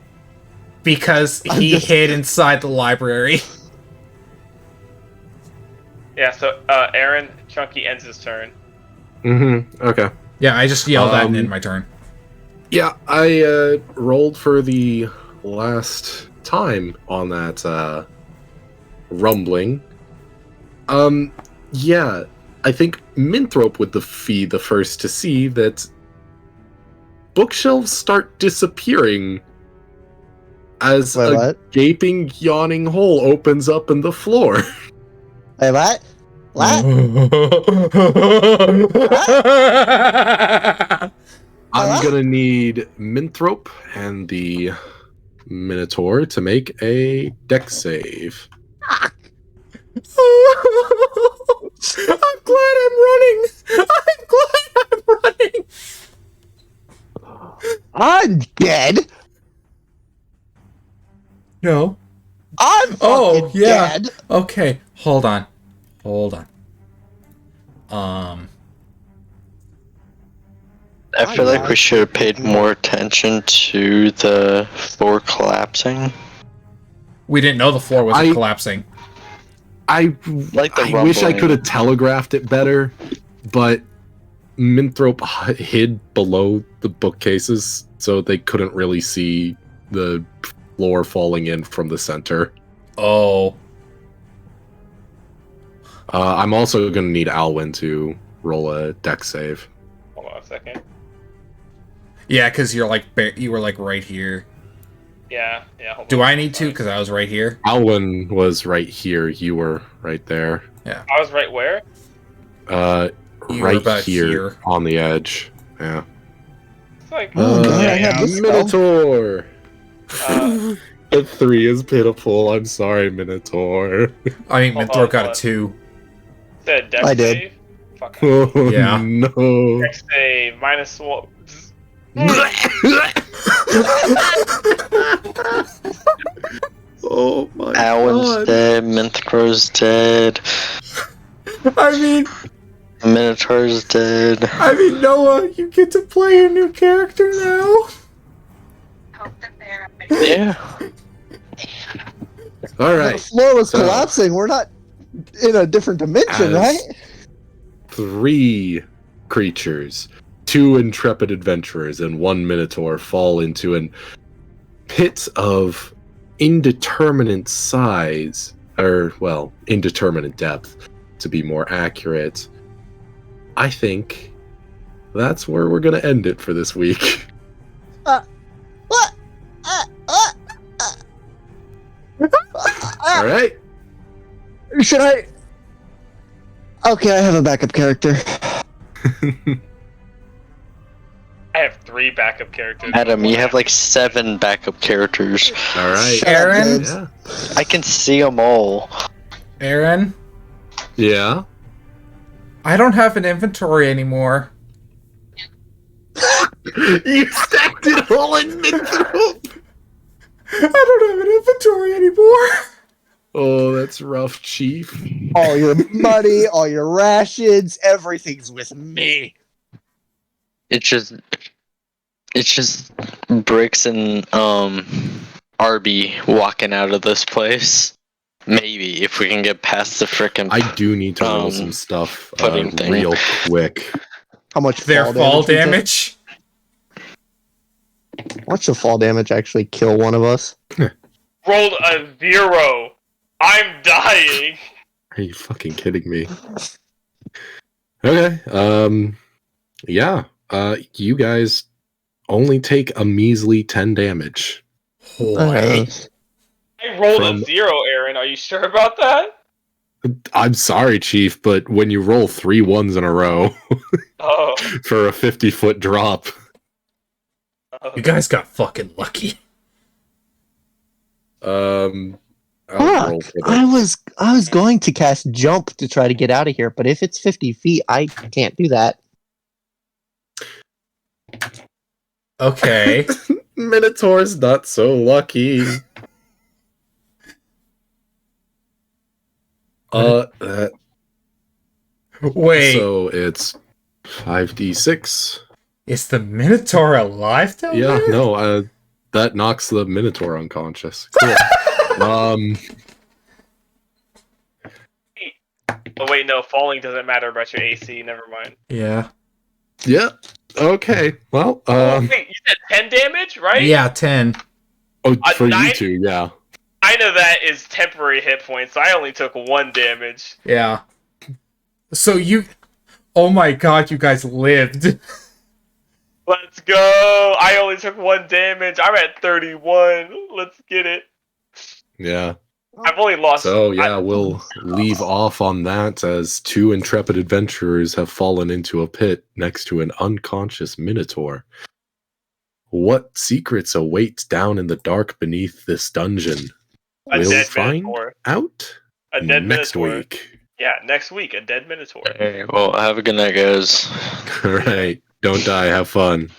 G: because
D: I'm
G: he
D: just-
G: hid inside the library.
A: Yeah, so Aaron, Chunky ends his turn.
B: Mm-hmm. Okay.
G: Yeah, I just yelled that and
B: Um,
G: ended my turn.
B: Yeah, I rolled for the last time on that rumbling. Yeah, I think Minthrop would be the first to see that bookshelves start disappearing as
D: Wait,
B: a
D: what?
B: gaping, yawning hole opens up in the floor.
D: Hey, what? What?
B: I'm gonna need Minthrope and the Minotaur to make a dex save.
G: I'm glad I'm running. I'm glad I'm running.
D: I'm dead.
G: No.
D: I'm
G: Oh,
D: fucking
G: yeah.
D: dead.
G: Okay, hold on.
F: I feel like we should have paid more attention to the floor collapsing.
G: We didn't know the floor was
B: I-
G: collapsing.
F: Like the
B: I wish I
F: rumbling.
B: could have telegraphed it better, but Minthrope hid below the bookcases, so they couldn't really see the floor falling in from the center.
G: Oh.
B: I'm also going to need Alwyn to roll a dex save.
A: Hold on a second.
G: Yeah, because you're like you were like right here.
A: Yeah. Hold
G: Do
A: on.
G: I need to? Because I was right here.
B: Alwyn was right here. You were right there.
G: Yeah.
A: I was right where?
G: You were
B: Right
G: about
B: here on the edge. Yeah.
A: It's like
D: Oh, God, I have this spell.
B: Minotaur.
A: uh,
B: A 3 is pitiful. I'm sorry, Minotaur.
G: I mean,
A: Hold
G: Minthor
A: on,
G: got a
A: hold on.
G: 2.
A: said dex
D: I did.
A: save. Fuck.
B: Oh
G: Yeah.
B: no.
A: Dex save -1.
B: Oh my
F: Alwyn's
B: god.
F: dead, Minthro's dead,
G: I mean,
F: Minotaur's dead.
G: Noah, you get to play a new character now.
H: Hope that they're
F: Yeah.
B: All
D: The
B: right.
D: floor was
B: So-
D: collapsing. We're not in a different dimension,
B: As-
D: right?
B: 3 creatures, 2 intrepid adventurers, and 1 minotaur fall into an pit of indeterminate size, or, well, indeterminate depth, to be more accurate. I think that's where we're going to end it for this week.
D: What?
B: All right.
D: Should I? Okay, I have a backup character.
A: I have 3 backup characters.
F: Adam, you have like 7 backup characters.
B: All right.
D: Shut up,
G: Aaron?
D: James.
B: Yeah.
F: I can see them all.
G: Aaron,
B: Yeah.
G: I don't have an inventory anymore.
B: You stacked it all in Minthrope.
G: I don't have an inventory anymore.
B: Oh, that's rough, Chief.
D: All your money, all your rations, everything's with me.
F: It's just Bricks and Arby walking out of this place. Maybe if we can get past the frickin'
B: I do need to roll
F: Um,
B: some stuff
F: pudding thing.
B: real quick.
D: How much
G: Their fall
D: we take?
G: damage.
D: Watch the fall damage actually kill one of us.
A: Rolled a 0. I'm dying.
B: Are you fucking kidding me? Okay. Yeah. You guys only take a measly 10 damage.
D: Uh,
A: I rolled
B: From-
A: a 0, Aaron. Are you sure about that?
B: I'm sorry, Chief, but when you roll 3 ones in a row
A: Oh.
B: for a 50-foot drop,
G: You guys got fucking lucky.
B: I'll roll
D: Fuck!
B: for the
D: I was going to cast jump to try to get out of here, but if it's 50 feet, I can't do that.
G: Okay.
B: Minotaur's not so lucky.
G: Wait,
B: So it's 5d6.
G: is the Minotaur alive down
B: Yeah,
G: there?
B: no, that knocks the Minotaur unconscious. Cool.
A: Oh wait, no. Falling doesn't matter about your AC. Never mind.
G: Yeah.
B: Yeah. Okay. Well,
A: Wait, you said 10 damage, right?
G: Yeah, 10.
B: for you
A: 9?
B: two, yeah.
A: I know that is temporary hit points. So I only took 1 damage.
G: Yeah. So you... Oh my god, you guys lived.
A: Let's go. I only took 1 damage. I'm at 31. Let's get it.
B: Yeah.
A: I've only lost.
B: So yeah, we'll leave off on that as two intrepid adventurers have fallen into a pit next to an unconscious minotaur. What secrets await down in the dark beneath this dungeon?
A: A
B: We'll
A: dead
B: find
A: minotaur.
B: out
A: A dead
B: next
A: minotaur.
B: week.
A: Yeah, next week, a dead minotaur.
F: Hey, well, have a good night, guys.
B: All right, don't die. Have fun.